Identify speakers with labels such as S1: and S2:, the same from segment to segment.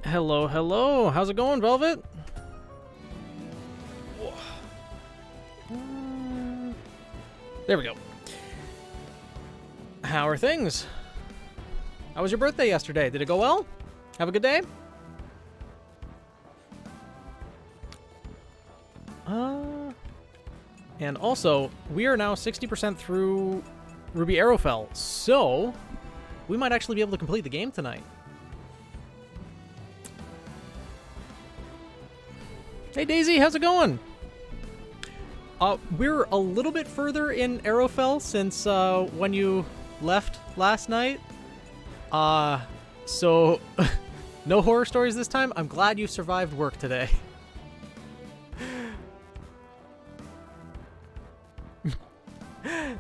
S1: Hello, hello. How's it going, Velvet? There we go. How are things? How was your birthday yesterday? Did it go well? Have a good day? And also, we are now 60% through RWBY Arrowfell, so we might actually be able to complete the game tonight. Hey Daisy, how's it going? We're a little bit further in Arrowfell since when you left last night. So no horror stories this time. I'm glad you survived work today.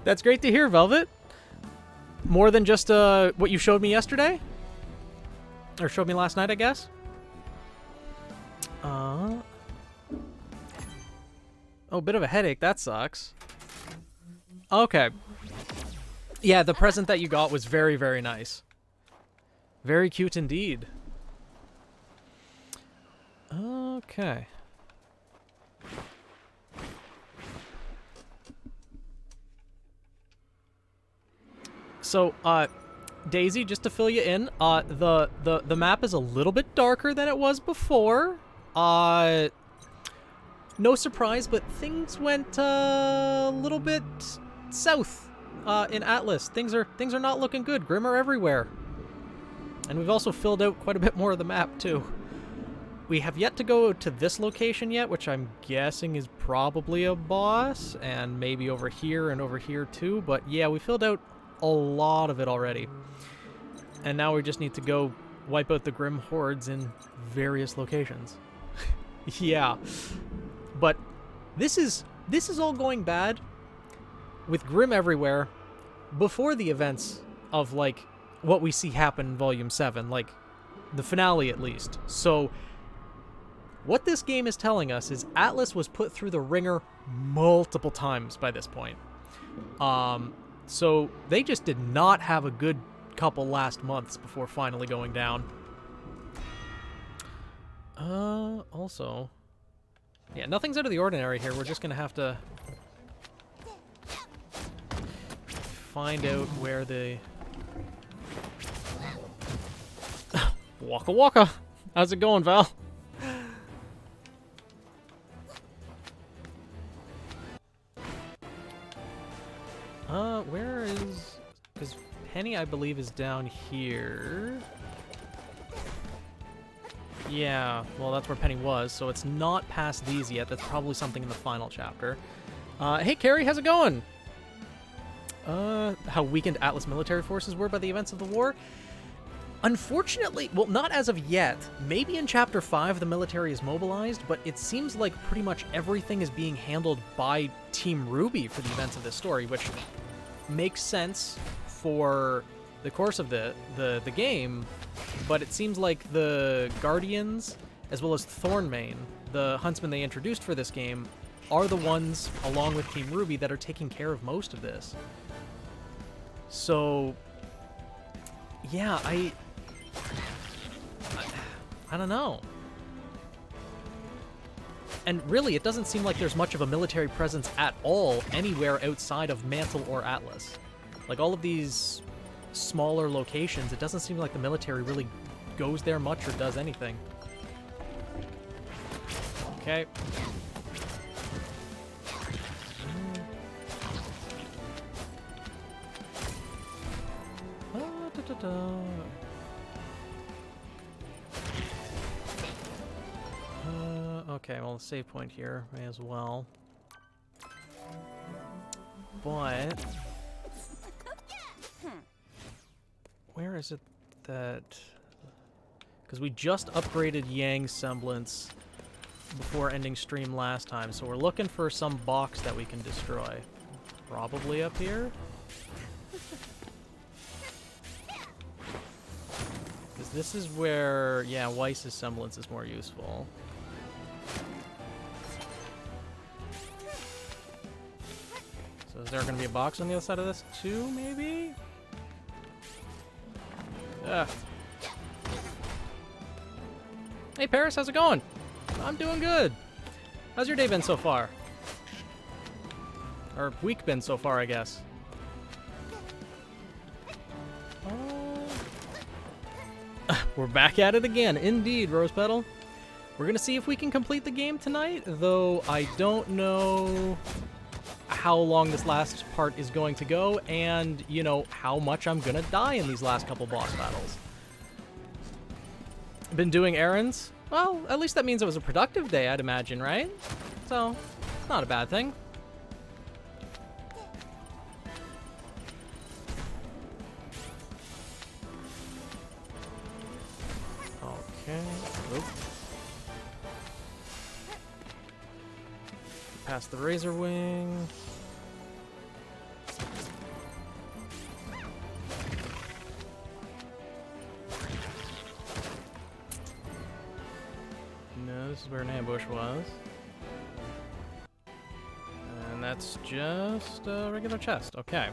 S1: That's great to hear, Velvet. More than just what you showed me yesterday? Or showed me last night, I guess? Oh, bit of a headache. That sucks. Okay. Yeah, the present that you got was very, very nice. Very cute indeed. Okay. So, Daisy, just to fill you in, the map is a little bit darker than it was before. No surprise, but things went a little bit south in Atlas. Things are not looking good. Grim are everywhere. And we've also filled out quite a bit more of the map, too. We have yet to go to this location yet, which I'm guessing is probably a boss, and maybe over here and over here, too. But yeah, we filled out a lot of it already. And now we just need to go wipe out the Grim hordes in various locations. Yeah. But this is all going bad with Grim everywhere before the events of, like, what we see happen in Volume 7, like, the finale at least. So, what this game is telling us is Atlas was put through the ringer multiple times by this point. So, they just did not have a good couple last months before finally going down. Also... yeah, nothing's out of the ordinary here. We're just gonna have to find out where the... Waka waka! How's it going, Val? Where is... because Penny, I believe, is down here. Yeah, well, that's where Penny was, so it's not past these yet. That's probably something in the final chapter. Hey, Carrie, how's it going? How weakened Atlas military forces were by the events of the war? Unfortunately, well, not as of yet. Maybe in Chapter 5 the military is mobilized, but it seems like pretty much everything is being handled by Team RWBY for the events of this story, which makes sense for the course of the game, but it seems like the Guardians, as well as Thornmane, the huntsman they introduced for this game, are the ones, along with Team RWBY, that are taking care of most of this. So, yeah, I don't know. And really, it doesn't seem like there's much of a military presence at all anywhere outside of Mantle or Atlas. Like, all of these smaller locations, it doesn't seem like the military really goes there much or does anything. Okay. Okay, well, the save point here, may as well. But... where is it that... because we just upgraded Yang's semblance before ending stream last time, so we're looking for some box that we can destroy. Probably up here? Because this is where, yeah, Weiss's semblance is more useful. So is there going to be a box on the other side of this too, maybe? Ugh. Hey, Paris, how's it going? I'm doing good. How's your day been so far? Or week been so far, I guess. We're back at it again. Indeed, Rose Petal. We're going to see if we can complete the game tonight, though I don't know how long this last part is going to go and, you know, how much I'm going to die in these last couple boss battles. Been doing errands? Well, at least that means it was a productive day, I'd imagine, right? So, it's not a bad thing. Okay. Oop. Past the razor wing. No, this is where an ambush was. And that's just a regular chest. Okay.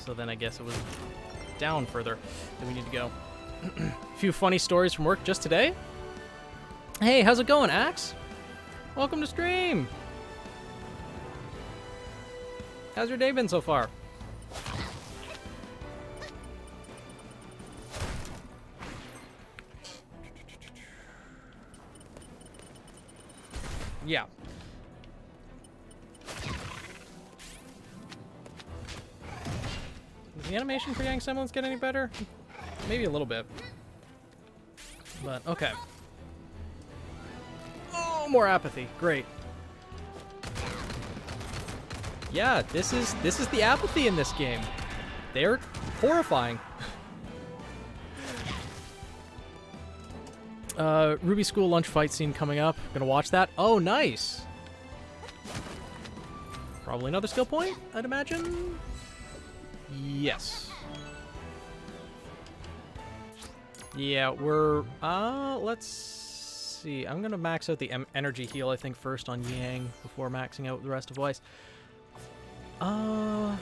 S1: So then I guess it was down further that we need to go. A few funny stories from work just today. Hey, how's it going, Axe? Welcome to stream. How's your day been so far? Yeah. Does the animation for Yang Semblance get any better? Maybe a little bit. But, okay. Oh, more apathy. Great. Yeah, this is the apathy in this game. They're horrifying. RWBY School lunch fight scene coming up. Gonna watch that. Oh, nice. Probably another skill point, I'd imagine. Yes. Yeah, we're, let's see. I'm gonna max out the energy heal, I think, first on Yang before maxing out the rest of Weiss. Yeah,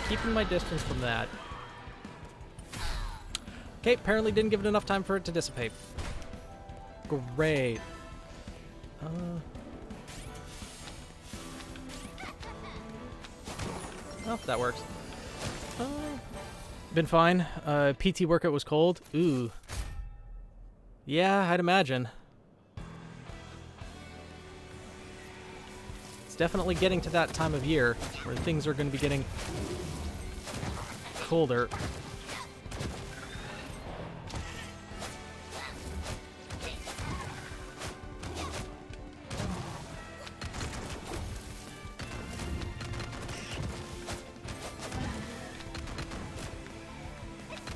S1: keeping my distance from that. Okay, apparently didn't give it enough time for it to dissipate. Great. Oh, that works. Been fine. PT workout was cold. Ooh. Yeah, I'd imagine. It's definitely getting to that time of year where things are going to be getting colder.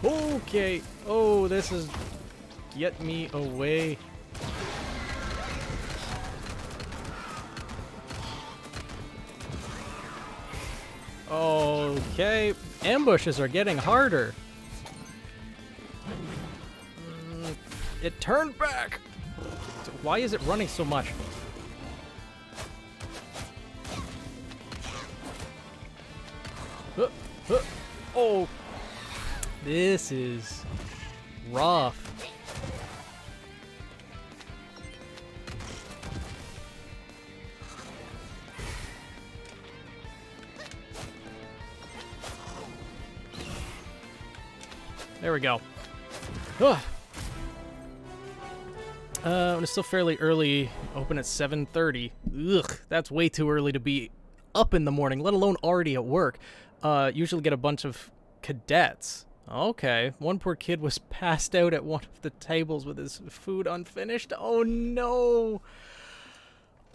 S1: Okay. Oh, this is... Get me away. Okay. Ambushes are getting harder. It turned back. Why is it running so much? Oh. This is rough. There we go. It's still fairly early. Open at 7:30. Ugh, that's way too early to be up in the morning, let alone already at work. Usually get a bunch of cadets. Okay, one poor kid was passed out at one of the tables with his food unfinished. Oh no!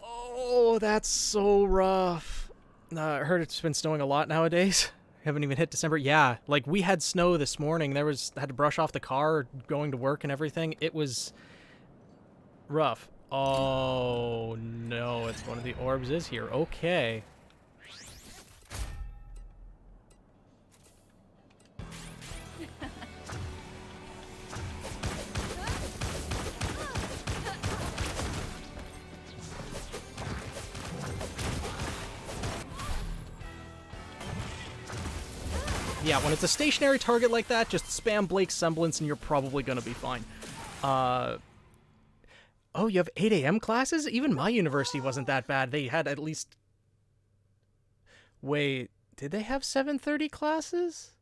S1: Oh, that's so rough. I heard it's been snowing a lot nowadays. Haven't even hit December. Yeah, like we had snow this morning. Had to brush off the car going to work and everything. It was rough. Oh no, it's one of the orbs is here. Okay. Yeah, when it's a stationary target like that, just spam Blake's Semblance and you're probably gonna be fine. Oh, you have 8 a.m. classes? Even my university wasn't that bad. They had at least... Wait, did they have 7:30 classes?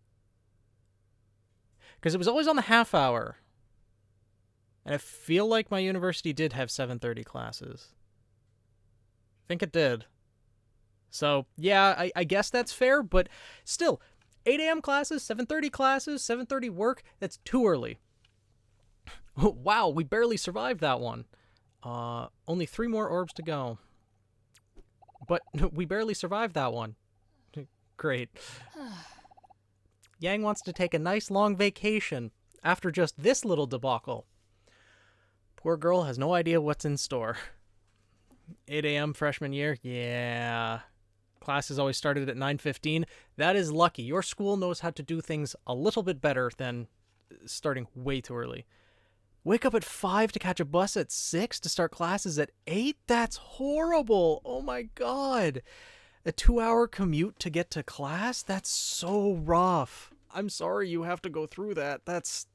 S1: Because it was always on the half hour. And I feel like my university did have 7:30 classes. I think it did. So, yeah, I guess that's fair, but still, 8 a.m. classes, 7:30 classes, 7:30 work, that's too early. Wow, we barely survived that one. Only 3 more orbs to go. But we barely survived that one. Great. Yang wants to take a nice long vacation after just this little debacle. Poor girl has no idea what's in store. 8 a.m. freshman year? Yeah. Classes always started at 9:15. That is lucky. Your school knows how to do things a little bit better than starting way too early. Wake up at 5 to catch a bus at 6 to start classes at 8? That's horrible. Oh my god. A 2-hour commute to get to class? That's so rough. I'm sorry you have to go through that. That's...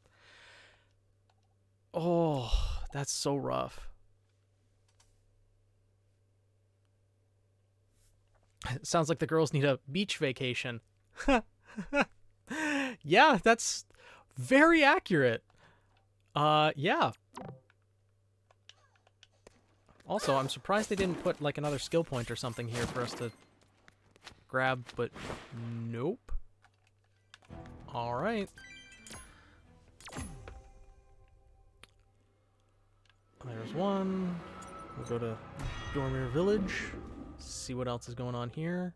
S1: Oh, that's so rough. Sounds like the girls need a beach vacation. Yeah, that's very accurate. Yeah. Also, I'm surprised they didn't put, like, another skill point or something here for us to grab, but nope. Alright. There's one. We'll go to Dormir Village. See what else is going on here.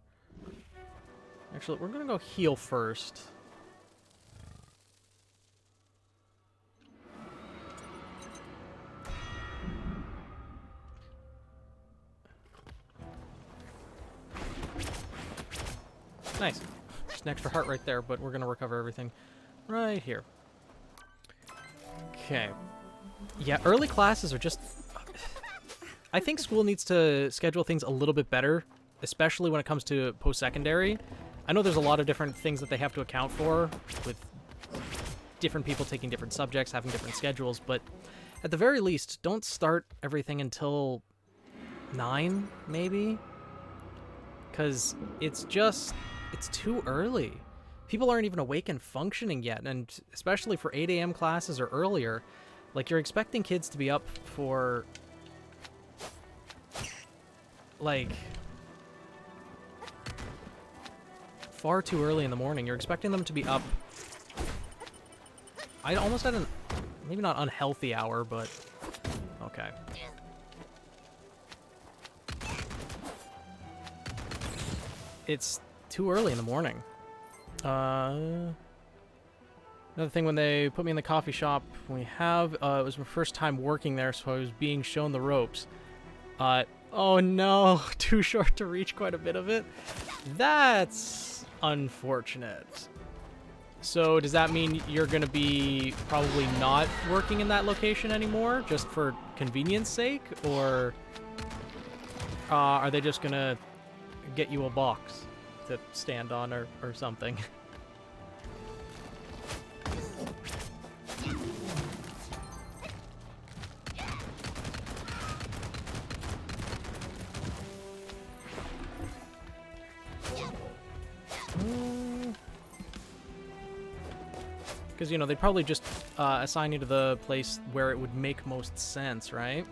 S1: Actually, we're gonna go heal first. Nice. Just an extra heart right there, but we're gonna recover everything right here. Okay. Yeah, early classes are just... I think school needs to schedule things a little bit better, especially when it comes to post-secondary. I know there's a lot of different things that they have to account for, with different people taking different subjects, having different schedules, but at the very least, don't start everything until 9, maybe? Because it's too early. People aren't even awake and functioning yet, and especially for 8 a.m. classes or earlier, like, you're expecting kids to be up for, like, far too early in the morning. You're expecting them to be up, I almost had maybe not unhealthy hour, but okay. It's too early in the morning. Another thing, when they put me in the coffee shop, it was my first time working there, so I was being shown the ropes. Oh no, too short to reach quite a bit of it. That's unfortunate. So does that mean you're going to be probably not working in that location anymore, just for convenience sake? Or are they just going to get you a box to stand on or something? Because, you know, they'd probably just assign you to the place where it would make most sense, right?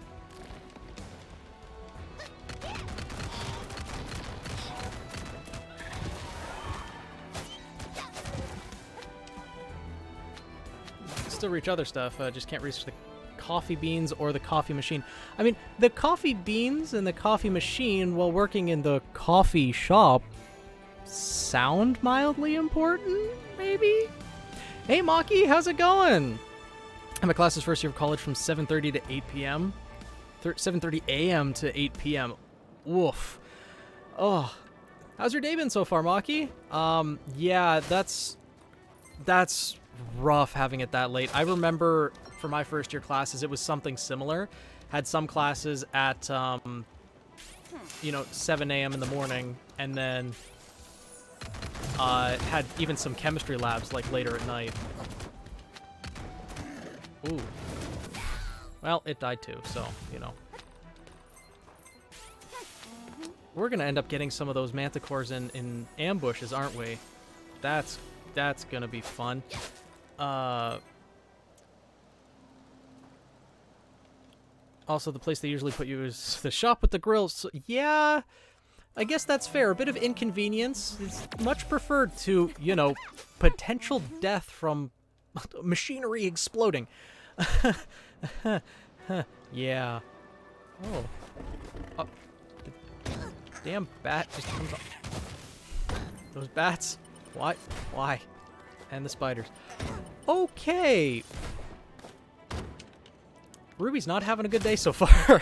S1: Still reach other stuff, just can't reach the coffee beans or the coffee machine. I mean, the coffee beans and the coffee machine, while working in the coffee shop, sound mildly important, maybe? Hey, Maki, how's it going? I'm at classes first year of college from 7:30 to 8 p.m. 7:30 a.m. to 8 p.m. Woof. Oh, how's your day been so far, Maki? Yeah, that's rough having it that late. I remember for my first year classes, it was something similar. Had some classes at, 7 a.m. in the morning, and then had even some chemistry labs, like, later at night. Ooh. Well, it died too, so, you know. We're gonna end up getting some of those manticores in ambushes, aren't we? That's gonna be fun. Also, the place they usually put you is the shop with the grills. So, yeah, I guess that's fair. A bit of inconvenience is much preferred to, you know, potential death from machinery exploding. Yeah. Oh. The damn bat just comes up. Those bats. What? Why? And the spiders. Okay. Ruby's not having a good day so far.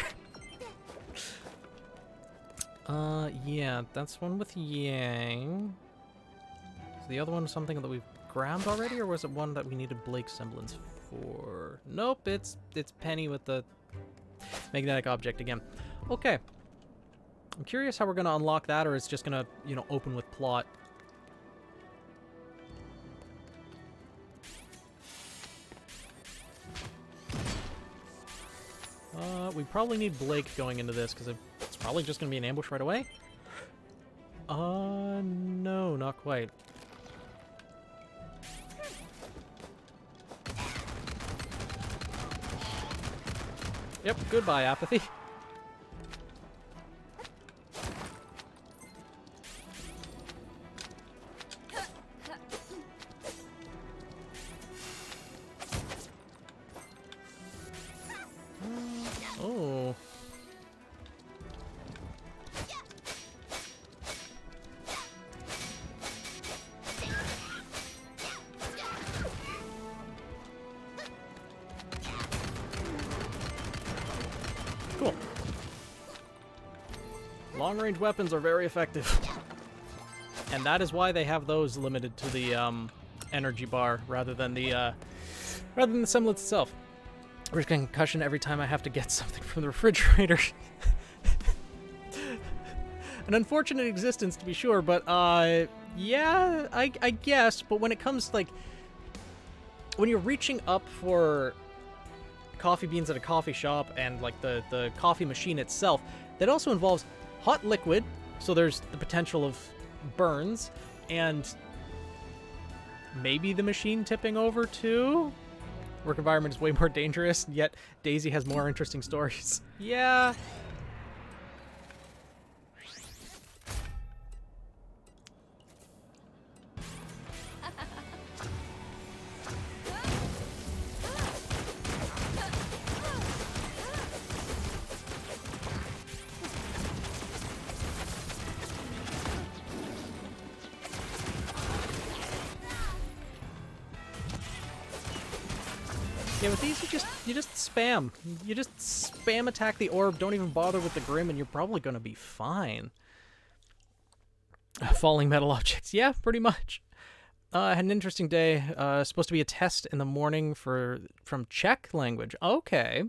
S1: Yeah, that's one with Yang. Is the other one something that we've grabbed already, or was it one that we needed Blake's semblance for? Nope, it's Penny with the magnetic object again. Okay. I'm curious how we're gonna unlock that, or it's just gonna, you know, open with plot. We probably need Blake going into this, because it's probably just going to be an ambush right away. No, not quite. Yep, goodbye, apathy. Oh. Cool. Long-range weapons are very effective. And that is why they have those limited to the energy bar rather than the semblance itself. I'm just getting concussion every time I have to get something from the refrigerator. An unfortunate existence, to be sure, but yeah, I guess. But when it comes to, like, when you're reaching up for coffee beans at a coffee shop and, like, the coffee machine itself, that also involves hot liquid, so there's the potential of burns, and maybe the machine tipping over too. Work environment is way more dangerous, yet Daisy has more interesting stories. Yeah. Yeah, with these, you just spam. You just spam attack the orb, don't even bother with the Grim, and you're probably gonna be fine. Falling metal objects. Yeah, pretty much. I had an interesting day. Supposed to be a test in the morning from Czech language. Okay.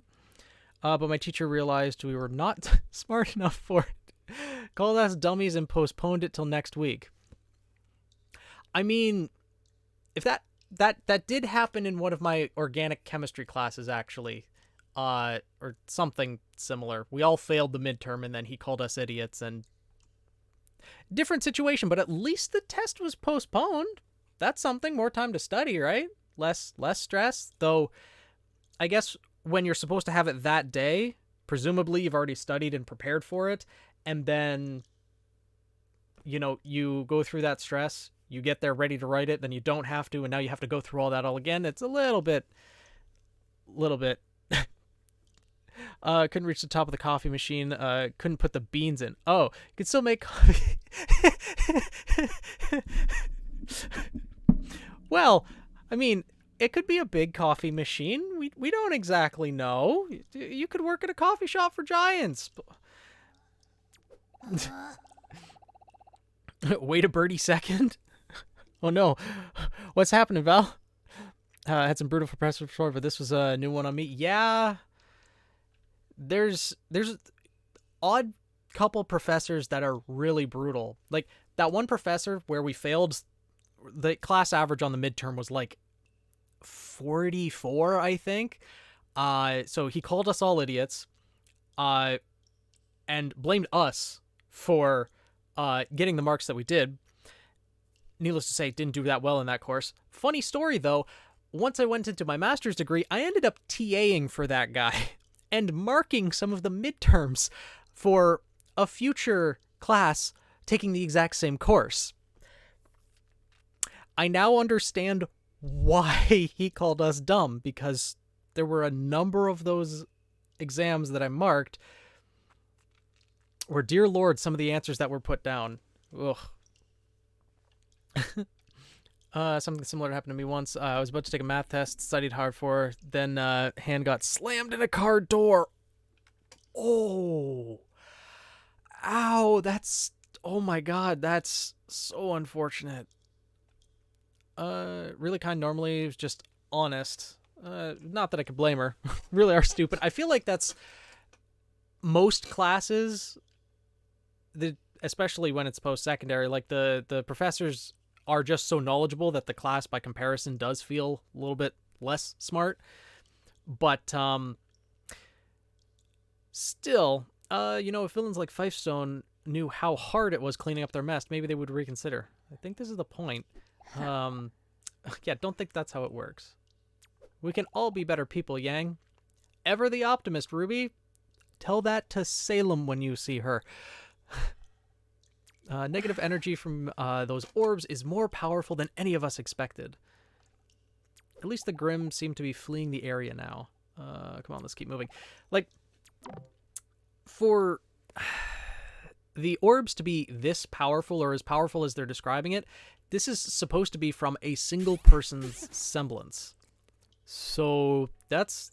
S1: But my teacher realized we were not smart enough for it. Called us dummies and postponed it till next week. I mean, if that did happen in one of my organic chemistry classes, actually, or something similar. We all failed the midterm, and then he called us idiots, and different situation, but at least the test was postponed. That's something. More time to study, right? Less stress, though. I guess when you're supposed to have it that day, presumably you've already studied and prepared for it, and then, you know, you go through that stress. You get there ready to write it, then you don't have to, and now you have to go through all that all again. It's a little bit. Couldn't reach the top of the coffee machine. Couldn't put the beans in. Oh, you could still make coffee. Well, I mean, it could be a big coffee machine. We don't exactly know. You could work at a coffee shop for giants. Wait a birdie second. Oh no, what's happening, Val? I had some brutal professors before, but this was a new one on me. Yeah, there's odd couple professors that are really brutal. Like that one professor where we failed the class average on the midterm was like 44, I think. So he called us all idiots, and blamed us for getting the marks that we did. Needless to say, didn't do that well in that course. Funny story, though. Once I went into my master's degree, I ended up TAing for that guy and marking some of the midterms for a future class taking the exact same course. I now understand why he called us dumb, because there were a number of those exams that I marked where, dear Lord, some of the answers that were put down. Ugh. Something similar happened to me once. I was about to take a math test, studied hard for, then hand got slammed in a car door. Oh. Ow, that's... Oh my god, that's so unfortunate. Really kind normally, was just honest. Not that I could blame her. Really are stupid. I feel like that's most classes, especially when it's post-secondary, like the professors are just so knowledgeable that the class by comparison does feel a little bit less smart. But still, if villains like Fifestone knew how hard it was cleaning up their mess, maybe they would reconsider. I think this is the point. Yeah, don't think that's how it works. We can all be better people, Yang. Ever the optimist, Ruby. Tell that to Salem when you see her. Negative energy from those orbs is more powerful than any of us expected. At least the Grimm seem to be fleeing the area now. Come on, let's keep moving. Like, for the orbs to be this powerful, or as powerful as they're describing it, this is supposed to be from a single person's semblance. So that's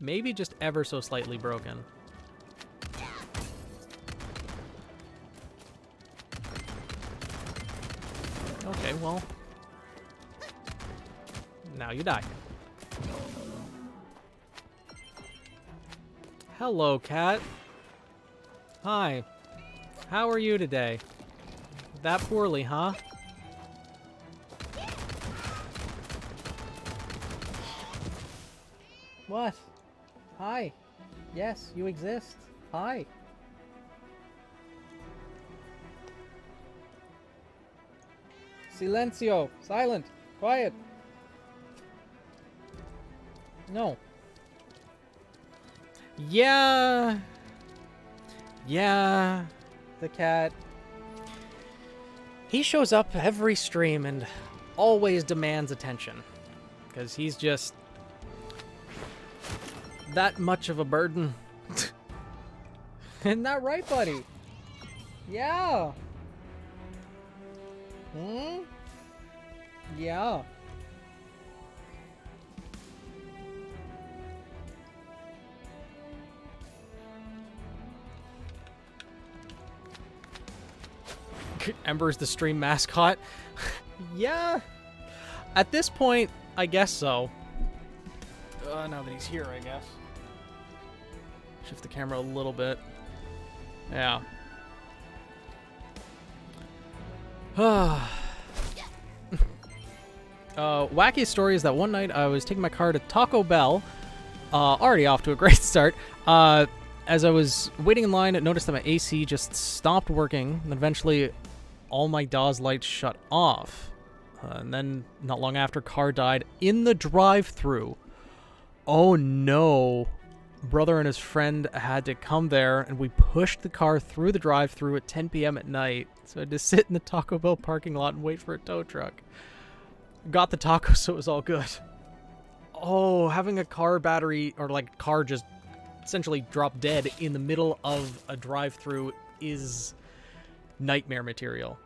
S1: maybe just ever so slightly broken. Okay, well, now you die. Hello, cat. Hi. How are you today? That poorly, huh? What? Hi. Yes, you exist. Hi. Silencio. Silent. Quiet. No. Yeah. Yeah. The cat. He shows up every stream and always demands attention. Because he's just that much of a burden. Isn't that right, buddy? Yeah. Hmm? Yeah. Ember's the stream mascot. Yeah. At this point, I guess so. Now that he's here, I guess. Shift the camera a little bit. Yeah. Wackiest story is that one night I was taking my car to Taco Bell, already off to a great start. As I was waiting in line, I noticed that my AC just stopped working, and eventually all my DAW's lights shut off. And then, not long after, car died in the drive-thru. Oh no. Brother and his friend had to come there, and we pushed the car through the drive-thru at 10 p.m. at night. So I had to sit in the Taco Bell parking lot and wait for a tow truck. Got the taco, so it was all good. Oh, having a car battery, or like car just essentially drop dead in the middle of a drive-thru is nightmare material.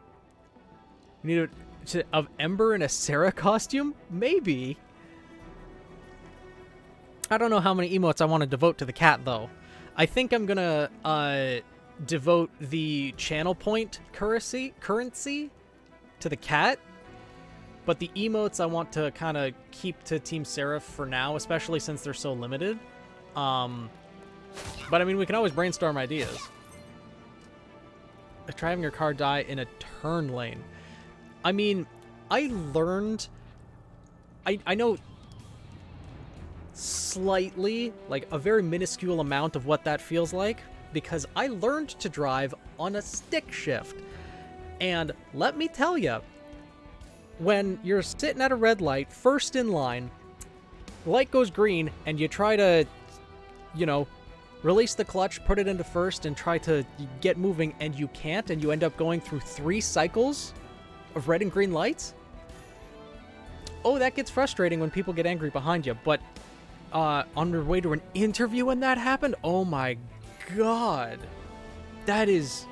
S1: You need of Ember in a Sarah costume? Maybe. I don't know how many emotes I want to devote to the cat, though. I think I'm gonna devote the channel point currency to the cat. But the emotes I want to kind of keep to Team Seraph for now, especially since they're so limited. But I mean, we can always brainstorm ideas. Try having your car die in a turn lane. I mean, I learned... I know slightly, like a very minuscule amount of what that feels like, because I learned to drive on a stick shift. And let me tell you, when you're sitting at a red light, first in line, the light goes green, and you try to, you know, release the clutch, put it into first, and try to get moving, and you can't, and you end up going through 3 cycles of red and green lights. Oh, that gets frustrating when people get angry behind you, but on your way to an interview when that happened, oh my god. That is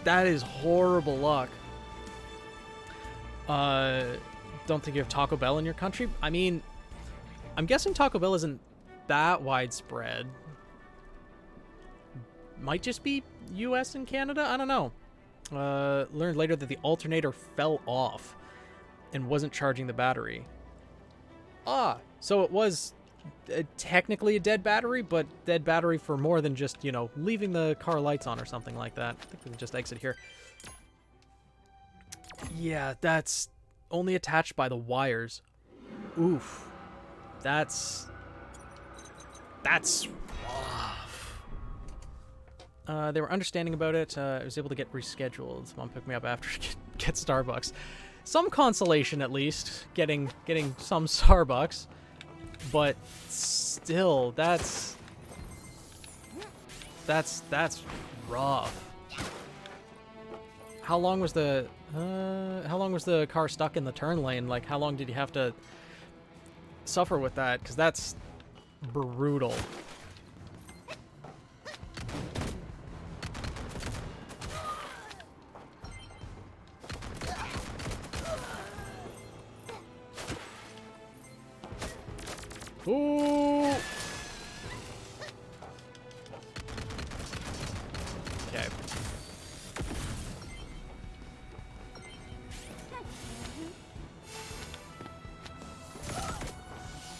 S1: horrible luck. Don't think you have Taco Bell in your country? I mean, I'm guessing Taco Bell isn't that widespread. Might just be US and Canada? I don't know. Learned later that the alternator fell off and wasn't charging the battery. Ah, so it was technically a dead battery, but dead battery for more than just, you know, leaving the car lights on or something like that. I think we can just exit here. Yeah, that's only attached by the wires. Oof. That's rough. They were understanding about it. I was able to get rescheduled. Mom picked me up after get Starbucks. Some consolation, at least, getting some Starbucks, but still, that's rough. How long was the car stuck in the turn lane? Like, how long did you have to suffer with that? Because that's brutal. Ooh. Okay.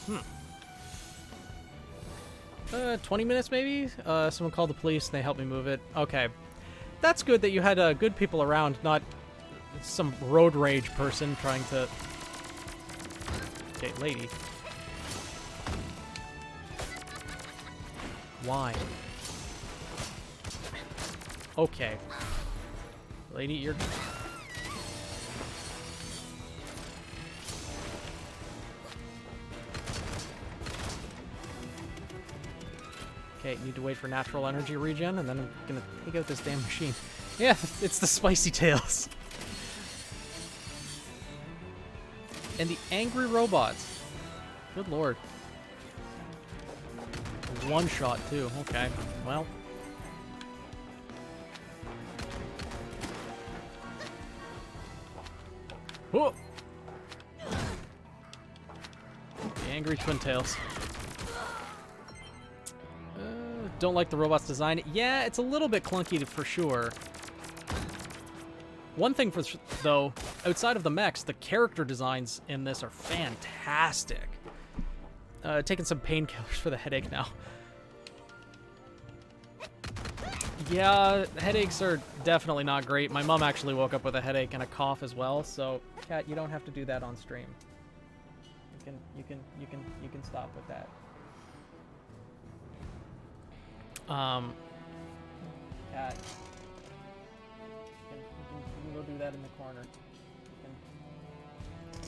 S1: Hmm. 20 minutes maybe? Someone called the police and they helped me move it. Okay. That's good that you had good people around, not some road rage person trying to... Okay, lady. Why? Okay. Lady, you're... Okay, need to wait for natural energy regen, and then I'm gonna take out this damn machine. Yeah, it's the spicy tails. And the angry robots. Good lord. One shot too. Okay. Well. Whoa. The angry twin tails. Don't like the robot's design. Yeah, it's a little bit clunky for sure. One thing though, outside of the mechs, the character designs in this are fantastic. Taking some painkillers for the headache now. Yeah, headaches are definitely not great. My mom actually woke up with a headache and a cough as well, so Kat, you don't have to do that on stream. You can stop with that. Kat, you can go do that in the corner.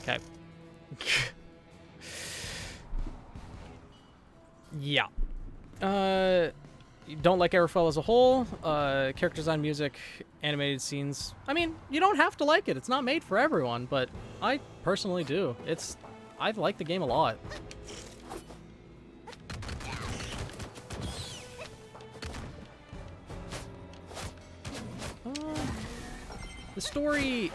S1: Okay. Yeah. You don't like Arrowfell as a whole. Character design, music, animated scenes. I mean, you don't have to like it. It's not made for everyone, but I personally do. I've liked the game a lot. The story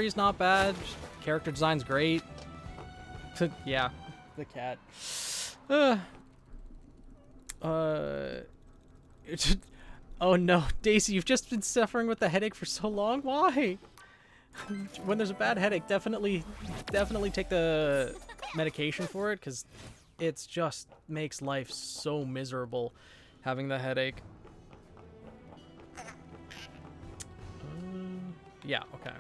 S1: is not bad. Character design's great. Yeah, the cat. Oh no, Daisy, you've just been suffering with the headache for so long. Why? When there's a bad headache, definitely take the medication for it, because it's just makes life so miserable having the headache. Yeah, okay.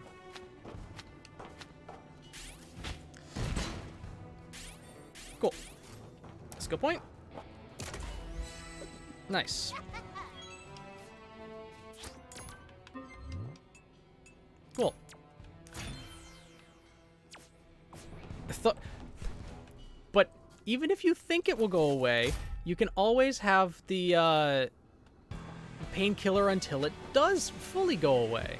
S1: Cool. Skill point. Nice. Cool. But even if you think it will go away, you can always have the painkiller until it does fully go away.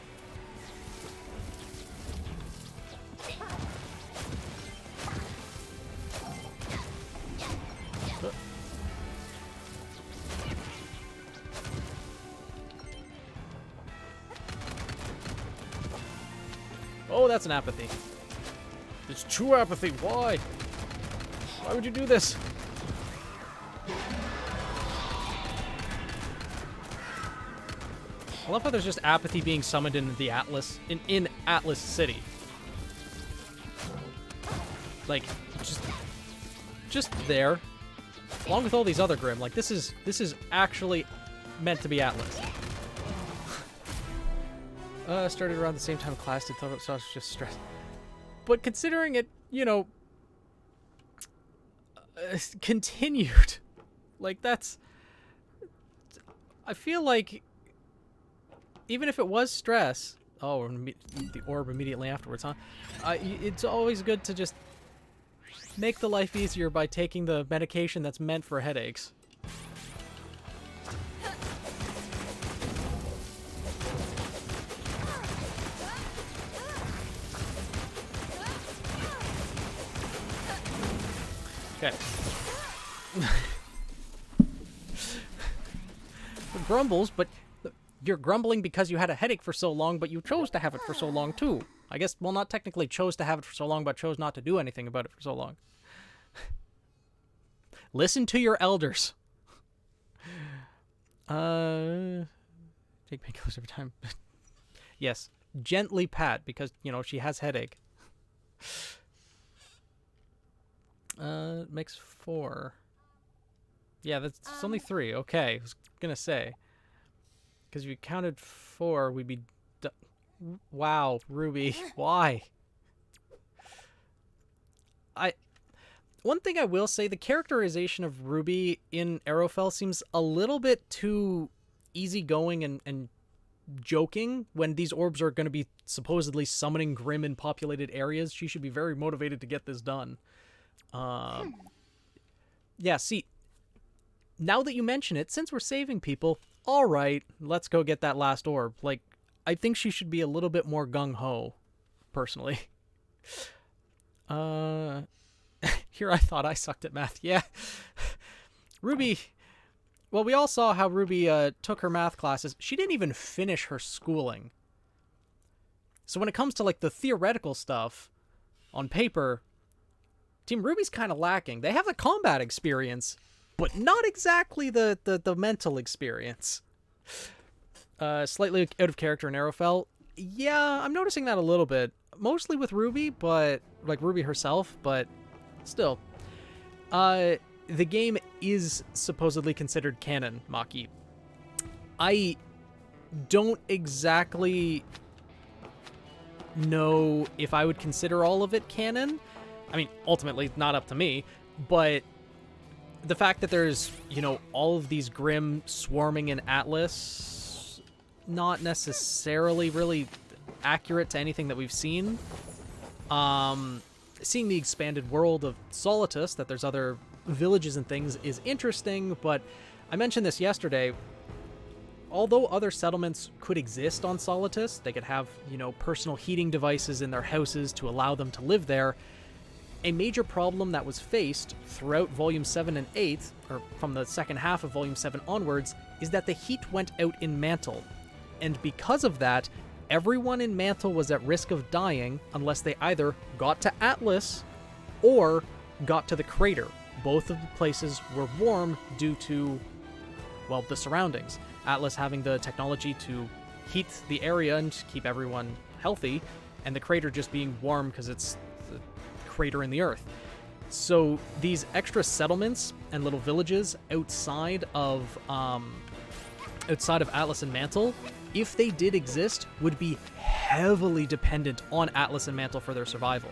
S1: Oh, that's an apathy. It's true apathy. Why? Why would you do this? I love how there's just apathy being summoned in the Atlas, in Atlas City. Like, just there, along with all these other Grimm. Like, this is actually meant to be Atlas. Started around the same time class did, thought it was just stress. But considering it, you know, continued, like, that's, I feel like, even if it was stress, oh, the orb immediately afterwards, huh? It's always good to just make the life easier by taking the medication that's meant for headaches. Okay. Grumbles, but you're grumbling because you had a headache for so long, but you chose to have it for so long, too. I guess, well, not technically chose to have it for so long, but chose not to do anything about it for so long. Listen to your elders. Take painkillers every time. Yes, gently pat, because, you know, she has headache. Makes 4. Yeah, that's only 3. Okay, I was gonna say. Because if you counted 4, we'd be... Wow, Ruby, why? One thing I will say, the characterization of Ruby in Arrowfell seems a little bit too easygoing and joking when these orbs are going to be supposedly summoning Grimm in populated areas. She should be very motivated to get this done. Yeah, see, now that you mention it, since we're saving people, all right, let's go get that last orb. Like, I think she should be a little bit more gung-ho, personally. Here I thought I sucked at math. Yeah. Ruby, well, we all saw how Ruby took her math classes. She didn't even finish her schooling. So when it comes to, like, the theoretical stuff on paper, Team Ruby's kind of lacking. They have the combat experience, but not exactly the mental experience. Slightly out of character in Arrowfell. Yeah, I'm noticing that a little bit. Mostly with Ruby, but, like, Ruby herself, but still. The game is supposedly considered canon, Maki. I don't exactly know if I would consider all of it canon. I mean, ultimately, not up to me, but the fact that there's, you know, all of these Grimm swarming in Atlas, not necessarily really accurate to anything that we've seen. Seeing the expanded world of Solitus, that there's other villages and things, is interesting, but I mentioned this yesterday. Although other settlements could exist on Solitus, they could have, you know, personal heating devices in their houses to allow them to live there. A major problem that was faced throughout Volume 7 and 8, or from the second half of Volume 7 onwards, is that the heat went out in Mantle. And because of that, everyone in Mantle was at risk of dying unless they either got to Atlas or got to the crater. Both of the places were warm due to, well, the surroundings. Atlas having the technology to heat the area and keep everyone healthy, and the crater just being warm because it's the crater in the earth. So these extra settlements and little villages outside of Atlas and Mantle, if they did exist, would be heavily dependent on Atlas and Mantle for their survival.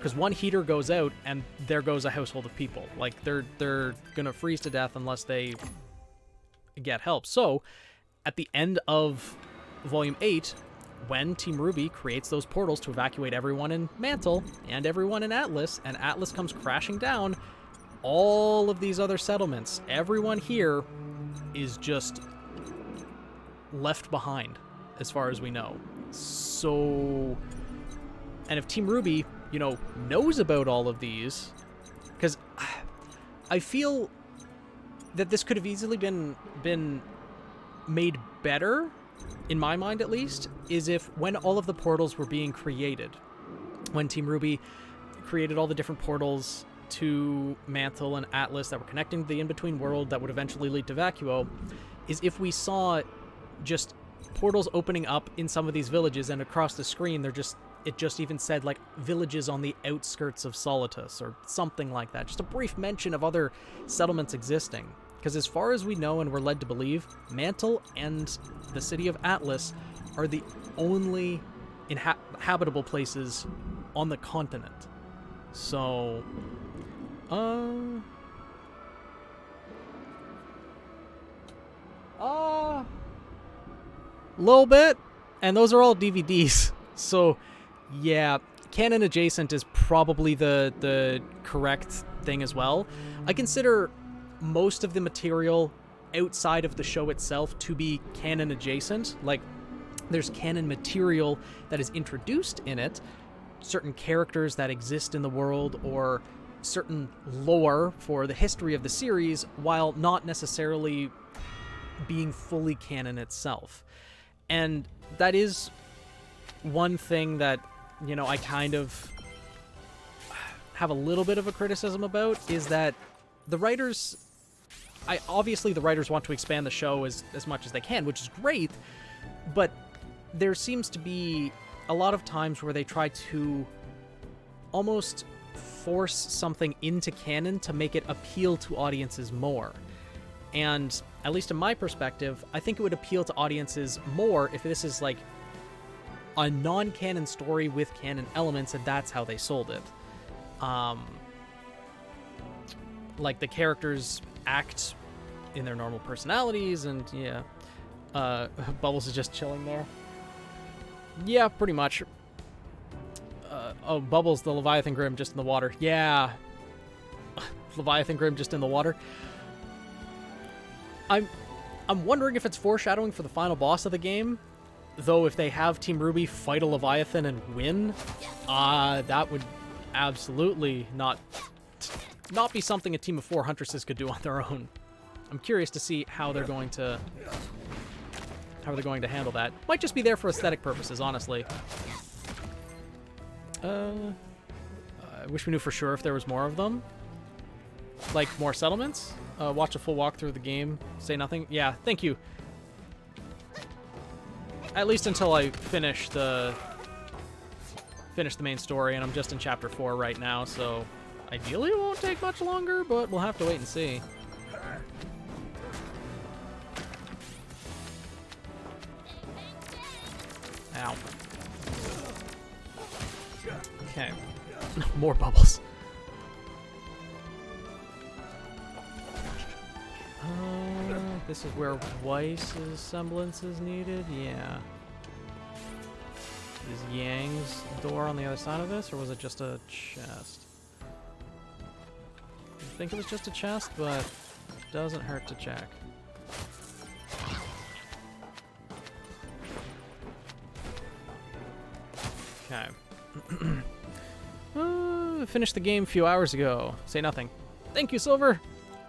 S1: because one heater goes out and there goes a household of people. Like, they're gonna freeze to death unless they get help. So at the end of Volume 8, when Team RWBY creates those portals to evacuate everyone in Mantle and everyone in Atlas, and Atlas comes crashing down, all of these other settlements, everyone here is just left behind, as far as we know. So, and if Team RWBY, you know, knows about all of these, because I feel that this could have easily been made better, in my mind at least, is if when all of the portals were being created, when Team RWBY created all the different portals to Mantle and Atlas that were connecting to the in-between world that would eventually lead to Vacuo, is if we saw just portals opening up in some of these villages, and across the screen it just even said like villages on the outskirts of Solitus or something like that. Just a brief mention of other settlements existing. Because as far as we know and we're led to believe, Mantle and the city of Atlas are the only habitable places on the continent. So, little bit, and those are all DVDs. So, yeah, canon adjacent is probably the correct thing as well. I consider most of the material outside of the show itself to be canon adjacent. Like, there's canon material that is introduced in it, certain characters that exist in the world, or certain lore for the history of the series, while not necessarily being fully canon itself. And that is one thing that, you know, I kind of have a little bit of a criticism about, is that the writers... obviously the writers want to expand the show as much as they can, which is great, but there seems to be a lot of times where they try to almost force something into canon to make it appeal to audiences more. And at least in my perspective, I think it would appeal to audiences more if this is like a non-canon story with canon elements, and that's how they sold it. Like, the characters act in their normal personalities, and yeah. Bubbles is just chilling there. Yeah, pretty much. Oh, Bubbles, the Leviathan Grim just in the water. Yeah. Leviathan Grim just in the water. I'm wondering if it's foreshadowing for the final boss of the game. Though if they have Team RWBY fight a Leviathan and win, that would absolutely not be something a team of 4 Huntresses could do on their own. I'm curious to see how they're going to handle that. Might just be there for aesthetic purposes, honestly. I wish we knew for sure if there was more of them. Like, more settlements? Watch a full walkthrough of the game. Say nothing? Yeah, thank you. At least until I finish the main story, and I'm just in Chapter 4 right now, so ideally it won't take much longer, but we'll have to wait and see. Ow. Okay. More bubbles. This is where Weiss's semblance is needed? Yeah. Is Yang's door on the other side of this, or was it just a chest? I think it was just a chest, but it doesn't hurt to check. Okay. Finished the game a few hours ago. Say nothing. Thank you, Silver.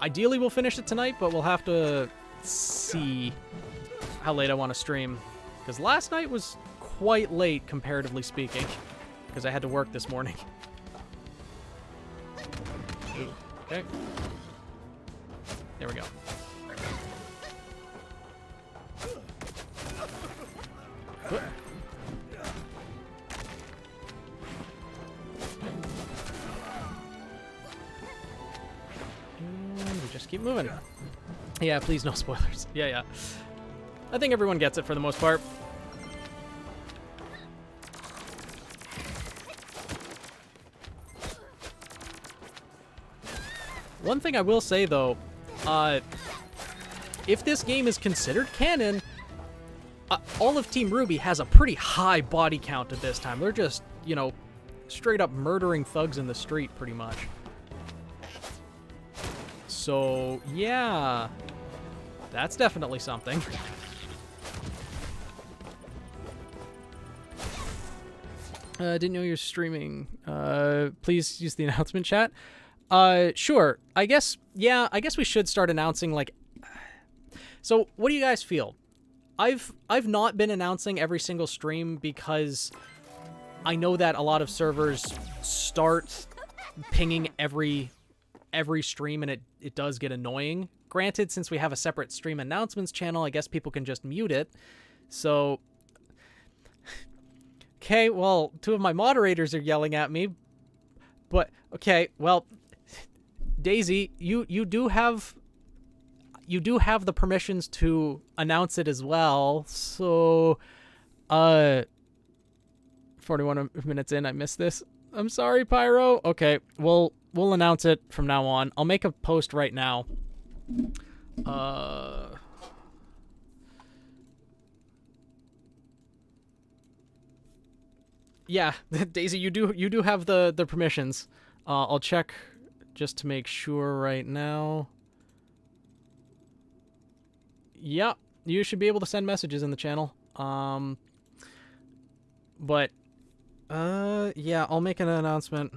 S1: Ideally, we'll finish it tonight, but we'll have to see how late I want to stream. Because last night was quite late, comparatively speaking, because I had to work this morning. Ooh, okay. There we go. And we just keep moving. Yeah, please no spoilers. Yeah. I think everyone gets it for the most part. One thing I will say, though, if this game is considered canon, all of Team RWBY has a pretty high body count at this time. They're just, you know, straight up murdering thugs in the street, pretty much. So, yeah, that's definitely something. Didn't know you're streaming. Please use the announcement chat. Sure. I guess we should start announcing, like... So, what do you guys feel? I've not been announcing every single stream because I know that a lot of servers start pinging every stream, and it does get annoying. Granted, since we have a separate stream announcements channel, I guess people can just mute it. So... Okay, well, 2 of my moderators are yelling at me, but okay, well, Daisy, you do have the permissions to announce it as well. So, 41 minutes in, I missed this. I'm sorry, Pyro. Okay, we'll announce it from now on. I'll make a post right now. Yeah, Daisy, you do have the permissions. I'll check just to make sure right now. Yeah, you should be able to send messages in the channel. But yeah, I'll make an announcement.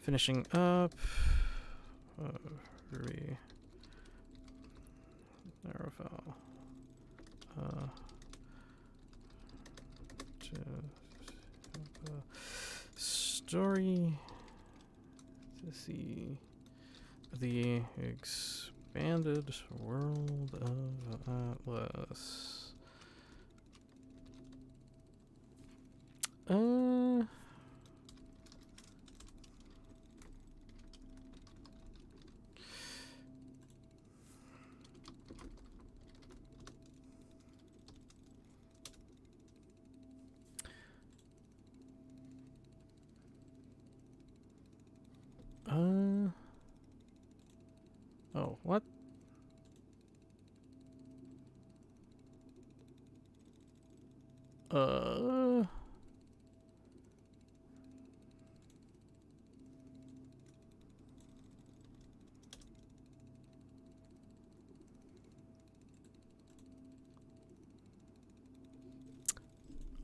S1: Finishing up. RWBY Arrowfell. Story to see the expanded world of Atlas. Oh, what?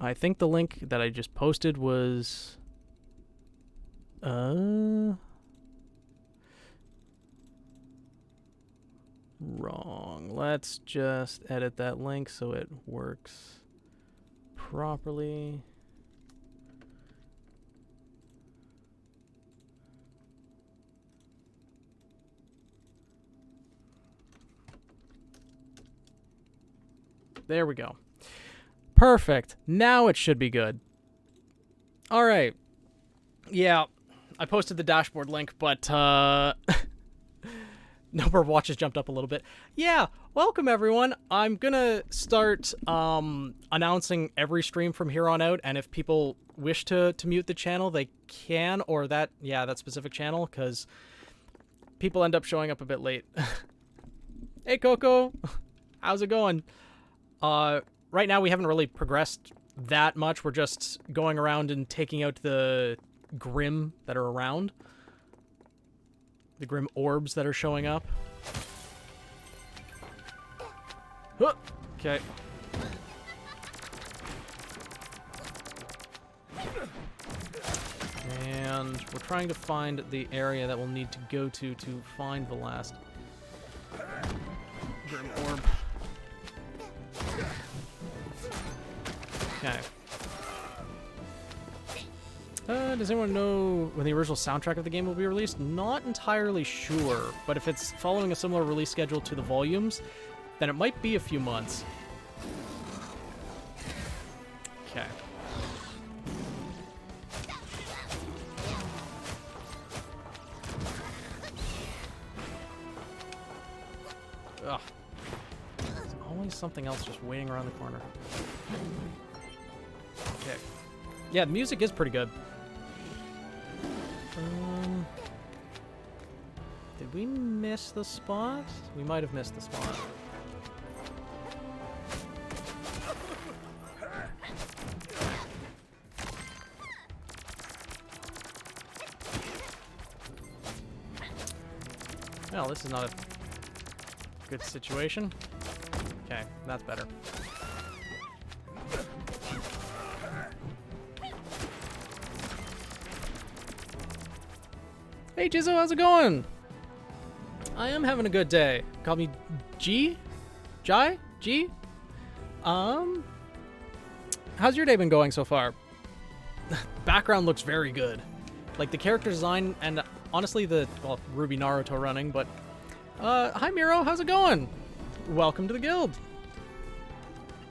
S1: I think the link that I just posted was wrong. Let's just edit that link so it works properly. There we go. Perfect. Now it should be good. All right. Yeah, I posted the dashboard link, but number of watches jumped up a little bit. Yeah, welcome everyone. I'm gonna start announcing every stream from here on out, and if people wish to mute the channel, they can, or that specific channel, because people end up showing up a bit late. Hey Coco, how's it going? Right now we haven't really progressed that much. We're just going around and taking out the Grim that are around. The Grim orbs that are showing up. Okay. And we're trying to find the area that we'll need to go to find the last Grim orb. Okay. Does anyone know when the original soundtrack of the game will be released? Not entirely sure, but if it's following a similar release schedule to the volumes, then it might be a few months. Okay. Ugh. There's always something else just waiting around the corner. Okay. Yeah, the music is pretty good. Did we miss the spot? We might have missed the spot. Well, this is not a good situation. Okay, that's better. Hey Jizzo, how's it going? I am having a good day. Call me G? Jai? G? How's your day been going so far? Background looks very good. Like the character design and honestly well, RWBY Naruto running, but hi Miro, how's it going? Welcome to the guild.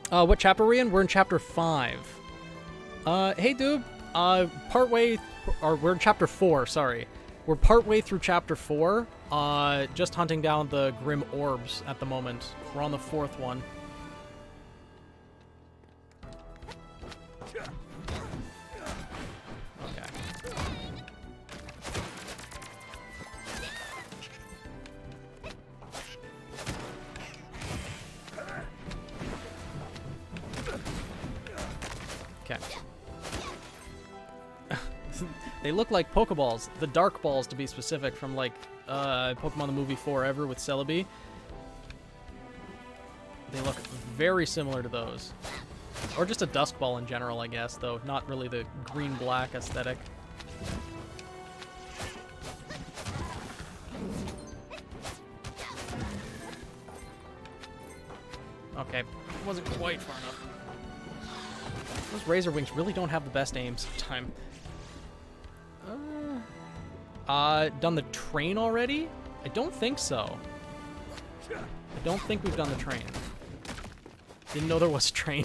S1: What chapter are we in? We're in chapter 5. Hey dude, we're in chapter 4, sorry. We're partway through chapter 4, just hunting down the grim orbs at the moment. We're on the 4th one. Okay. They look like Pokeballs, the Dark Balls to be specific, from like Pokemon the movie Forever with Celebi. They look very similar to those. Or just a Dusk Ball in general, I guess, though not really the green-black aesthetic. Okay, wasn't quite far enough. Those Razor Wings really don't have the best aim sometimes. Done the train already? I don't think so. I don't think we've done the train. Didn't know there was a train.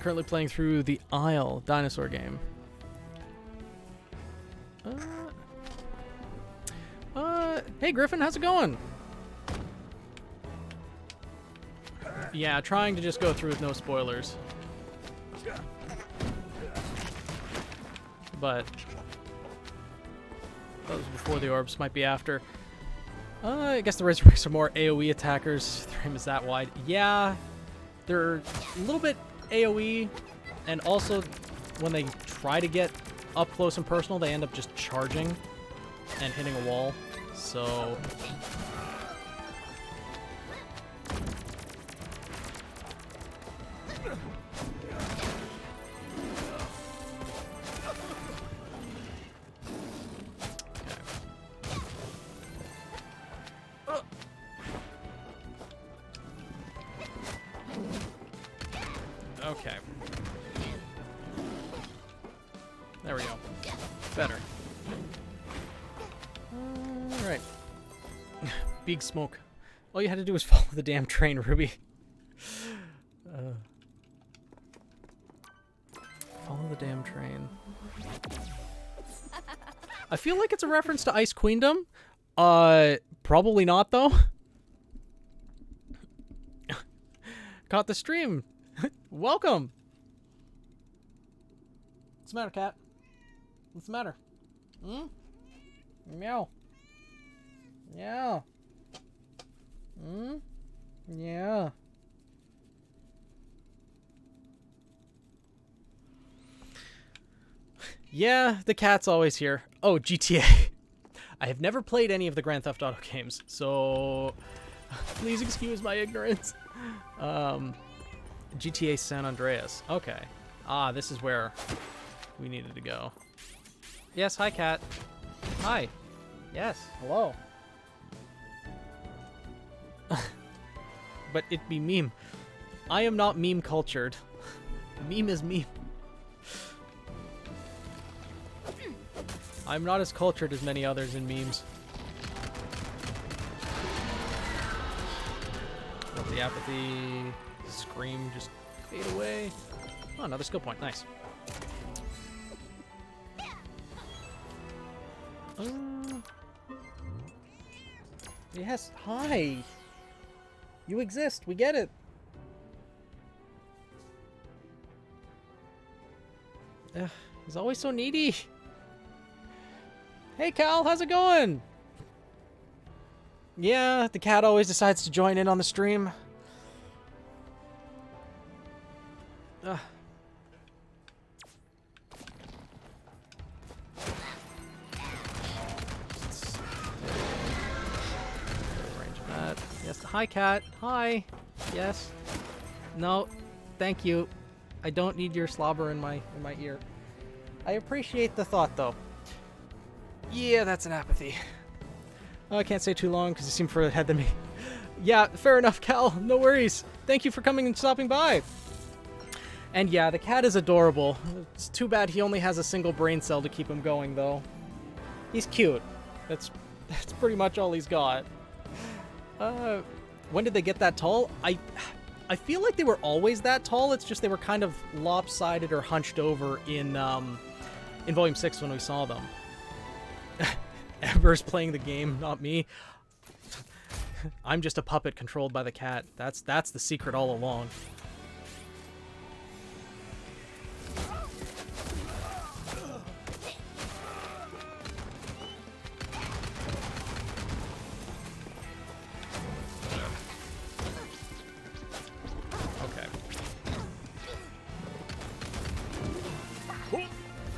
S1: Currently playing through the Isle dinosaur game. Hey Griffin, how's it going? Yeah, trying to just go through with no spoilers. But that was before the orbs, might be after. I guess the Razor Wings are more AoE attackers. Their aim is that wide. Yeah, they're a little bit AoE, and also when they try to get up close and personal, they end up just charging and hitting a wall. So okay. There we go. Better. Alright. Big smoke. All you had to do was follow the damn train, Ruby. Follow the damn train. I feel like it's a reference to Ice Queendom. Probably not, though. Caught the stream. Welcome. What's the matter, cat? What's the matter? Hmm? Meow. Yeah. Hmm? Yeah. Yeah, the cat's always here. Oh, GTA. I have never played any of the Grand Theft Auto games, so please excuse my ignorance. GTA San Andreas. Okay. Ah, this is where we needed to go. Yes, hi, cat. Hi. Yes, hello. But it be meme. I am not meme cultured. Meme is meme. I'm not as cultured as many others in memes. Let the apathy scream just fade away. Oh, another skill point. Nice. Yes, hi. You exist. We get it. Ugh, he's always so needy. Hey, Cal, how's it going? Yeah, the cat always decides to join in on the stream. Ugh. Yes, hi, cat. Hi. Yes. No, thank you. I don't need your slobber in my ear. I appreciate the thought, though. Yeah, that's an apathy. Oh, I can't stay too long because you seem further ahead than me. Yeah, fair enough, Cal. No worries. Thank you for coming and stopping by. And yeah, the cat is adorable. It's too bad he only has a single brain cell to keep him going, though. He's cute. That's pretty much all he's got. When did they get that tall? I feel like they were always that tall. It's just they were kind of lopsided or hunched over in Volume 6 when we saw them. Ember's playing the game, not me. I'm just a puppet controlled by the cat. That's the secret all along.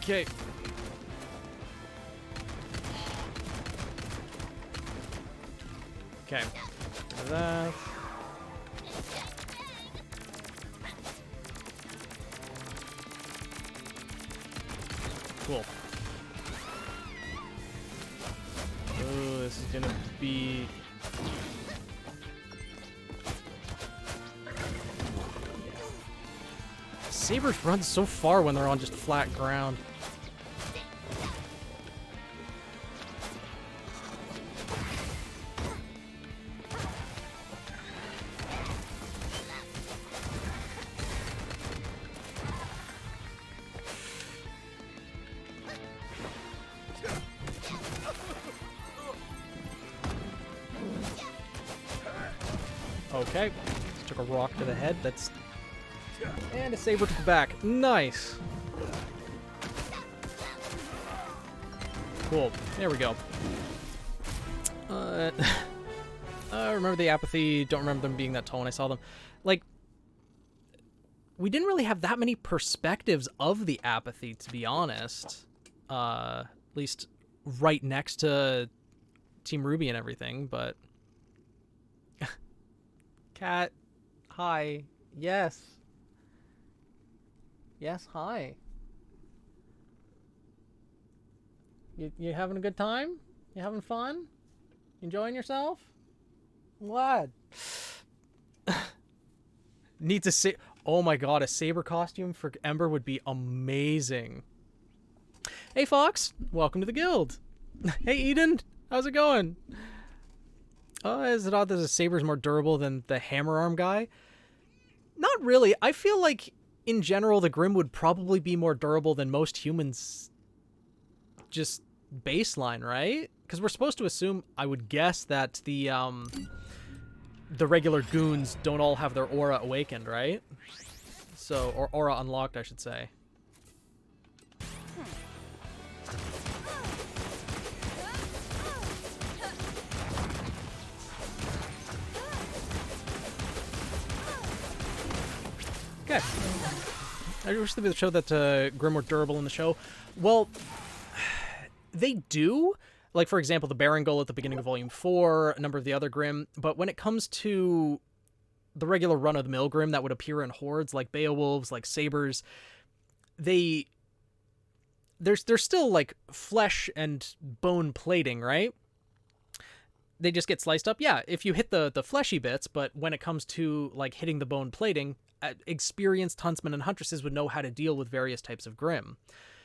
S1: Okay. Okay. That. Cool. Oh, this is gonna be. Sabers run so far when they're on just flat ground. Okay, just took a rock to the head. That's and a saber to the back. Nice. Cool. There we go. I remember the apathy. Don't remember them being that tall when I saw them. Like, we didn't really have that many perspectives of the apathy, to be honest. At least right next to Team RWBY and everything, but... Cat, hi. Yes. Yes, hi. You having a good time? You having fun? Enjoying yourself? I'm glad. Need to say, oh my god, a saber costume for Ember would be amazing. Hey Fox, welcome to the guild. Hey Eden, how's it going? Is it odd that the saber's more durable than the hammer arm guy? Not really. I feel like, in general, the Grim would probably be more durable than most humans. Just baseline, right? Because we're supposed to assume, I would guess, that the regular goons don't all have their aura awakened, right? So, or aura unlocked, I should say. Okay. I wish they would show that Grim were durable in the show. Well, they do. Like, for example, the Baron Goal at the beginning of Volume 4, a number of the other Grim. But when it comes to the regular run-of-the-mill Grim that would appear in hordes, like Beowulfs, like Sabers, they're still, like, flesh and bone plating, right? They just get sliced up. Yeah, if you hit the fleshy bits, but when it comes to, like, hitting the bone plating, experienced huntsmen and huntresses would know how to deal with various types of Grim.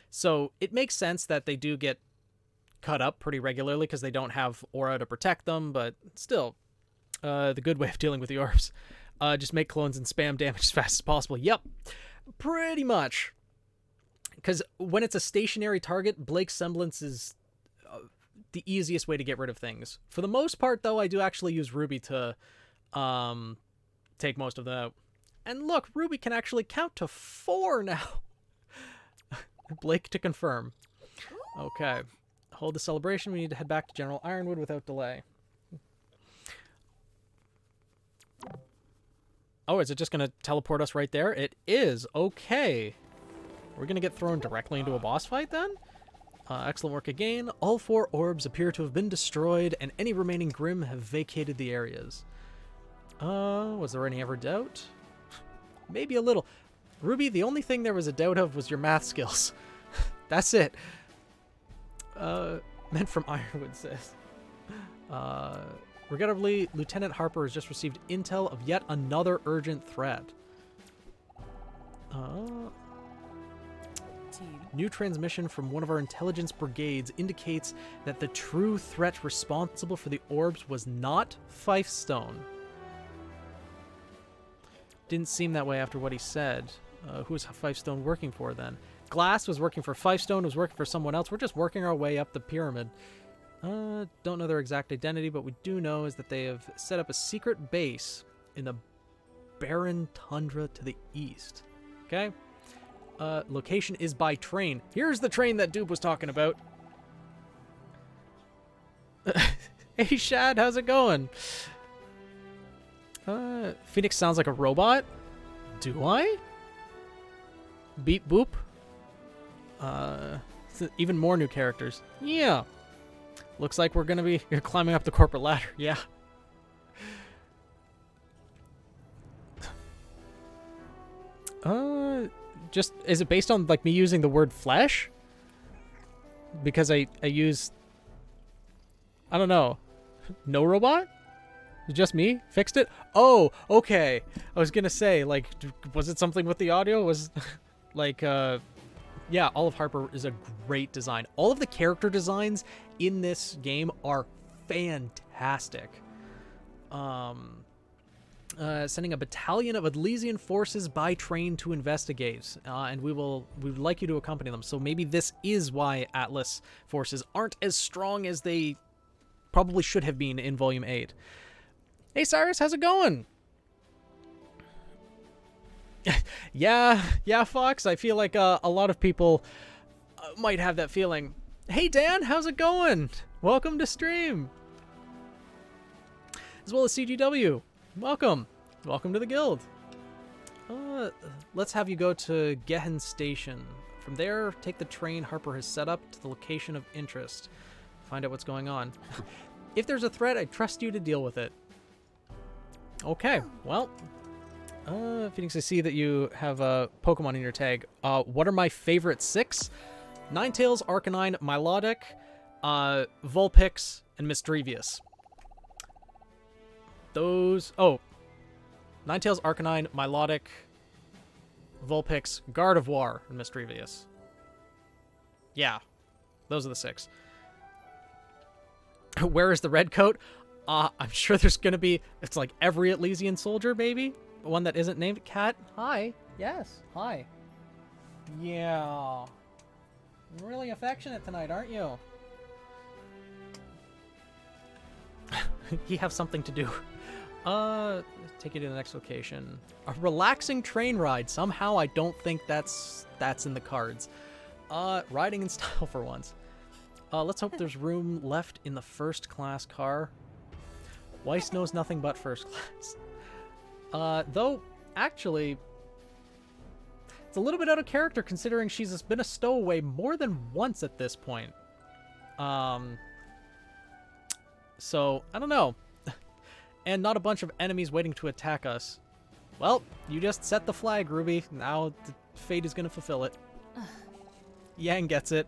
S1: So it makes sense that they do get cut up pretty regularly because they don't have aura to protect them, but still, the good way of dealing with the orbs. Just make clones and spam damage as fast as possible. Yep, pretty much. Because when it's a stationary target, Blake's Semblance is the easiest way to get rid of things. For the most part, though, I do actually use RWBY to take most of them out. And look, Ruby can actually count to 4 now. Blake to confirm. Okay. Hold the celebration. We need to head back to General Ironwood without delay. Oh, is it just going to teleport us right there? It is. Okay. We're going to get thrown directly into a boss fight then? Excellent work again. All 4 orbs appear to have been destroyed, and any remaining Grimm have vacated the areas. Was there any ever doubt? Maybe a little. Ruby, the only thing there was a doubt of was your math skills. That's it. Men from Ironwood says. Regrettably, Lieutenant Harper has just received intel of yet another urgent threat. New transmission from one of our intelligence brigades indicates that the true threat responsible for the orbs was not Fifestone. Didn't seem that way after what he said. Who was Fifestone working for then? Glass was working for Fifestone, was working for someone else. We're just working our way up the pyramid. Don't know their exact identity, but we do know is that they have set up a secret base in the barren tundra to the east. Okay? Location is by train. Here's the train that Dupe was talking about. Hey, Shad, how's it going? Phoenix sounds like a robot. Do I? Beep boop. Even more new characters. Yeah. Looks like we're gonna be climbing up the corporate ladder. Yeah. Just, is it based on, like, me using the word flesh? Because I use... I don't know. No robot? Just me? Fixed it? Oh, okay. I was gonna say, like, was it something with the audio? Was, like, yeah, Olive Harper is a great design. All of the character designs in this game are fantastic. Sending a battalion of Elysian forces by train to investigate, and we would like you to accompany them. So maybe this is why Atlas forces aren't as strong as they probably should have been in Volume 8. Hey, Cyrus, how's it going? yeah, Fox, I feel like a lot of people might have that feeling. Hey, Dan, how's it going? Welcome to stream. As well as CGW. Welcome to the guild. Let's have you go to Gehen Station. From there, take the train Harper has set up to the location of interest. Find out what's going on. If there's a threat, I trust you to deal with it. Okay, well, Phoenix, I see that you have a Pokemon in your tag. What are my favorite 6? Ninetales, Arcanine, Milotic, Vulpix, and Misdrevious. Those... Oh. Ninetales, Arcanine, Milotic, Vulpix, Gardevoir, and Misdrevious. Yeah. Those are the 6. Where is the red coat? I'm sure there's gonna be... It's like every Elysian soldier, maybe? One that isn't named Cat. Hi. Yes. Hi. Yeah. You're really affectionate tonight, aren't you? You have something to do. Take you to the next location. A relaxing train ride. Somehow I don't think that's in the cards. Riding in style for once. Let's hope there's room left in the first class car. Weiss knows nothing but first class. Though, actually, it's a little bit out of character considering she's been a stowaway more than once at this point. So, I don't know. And not a bunch of enemies waiting to attack us. Well, you just set the flag, Ruby. Now the fate is going to fulfill it. Yang gets it.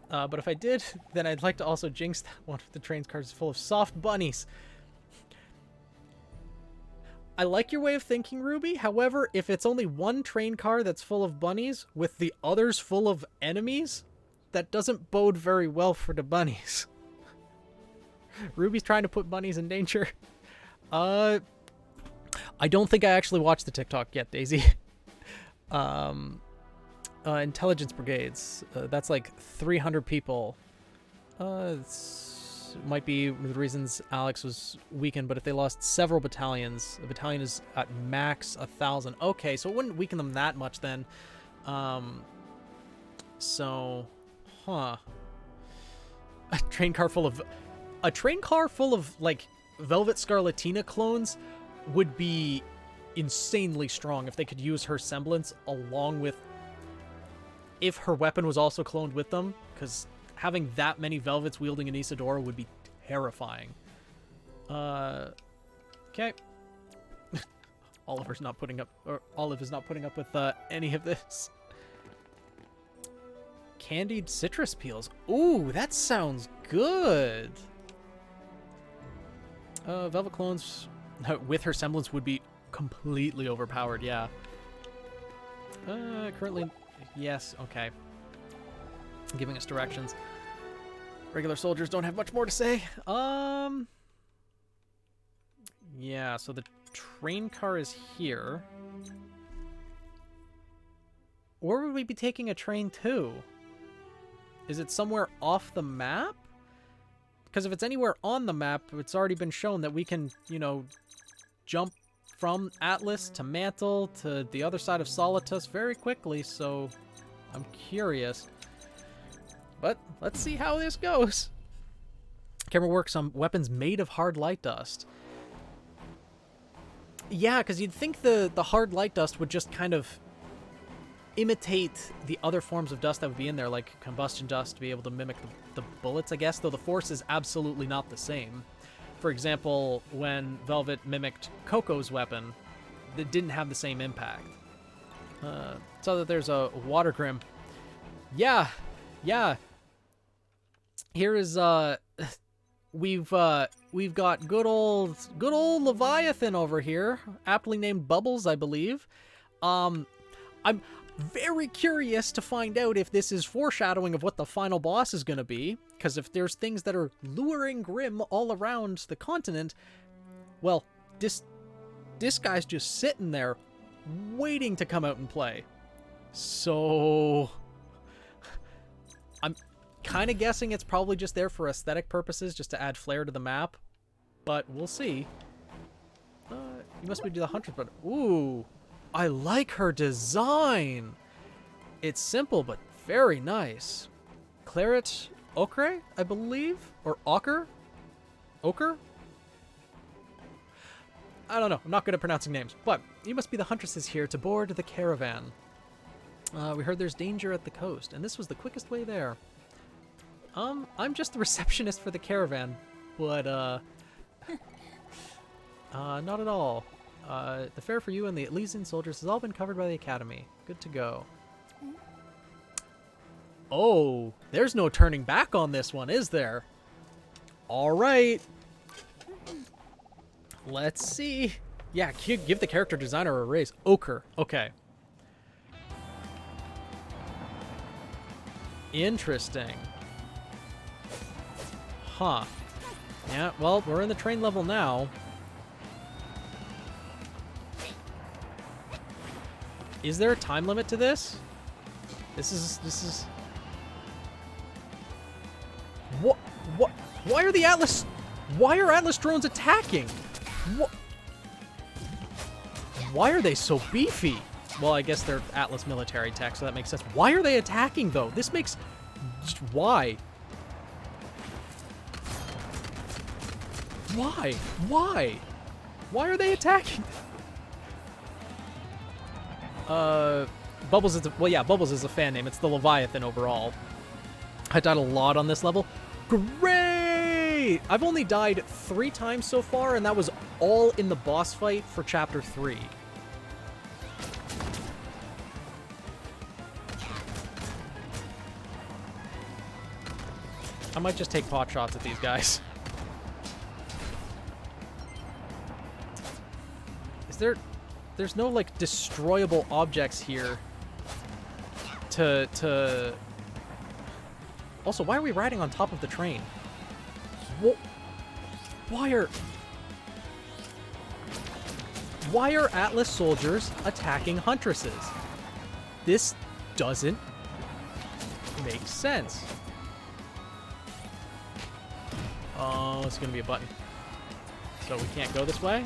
S1: But if I did, then I'd like to also jinx that one of the train's cars is full of soft bunnies. I like your way of thinking, Ruby. However, if it's only one train car that's full of bunnies with the others full of enemies, that doesn't bode very well for the bunnies. Ruby's trying to put bunnies in danger. I don't think I actually watched the TikTok yet, Daisy. Intelligence brigades. That's like 300 people. might be the reasons Alex was weakened, but if they lost several battalions, a battalion is at max 1,000. Okay, so it wouldn't weaken them that much then. So, huh. A train car full of like Velvet Scarlatina clones would be insanely strong if they could use her semblance along with, if her weapon was also cloned with them, because having that many Velvets wielding an Isadora would be terrifying. Okay. Olive is not putting up with any of this. Candied citrus peels. Ooh, that sounds good. Velvet clones with her semblance would be completely overpowered, yeah. Currently, yes, okay. Giving us directions. Regular soldiers don't have much more to say. Yeah, so the train car is here. Or would we be taking a train too? Is it somewhere off the map? Because if it's anywhere on the map, it's already been shown that we can, you know, jump from Atlas to Mantle to the other side of Solitus very quickly, so I'm curious. But let's see how this goes. Camera works on weapons made of hard light dust. Yeah, because you'd think the hard light dust would just kind of imitate the other forms of dust that would be in there, like combustion dust, to be able to mimic the bullets, I guess, though the force is absolutely not the same. For example, when Velvet mimicked Coco's weapon, it didn't have the same impact. So that there's a Water Grim. Yeah. Here is we've got good old Leviathan over here, aptly named Bubbles, I believe. I'm very curious to find out if this is foreshadowing of what the final boss is going to be, because if there's things that are luring Grim all around the continent, well, this guy's just sitting there waiting to come out and play. So I'm kind of guessing it's probably just there for aesthetic purposes, just to add flair to the map, but we'll see. You must be the Huntress, but ooh, I like her design. It's simple, but very nice. Claret Ochre, I believe? Or Ochre? Ochre? I don't know. I'm not good at pronouncing names. But you must be the Huntresses here to board the caravan. We heard there's danger at the coast, and this was the quickest way there. I'm just the receptionist for the caravan, but, not at all. The fare for you and the Elysian soldiers has all been covered by the Academy. Good to go. Oh, there's no turning back on this one, is there? All right. Let's see. Yeah, give the character designer a raise. Ochre. Okay. Interesting. Huh. Yeah, well, we're in the train level now. Is there a time limit to this? This is... What? Why are the Atlas... Why are Atlas drones attacking? What? Why are they so beefy? Well, I guess they're Atlas military tech, so that makes sense. Why are they attacking, though? This makes... Why? Why? Why? Why are they attacking? Bubbles is Bubbles is a fan name. It's the Leviathan overall. I died a lot on this level. Great! I've only died 3 times so far, and that was all in the boss fight for Chapter 3. I might just take pot shots at these guys. There's no, like, destroyable objects here to... Also, why are we riding on top of the train? Why are Atlas soldiers attacking Huntresses? This doesn't make sense. Oh, it's gonna be a button. So we can't go this way?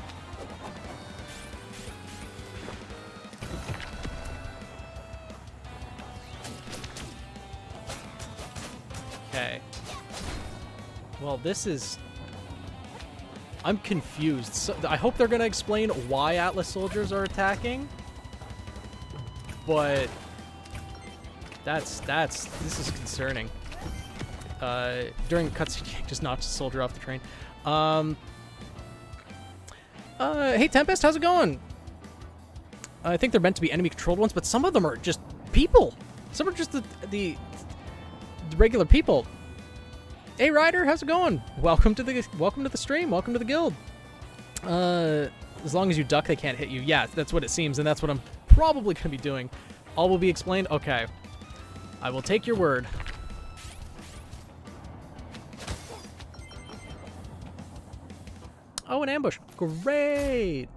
S1: Okay. Well, this is... I'm confused. So, I hope they're gonna explain why Atlas soldiers are attacking. But... This is concerning. During the cutscene, just knocked a soldier off the train. Hey Tempest, how's it going? I think they're meant to be enemy-controlled ones, but some of them are just people. Some are just the regular people. Hey Ryder, how's it going? Welcome to the stream. Welcome to the guild. As long as you duck, they can't hit you. Yeah, that's what it seems, and that's what I'm probably gonna be doing. All will be explained. Okay, I will take your word. Oh, an ambush. Great.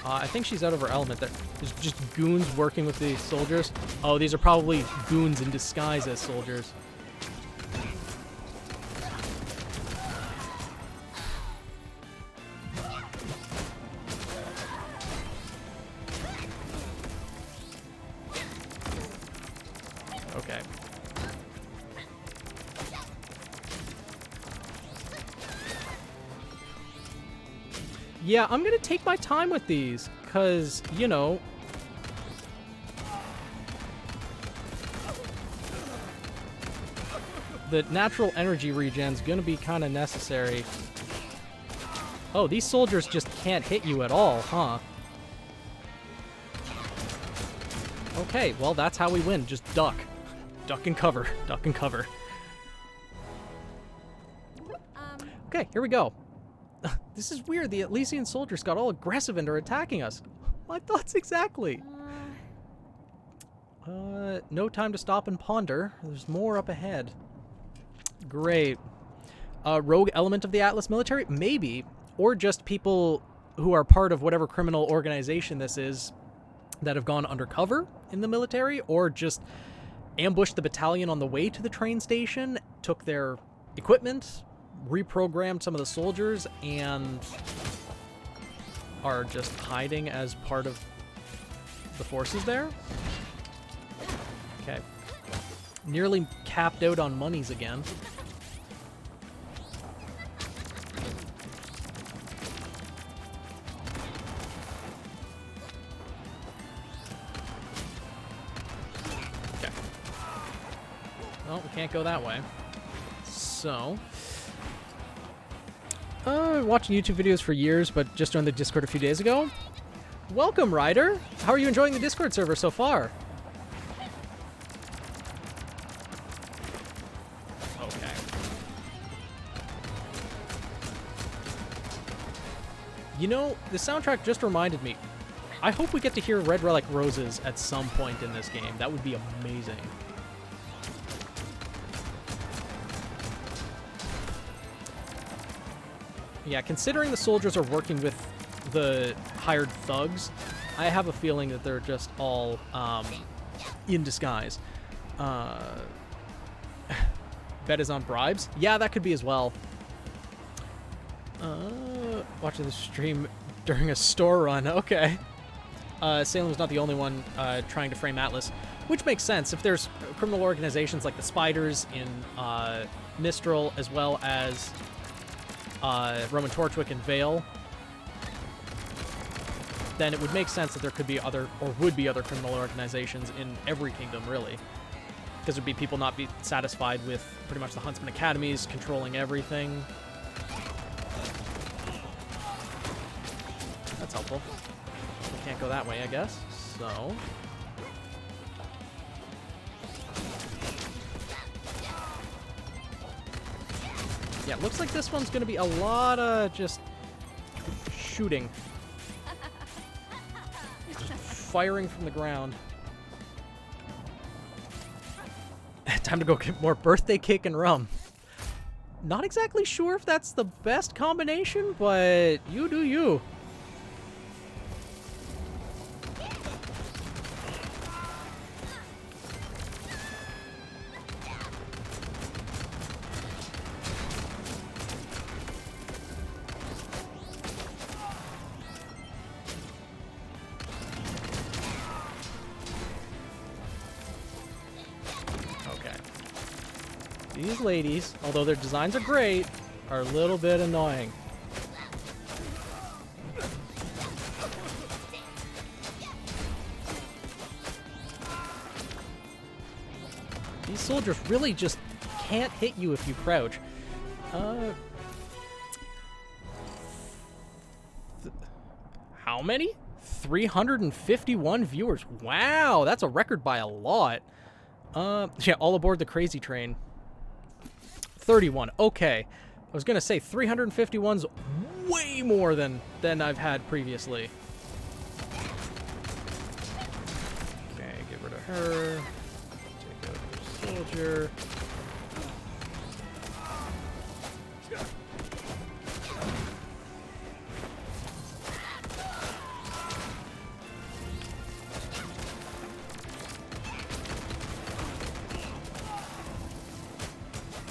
S1: I think she's out of her element. There's just goons working with the soldiers. Oh, these are probably goons in disguise as soldiers. Okay. Yeah, I'm gonna take my time with these, because, you know... the natural energy regen's gonna be kind of necessary. Oh, these soldiers just can't hit you at all, huh? Okay, well, that's how we win. Just duck. Duck and cover. Duck and cover. Okay, here we go. This is weird. The Elysian soldiers got all aggressive and are attacking us. My thoughts exactly. No time to stop and ponder. There's more up ahead. Great. Rogue element of the Atlas military? Maybe. Or just people who are part of whatever criminal organization this is that have gone undercover in the military, or just ambushed the battalion on the way to the train station, took their equipment, reprogrammed some of the soldiers, and are just hiding as part of the forces there. Okay. Nearly capped out on monies again. Okay. Well, we can't go that way. So... watching YouTube videos for years, but just joined the Discord a few days ago. Welcome, Ryder! How are you enjoying the Discord server so far? Okay. You know, the soundtrack just reminded me. I hope we get to hear Red Relic Roses at some point in this game. That would be amazing. Yeah, considering the soldiers are working with the hired thugs, I have a feeling that they're just all in disguise. Bet is on bribes? Yeah, that could be as well. Watching the stream during a store run. Okay. Salem's not the only one trying to frame Atlas, which makes sense. If there's criminal organizations like the Spiders in Mistral, as well as Roman Torchwick and Vale, then it would make sense that there could be other, or would be other criminal organizations in every kingdom, really. Because there'd be people not be satisfied with pretty much the Huntsman Academies controlling everything. That's helpful. We can't go that way, I guess. So... yeah, looks like this one's going to be a lot of just shooting. Just firing from the ground. Time to go get more birthday cake and rum. Not exactly sure if that's the best combination, but you do you. These ladies, although their designs are great, are a little bit annoying. These soldiers really just can't hit you if you crouch. How many? 351 viewers. Wow, that's a record by a lot. Yeah, all aboard the crazy train. 31. Okay. I was gonna say 351's way more than I've had previously. Okay, get rid of her. Take out the soldier.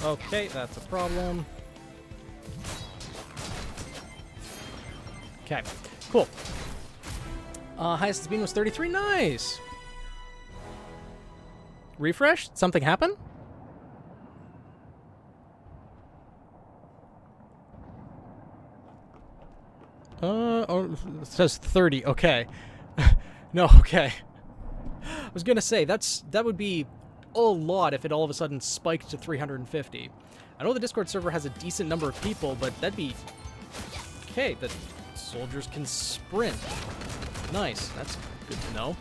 S1: Okay, that's a problem. Okay, cool. Highest speed was 33. Nice. Refresh? Something happen? Oh, it says 30. Okay. No, okay. I was gonna say that would be a lot if it all of a sudden spiked to 350. I know the Discord server has a decent number of people, but that'd be... Okay, the soldiers can sprint. Nice, that's good to know.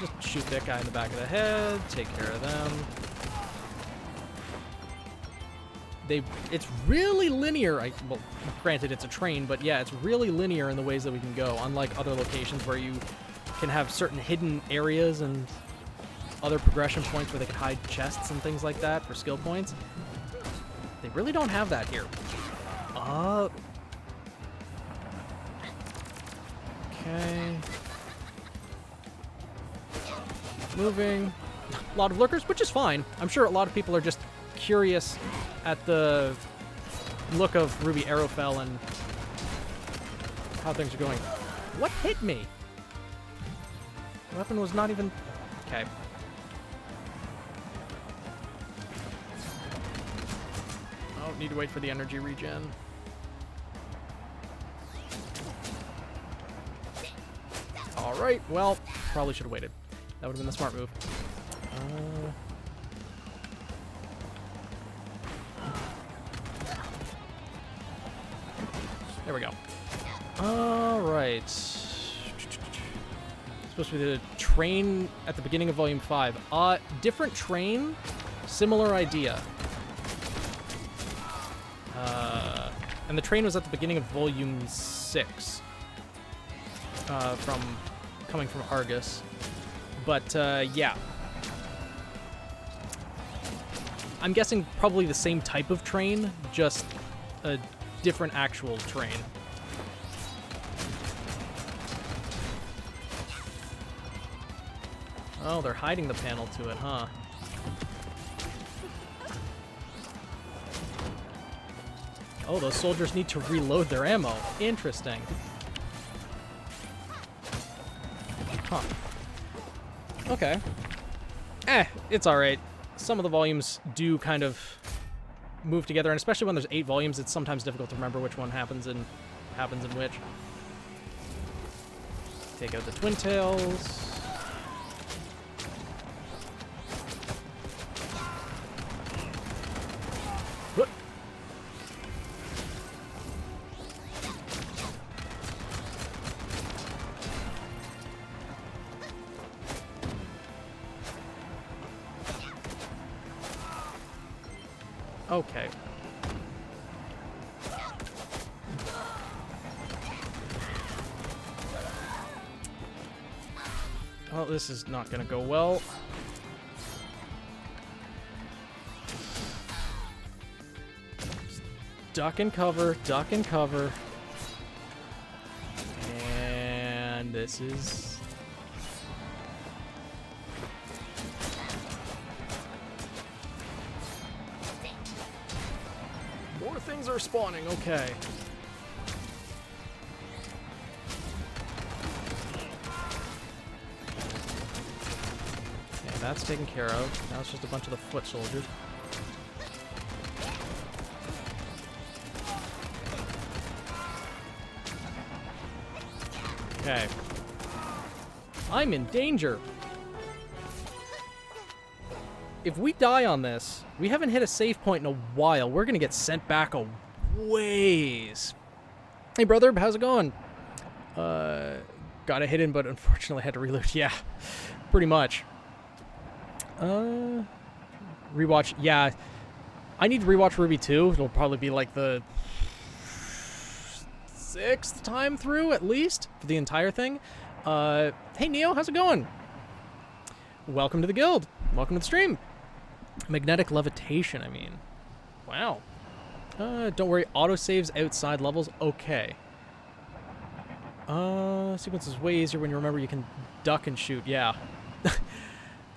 S1: Just shoot that guy in the back of the head, take care of them. It's really linear. Well, granted, it's a train, but yeah, it's really linear in the ways that we can go, unlike other locations where you can have certain hidden areas and other progression points where they can hide chests and things like that for skill points. They really don't have that here. Okay. Moving. A lot of lurkers, which is fine. I'm sure a lot of people are just curious at the look of RWBY Arrowfell and how things are going. What hit me? The weapon was not even... Okay. Oh, need to wait for the energy regen. Alright, well, probably should have waited. That would have been the smart move. There we go. Alright. Supposed to be the train at the beginning of Volume 5. Different train, similar idea. And the train was at the beginning of Volume 6. Coming from Argus. But, yeah. I'm guessing probably the same type of train, just a different actual train. Oh, they're hiding the panel to it, huh? Oh, those soldiers need to reload their ammo. Interesting. Huh. Okay. It's alright. Some of the volumes do kind of move together, and especially when there's 8 volumes, it's sometimes difficult to remember which one happens in which. Take out the twin tails. Okay. Well, this is not gonna go well. Duck and cover, duck and cover. And this is... More things are spawning, okay. that's taken care of. Now it's just a bunch of the foot soldiers. Okay. I'm in danger. If we die on this, we haven't hit a save point in a while. We're going to get sent back a ways. Hey, brother, how's it going? Got a hit in, but unfortunately had to reload. Yeah, pretty much. Rewatch. Yeah, I need to rewatch RWBY 2. It'll probably be like the 6th time through, at least, for the entire thing. Hey, Neo, how's it going? Welcome to the guild. Welcome to the stream. Magnetic levitation, I mean. Wow. Don't worry, autosaves outside levels. Okay. Sequence is way easier when you remember you can duck and shoot. Yeah.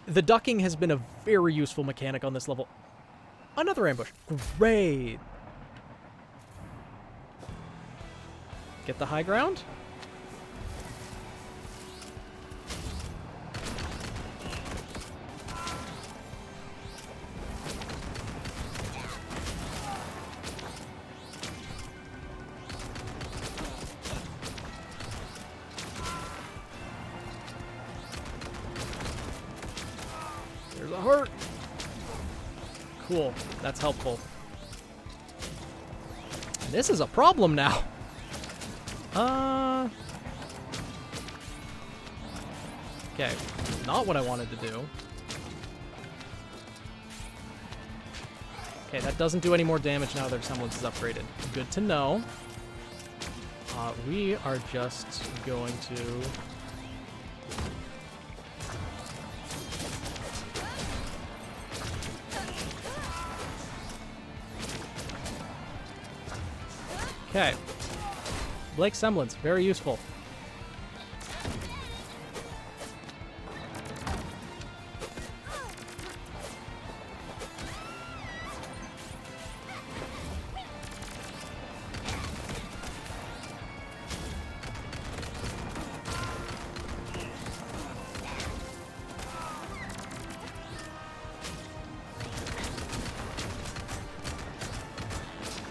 S1: The ducking has been a very useful mechanic on this level. Another ambush. Great. Get the high ground. There's a heart. Cool. That's helpful. This is a problem now. Okay, not what I wanted to do. Okay, that doesn't do any more damage now that Semblance is upgraded. Good to know. We are just going to... Okay. Blake Semblance, very useful.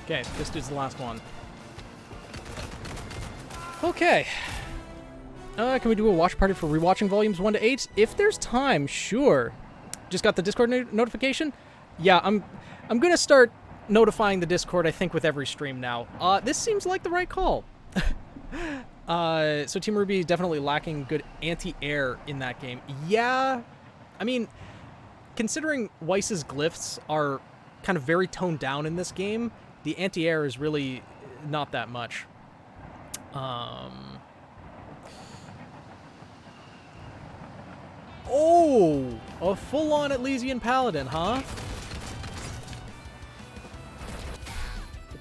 S1: Okay, this dude's the last one. Okay. Can we do a watch party for rewatching volumes 1 to 8? If there's time, sure. Just got the Discord notification? Yeah, I'm gonna start notifying the Discord, I think, with every stream now. This seems like the right call. So Team RWBY definitely lacking good anti-air in that game. Yeah, I mean, considering Weiss's glyphs are kind of very toned down in this game, the anti-air is really not that much. Oh, a full-on Elysian Paladin, huh?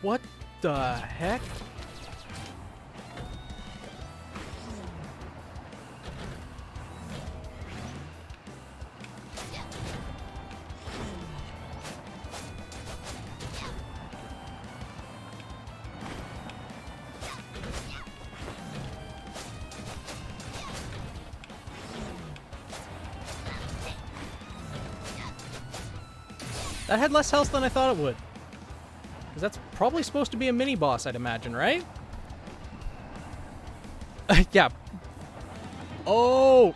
S1: What the heck? That had less health than I thought it would. Because that's probably supposed to be a mini-boss, I'd imagine, right? Yeah. Oh!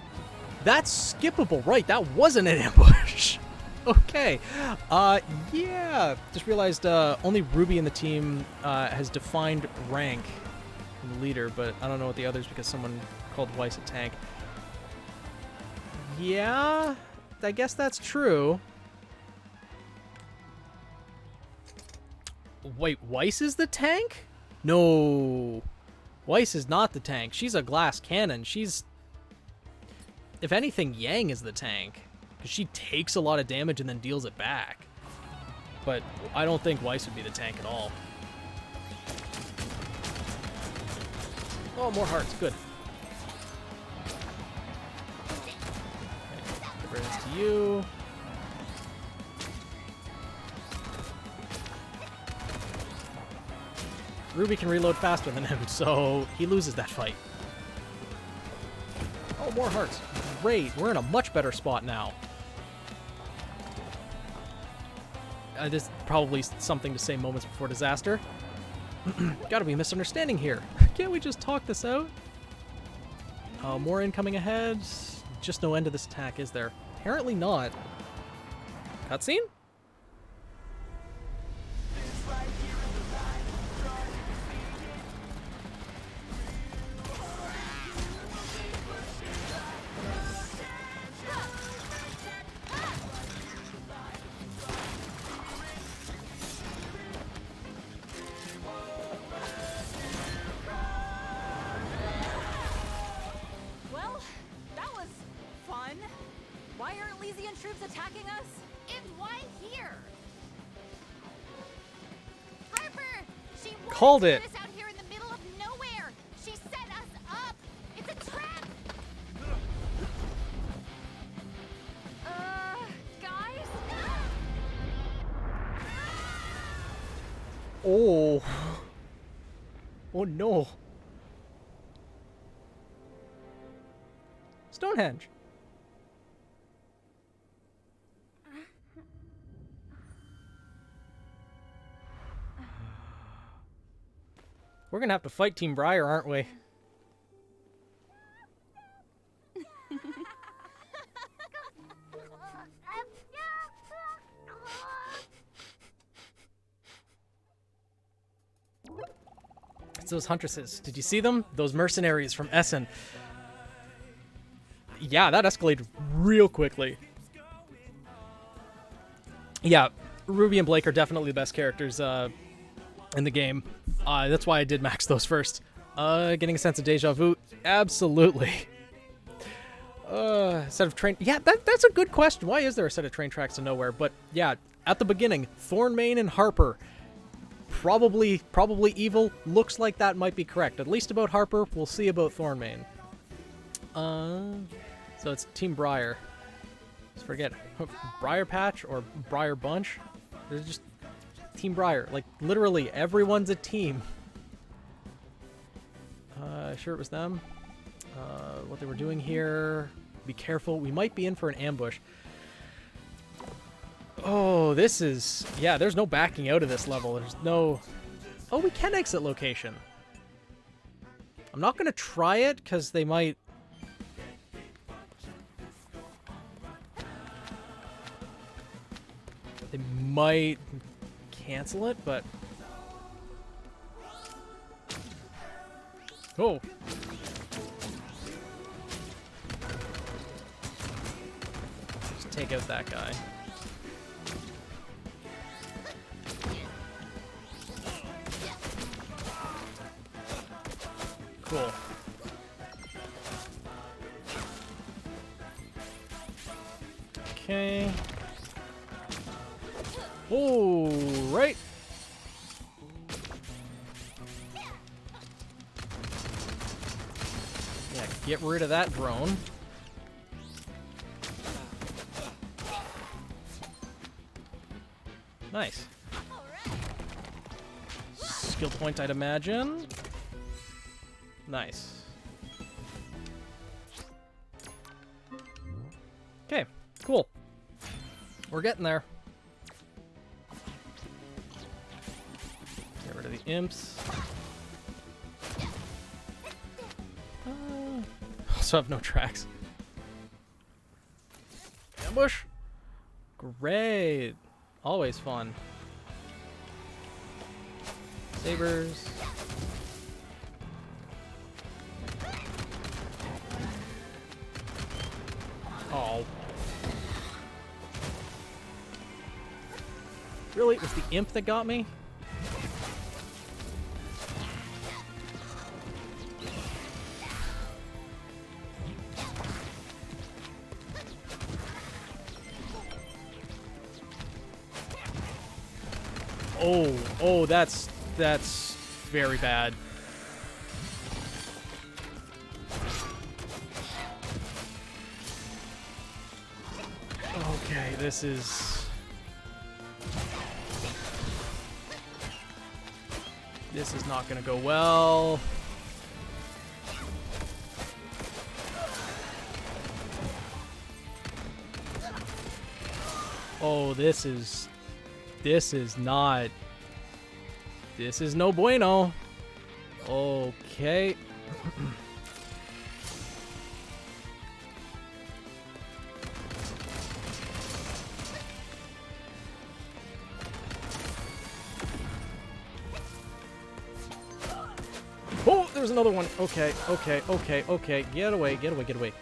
S1: That's skippable, right. That wasn't an ambush. Okay. Yeah. Just realized only RWBY in the team has defined rank from the leader, but I don't know what the others because someone called Weiss a tank. Yeah, I guess that's true. Wait, Weiss is the tank? No. Weiss is not the tank. She's a glass cannon. She's... If anything, Yang is the tank. Because she takes a lot of damage and then deals it back. But I don't think Weiss would be the tank at all. Oh, more hearts. Good. Okay, get rid of this to you. RWBY can reload faster than him, so he loses that fight. Oh, more hearts. Great. We're in a much better spot now. This is probably something to say moments before disaster. Gotta be a misunderstanding here. Can't we just talk this out? More incoming ahead. Just no end to this attack, is there? Apparently not. Cutscene?
S2: Well, that was fun. Why aren't Lysian troops attacking us?
S3: And why here? Harper! She
S1: Called
S3: wanted
S1: it.
S3: to put us out here in the middle of nowhere. She set us up. It's a trap. Guys?
S1: Oh. Oh no. Stonehenge. We're gonna have to fight Team Briar, aren't we? It's those huntresses. Did you see them? Those mercenaries from Essen. Yeah, that escalated real quickly. Yeah, Ruby and Blake are definitely the best characters in the game. That's why I did max those first. Getting a sense of deja vu? Absolutely. Set of train... Yeah, that's a good question. Why is there a set of train tracks to nowhere? But yeah, at the beginning, Thornmane and Harper. Probably evil. Looks like that might be correct. At least about Harper. We'll see about Thornmane. So it's Team Briar. Just forget Briar Patch or Briar Bunch. They're just Team Briar. Like literally everyone's a team. Sure it was them. What they were doing here. Be careful. We might be in for an ambush. Oh, this is... Yeah, there's no backing out of this level. There's no... Oh, we can exit location. I'm not going to try it, because they might... They might cancel it, but... Oh. Just take out that guy. Cool. Okay. Oh, right. Yeah, get rid of that drone. Nice. Skill point, I'd imagine. Nice. Okay, cool. We're getting there. Get rid of the imps. Also have no tracks. Ambush? Great. Always fun. Sabers. Oh. Really? It was the imp that got me? Oh, that's very bad. Okay, this is not gonna go well. Oh, this is This is not... This is no bueno. Okay. Oh, there's another one. Okay, okay, okay, okay. Get away, get away, get away.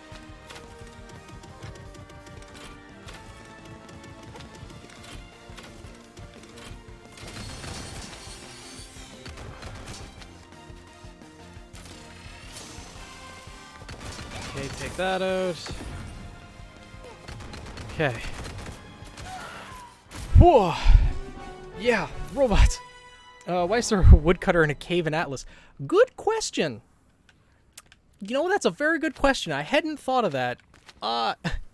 S1: Okay, take that out. Okay. Whoa! Yeah, robots! Why is there a woodcutter in a cave in Atlas? Good question! You know, that's a very good question. I hadn't thought of that.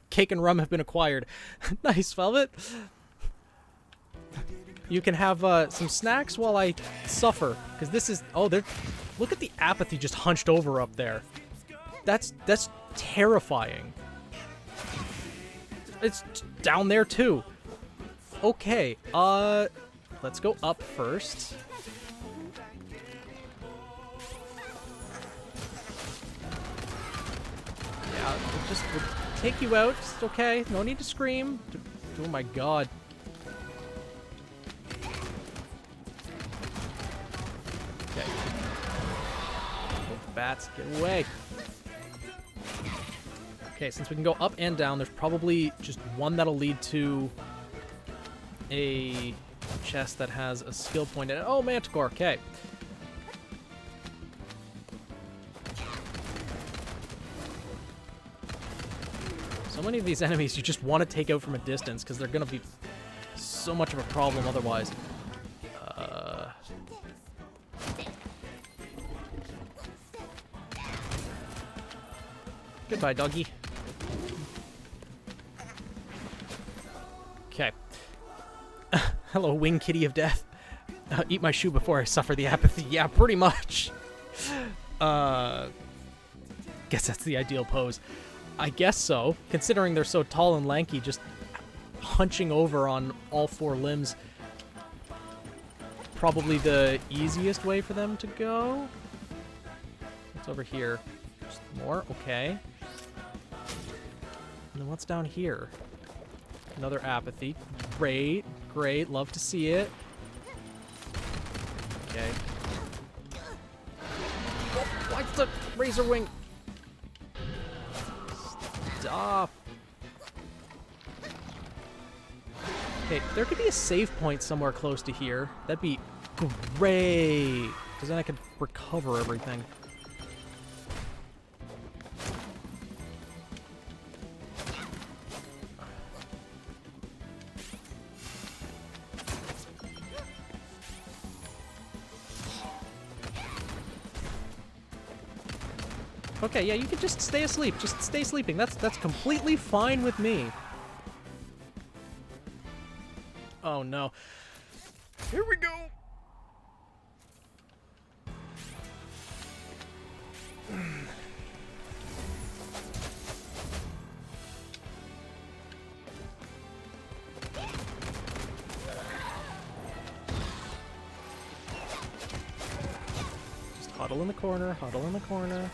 S1: Cake and rum have been acquired. Nice, Velvet. You can have some snacks while I suffer. Because this is... Oh, they're... Look at the apathy just hunched over up there. That's terrifying. It's down there too. Okay, let's go up first. Yeah, we'll take you out. It's okay. No need to scream. Oh my god. Okay. Oh, bats, get away. Okay, since we can go up and down, there's probably just one that'll lead to a chest that has a skill point in it. Oh, Manticore, okay. So many of these enemies you just want to take out from a distance because they're going to be so much of a problem otherwise. Goodbye, doggy. Okay. Hello, wing kitty of death. Eat my shoe before I suffer the apathy. Yeah, pretty much. Guess that's the ideal pose. I guess so, considering they're so tall and lanky, just hunching over on all four limbs. Probably the easiest way for them to go. What's over here? Just more? Okay. And then what's down here? Another apathy. Great, great. Love to see it. Okay. Oh, what's the razor wing? Stop. Okay, there could be a save point somewhere close to here. That'd be great. Because then I could recover everything. Okay, yeah, you can just stay asleep. Just stay sleeping. That's completely fine with me. Oh no. Here we go. Just huddle in the corner, huddle in the corner.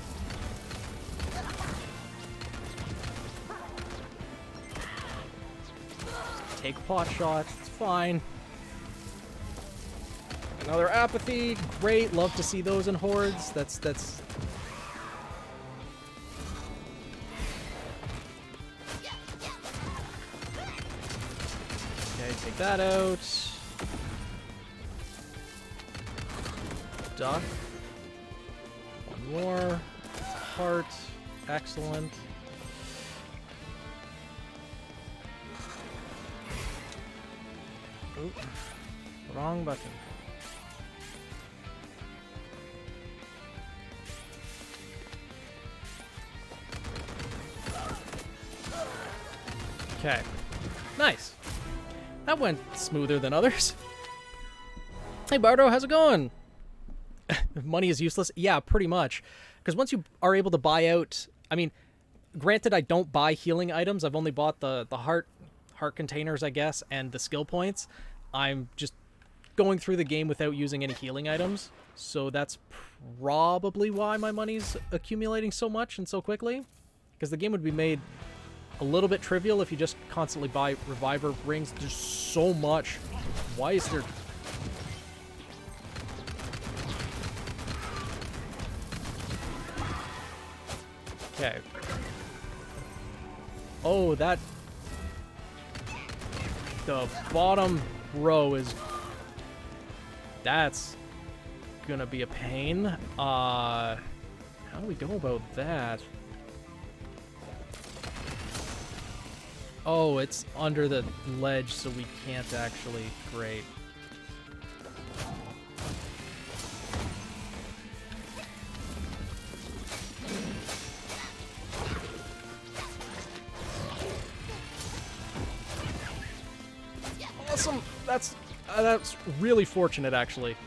S1: Take pot shots, it's fine. Another apathy, great, love to see those in hordes. That's okay, take that out. Duck. One more. Heart. Excellent. Oop. Wrong button. Okay. Nice. That went smoother than others. Hey Bardo, how's it going? Money is useless? Yeah, pretty much. Because once you are able to buy out... I mean, granted I don't buy healing items. I've only bought the heart containers, I guess, and the skill points. I'm just going through the game without using any healing items. So that's probably why my money's accumulating so much and so quickly. Because the game would be made a little bit trivial if you just constantly buy reviver rings. There's so much. Why is there... Okay. Oh, that... The bottom row is... That's gonna be a pain. How do we go about that? Oh, it's under the ledge, so we can't actually... Great. Awesome! That's really fortunate, actually.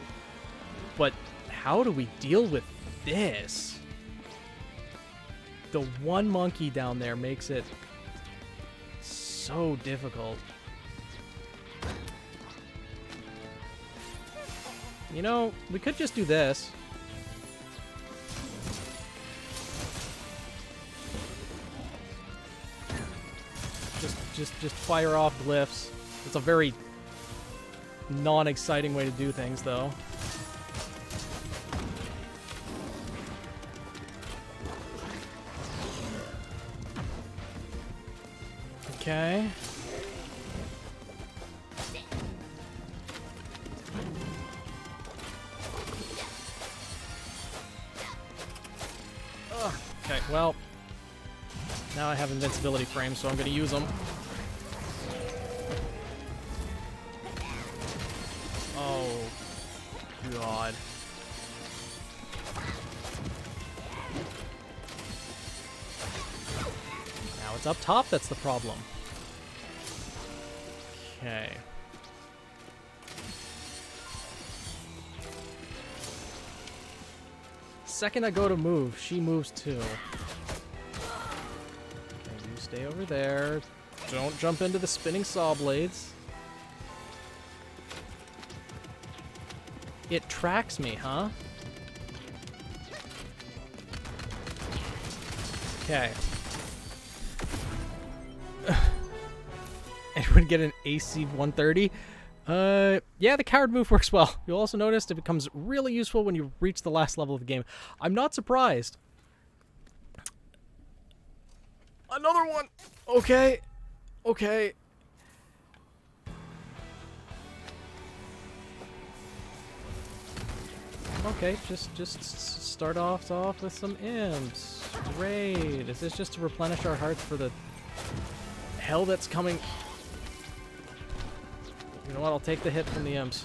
S1: But how do we deal with this? The one monkey down there makes it so difficult. You know, we could just do this. Just fire off glyphs. It's a very non-exciting way to do things, though. Okay. Ugh. Okay, well, now I have invincibility frames, so I'm going to use them. Oh, God. Now it's up top that's the problem. Okay. Second I go to move, she moves too. Okay, you stay over there. Don't jump into the spinning saw blades. It tracks me, huh? Okay. Anyone get an AC 130? Yeah, the coward move works well. You'll also notice it becomes really useful when you reach the last level of the game. I'm not surprised. Another one! Okay. Okay. Okay, just start off with some imps. Great. Is this just to replenish our hearts for the hell that's coming? You know what? I'll take the hit from the imps.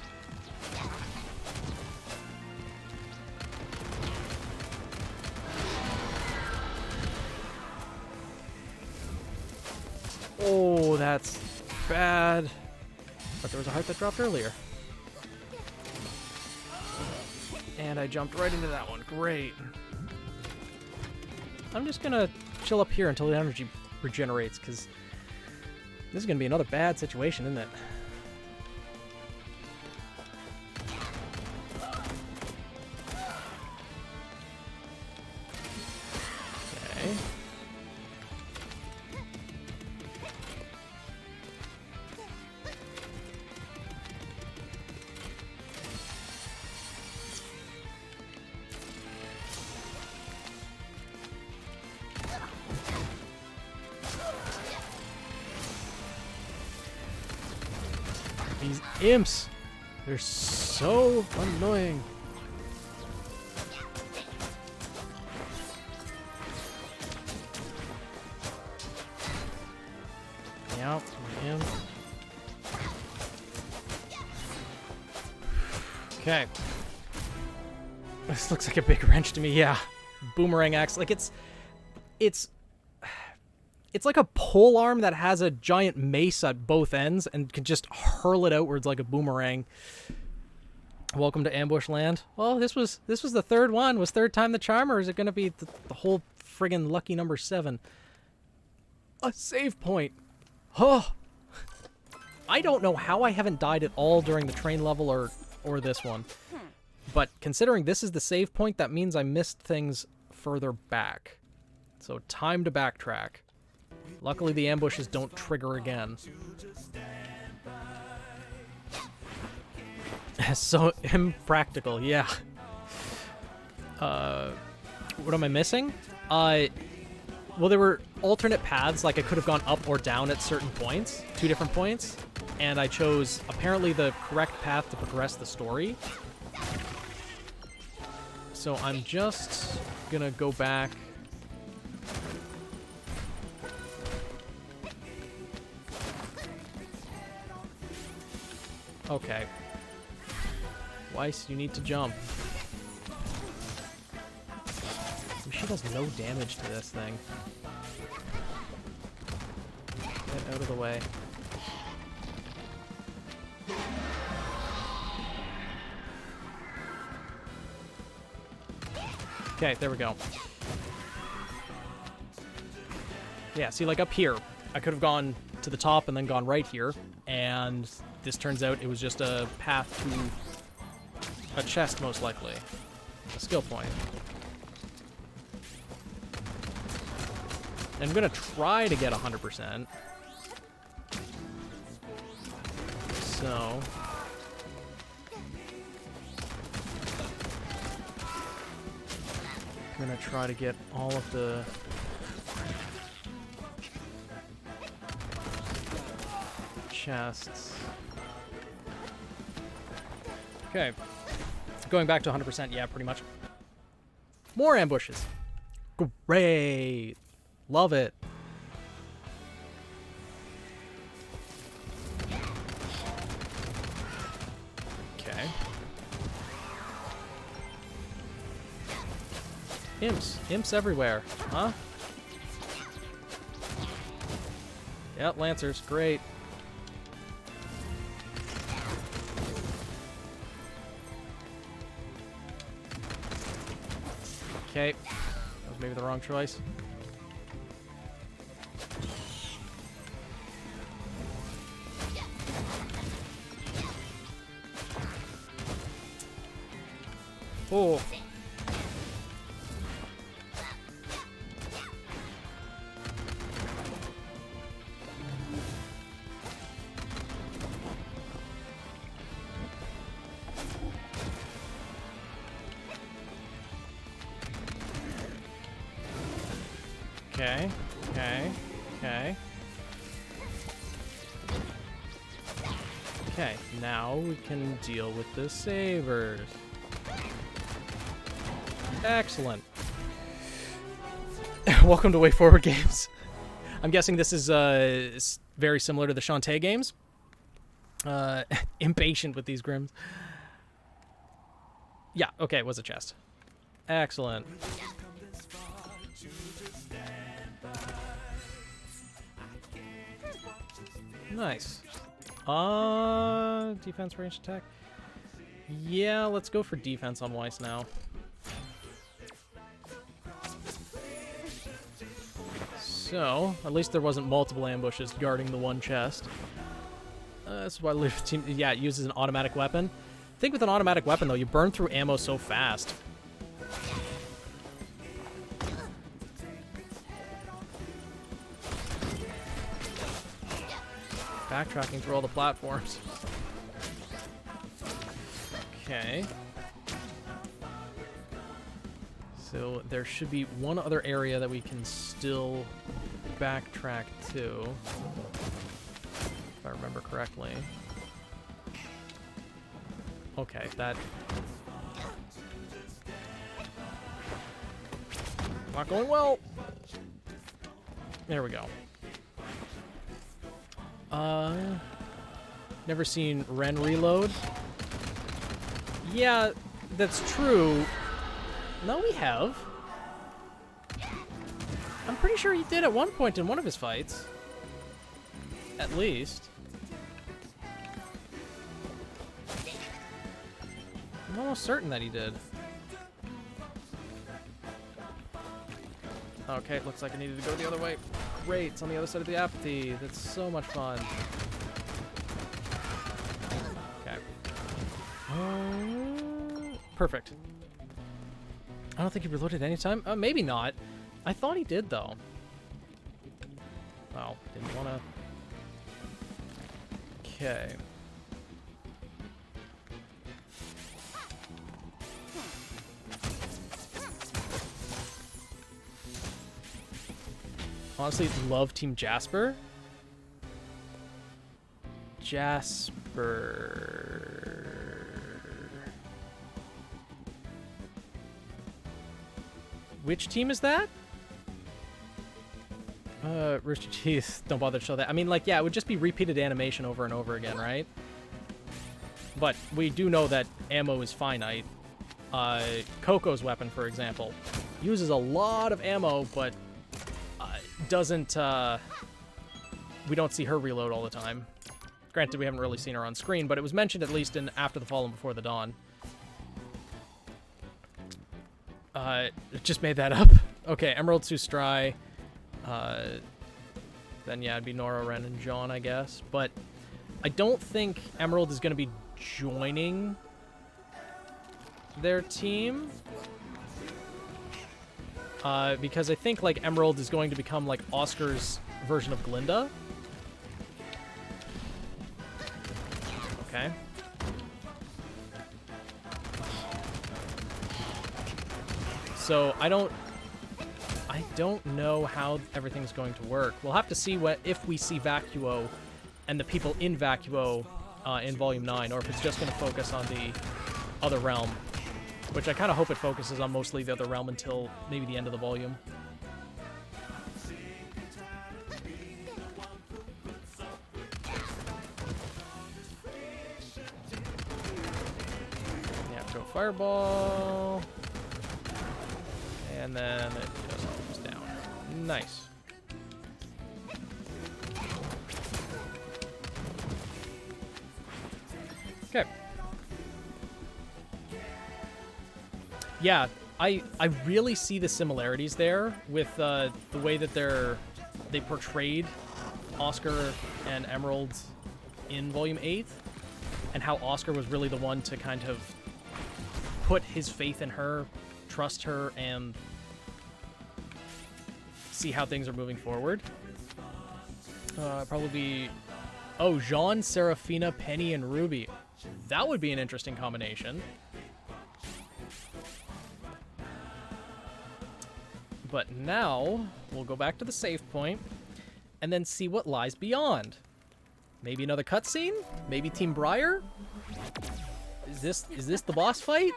S1: Oh, that's bad. But there was a heart that dropped earlier. And I jumped right into that one. Great. I'm just gonna chill up here until the energy regenerates, because this is gonna be another bad situation, isn't it? Okay. These imps, they're so annoying. Yep, imp. Okay. This looks like a big wrench to me, yeah. Boomerang axe, like it's like a pole arm that has a giant mace at both ends and can just hurl it outwards like a boomerang. Welcome to Ambush Land. Well, this was the third one. Was third time the charm, or is it going to be the whole friggin' lucky number 7? A save point. Oh, I don't know how I haven't died at all during the train level or this one. But considering this is the save point, that means I missed things further back. So time to backtrack. Luckily, the ambushes don't trigger again. So impractical, yeah. What am I missing? Well, there were alternate paths, like I could have gone up or down at certain points, 2 different points, and I chose apparently the correct path to progress the story. So I'm just gonna go back. Okay. Weiss, you need to jump. She does no damage to this thing. Get out of the way. Okay, there we go. Yeah, see, like up here, I could have gone to the top and then gone right here, and this turns out it was just a path to a chest, most likely. A skill point. And I'm gonna try to get 100%. So... I'm gonna try to get all of the... chests. Okay. Going back to 100%, yeah, pretty much. More ambushes. Great. Love it. Okay. Imps. Imps everywhere. Huh? Yep, Lancers. Great. Okay. That was maybe the wrong choice. Oh. Okay, okay, okay. Okay, now we can deal with the sabers. Excellent. Welcome to Way Forward Games. I'm guessing this is very similar to the Shantae games. Impatient with these Grims. Yeah, okay, it was a chest. Excellent. Nice. Defense, range attack. Yeah, let's go for defense on Weiss now. So, at least there wasn't multiple ambushes guarding the one chest. That's why team. Yeah, it uses an automatic weapon. I think with an automatic weapon, though, you burn through ammo so fast. Backtracking through all the platforms. Okay. So there should be one other area that we can still backtrack to, if I remember correctly. Okay, that... not going well. There we go. Never seen Ren reload. Yeah, that's true. No, we have. I'm pretty sure he did at one point in one of his fights. At least. I'm almost certain that he did. Okay, looks like I needed to go the other way. Great, it's on the other side of the apathy. That's so much fun. Perfect. I don't think he reloaded anytime. Maybe not. I thought he did, though. Oh, didn't want to... Okay. Honestly, love Team Jasper. Jasper. Which team is that? Rooster Teeth. Don't bother to show that. I mean, like, yeah, it would just be repeated animation over and over again, right? But we do know that ammo is finite. Coco's weapon, for example, uses a lot of ammo, but doesn't... we don't see her reload all the time. Granted, we haven't really seen her on screen, but it was mentioned at least in After the Fall and Before the Dawn. Just made that up. Okay, Emerald Sustrai. Then, yeah, it'd be Nora, Ren, and John, I guess. But I don't think Emerald is going to be joining their team. Because I think, like, Emerald is going to become, like, Oscar's version of Glinda. Okay. So I don't know how everything's going to work. We'll have to see if we see Vacuo and the people in Vacuo in Volume 9, or if it's just going to focus on the other realm, which I kind of hope it focuses on mostly the other realm until maybe the end of the volume. Yeah, throw Fireball. And then it just goes down. Nice. Okay. Yeah, I really see the similarities there with the way that they portrayed Oscar and Emerald in Volume 8, and how Oscar was really the one to kind of put his faith in her, trust her, and see how things are moving forward. Probably... Oh, Jean, Serafina, Penny, and Ruby. That would be an interesting combination. But now, we'll go back to the save point, and then see what lies beyond. Maybe another cutscene? Maybe Team Briar? Is this the boss fight?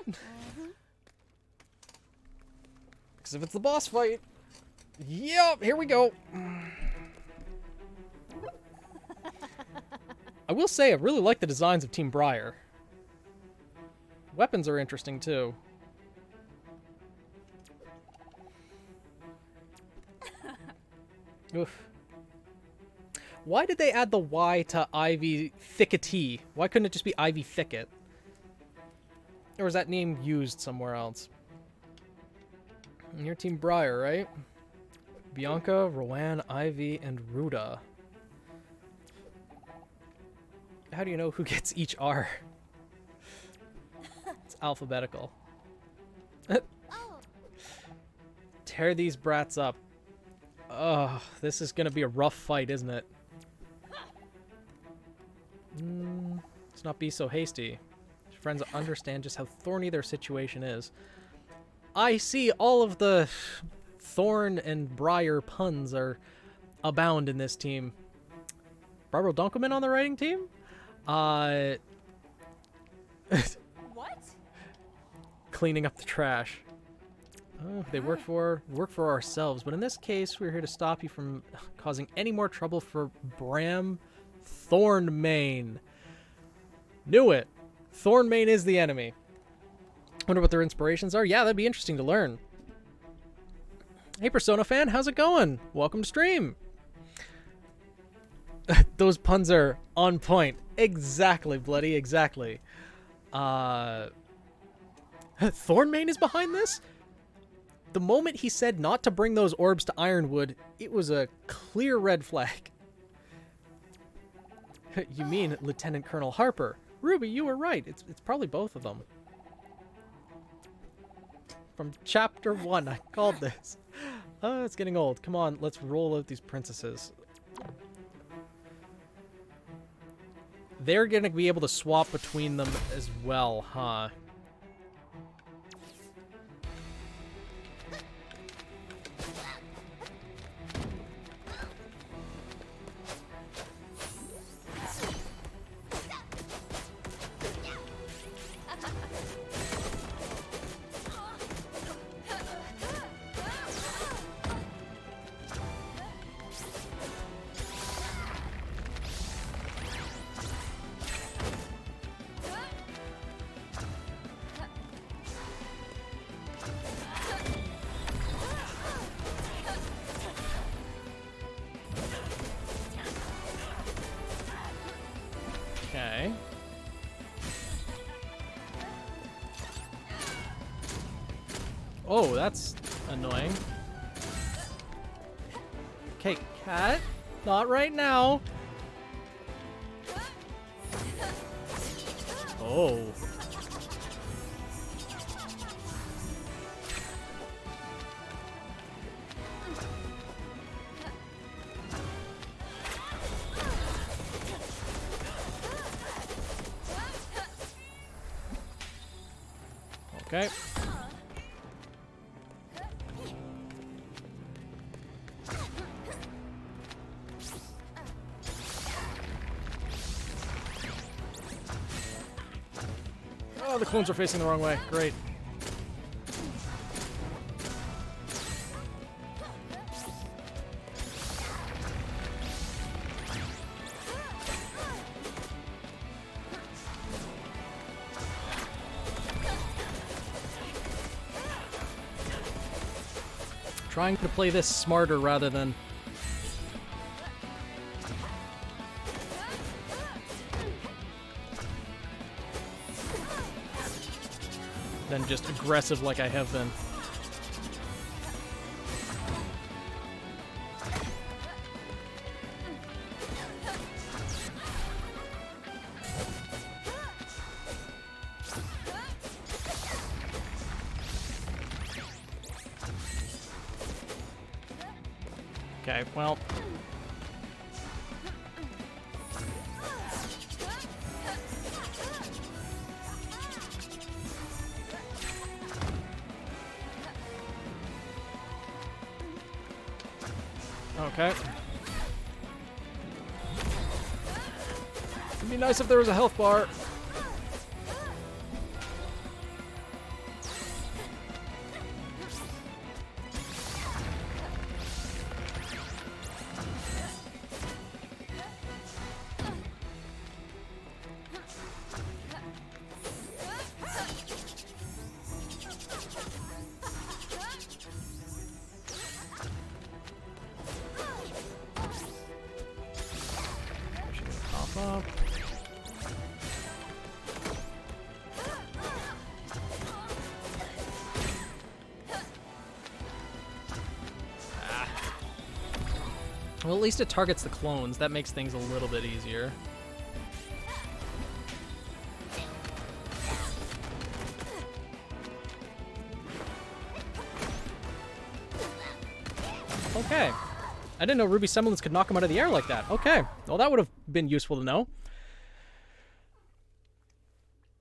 S1: Because if it's the boss fight... Yep, here we go. I will say, I really like the designs of Team Briar. Weapons are interesting, too. Oof. Why did they add the Y to Ivy Thickety? Why couldn't it just be Ivy Thicket? Or was that name used somewhere else? And you're Team Briar, right? Bianca, Rowan, Ivy, and Ruda. How do you know who gets each R? It's alphabetical. Tear these brats up. Ugh, this is gonna be a rough fight, isn't it? Let's not be so hasty. Your friends understand just how thorny their situation is. I see all of the thorn and briar puns are abound in this team. Barbara Dunkelman on the writing team?
S2: What?
S1: Cleaning up the trash. Oh, they work for ourselves, but in this case, we're here to stop you from causing any more trouble for Bram Thornmane. Knew it. Thornmane is the enemy. Wonder what their inspirations are. Yeah, that'd be interesting to learn. Hey, Persona fan, how's it going? Welcome to stream. Those puns are on point. Exactly, Bloody, exactly. Thornmane is behind this? The moment he said not to bring those orbs to Ironwood, it was a clear red flag. You mean Lieutenant Colonel Harper? Ruby, you were right. It's probably both of them. From chapter 1, I called this. Oh, it's getting old. Come on, let's roll out these princesses. They're going to be able to swap between them as well, huh? Okay. Oh, that's annoying. Okay, cat. Not right now. Oh. Okay. Oh, the clones are facing the wrong way. Great. Trying to play this smarter rather than... just aggressive like I have been. Okay, well... Okay. It'd be nice if there was a health bar. Up. Well, at least it targets the clones. That makes things a little bit easier. Okay. I didn't know Ruby Semblance could knock him out of the air like that. Okay. Well, that would have been useful to know.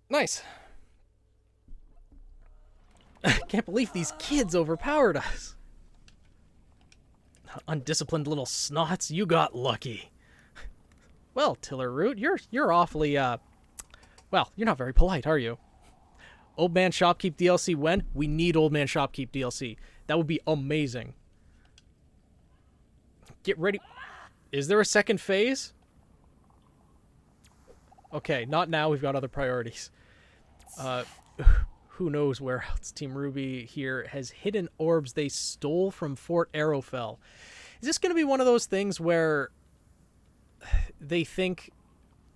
S1: Nice. I can't believe these kids overpowered us. Undisciplined little snots, you got lucky. Well, Tiller Root, you're awfully, well, you're not very polite, are you? Old Man Shopkeep DLC when? We need Old Man Shopkeep DLC. That would be amazing. Get ready. Is there a second phase? Okay, not now. We've got other priorities. Who knows where else Team RWBY here has hidden orbs they stole from Fort Arrowfell. Is this going to be one of those things where they think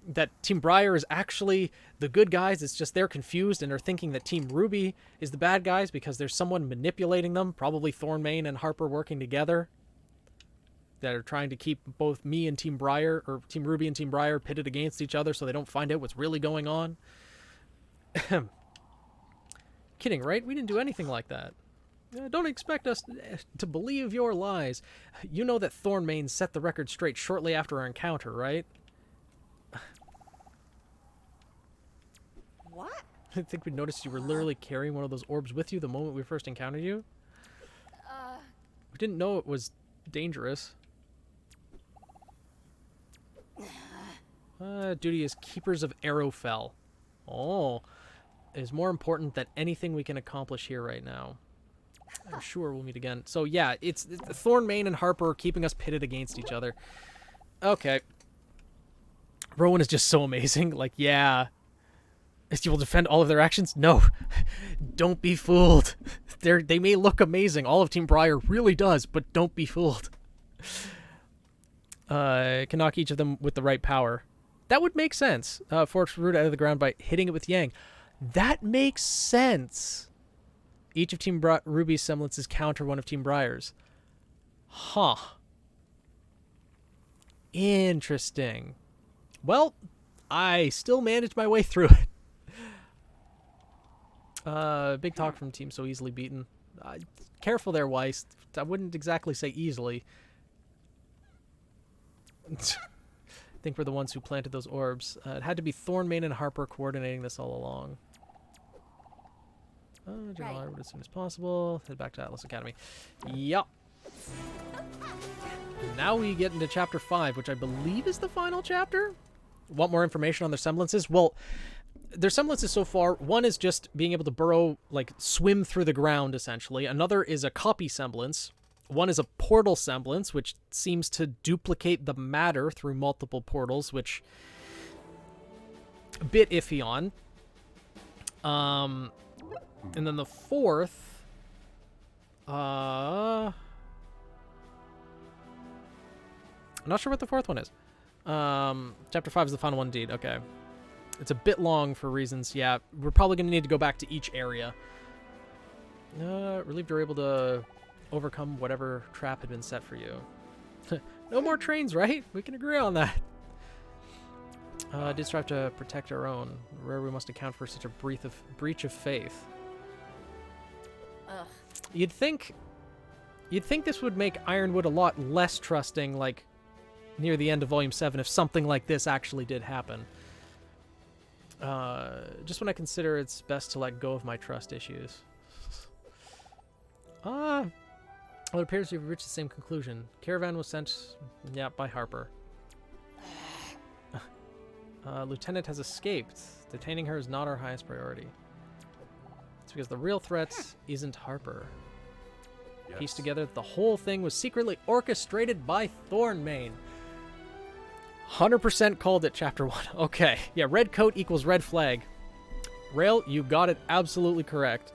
S1: that Team Briar is actually the good guys? It's just they're confused and are thinking that Team RWBY is the bad guys because there's someone manipulating them, probably Thornmane and Harper working together. that are trying to keep both me and Team Briar, or Team Ruby and Team Briar, pitted against each other so they don't find out what's really going on. Kidding, right? We didn't do anything like that. Don't expect us to believe your lies. You know that Thornmane set the record straight shortly after our encounter, right?
S2: What?
S1: I think we noticed you were literally carrying one of those orbs with you the moment we first encountered you. We didn't know it was dangerous. Duty as Keepers of Arrowfell. Oh. Is more important than anything we can accomplish here right now. I'm sure we'll meet again. So yeah, it's Thornmane and Harper keeping us pitted against each other. Okay. Rowan is just so amazing. Like, yeah. You will defend all of their actions? No. Don't be fooled. They may look amazing. All of Team Briar really does, but don't be fooled. Can knock each of them with the right power. That would make sense. Force Root out of the ground by hitting it with Yang. That makes sense. Each of Team Ruby's semblances counter one of Team Briar's. Huh. Interesting. Well, I still managed my way through it. Big talk from Team So Easily Beaten. Careful there, Weiss. I wouldn't exactly say easily. I think we're the ones who planted those orbs. It had to be Thornmane and Harper coordinating this all along. General Ironwood as soon as possible. Head back to Atlas Academy. Yup. Now we get into Chapter 5, which I believe is the final chapter? Want more information on their semblances? Well, their semblances so far, one is just being able to burrow, like, swim through the ground, essentially. Another is a copy semblance. One is a portal semblance, which seems to duplicate the matter through multiple portals, which a bit iffy on. And then the fourth, I'm not sure what the fourth one is. Chapter 5 is the final one, indeed. Okay. It's a bit long for reasons. Yeah, we're probably going to need to go back to each area. Relieved you're able to overcome whatever trap had been set for you. No more trains, right? We can agree on that. Did strive to protect our own. Rare we must account for such a breach of faith.
S2: Ugh.
S1: You'd think this would make Ironwood a lot less trusting, like, near the end of Volume 7, if something like this actually did happen. Just when I consider it's best to let go of my trust issues. Well, it appears you've reached the same conclusion. Caravan was sent, yeah, by Harper. Lieutenant has escaped. Detaining her is not our highest priority. It's because the real threat isn't Harper. Yes. Pieced together that the whole thing was secretly orchestrated by Thornmane. 100% called it, Chapter 1. Okay. Yeah, red coat equals red flag. Rail, you got it absolutely correct.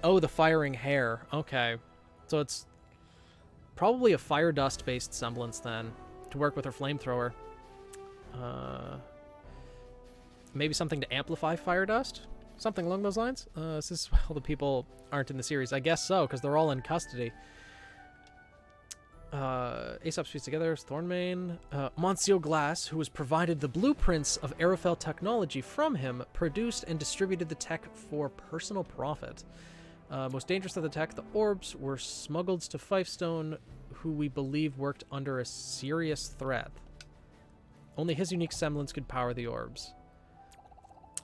S1: Oh, the firing hair. Okay. So it's probably a fire dust-based semblance, then, to work with her flamethrower. Maybe something to amplify fire dust? Something along those lines? This is why all the people aren't in the series. I guess so, because they're all in custody. Aesop speaks together as Thornmane. Monsieur Glass, who was provided the blueprints of Arrowfell technology from him, produced and distributed the tech for personal profit. Most dangerous of the tech, the orbs were smuggled to Fifestone, who we believe worked under a serious threat. Only his unique semblance could power the orbs.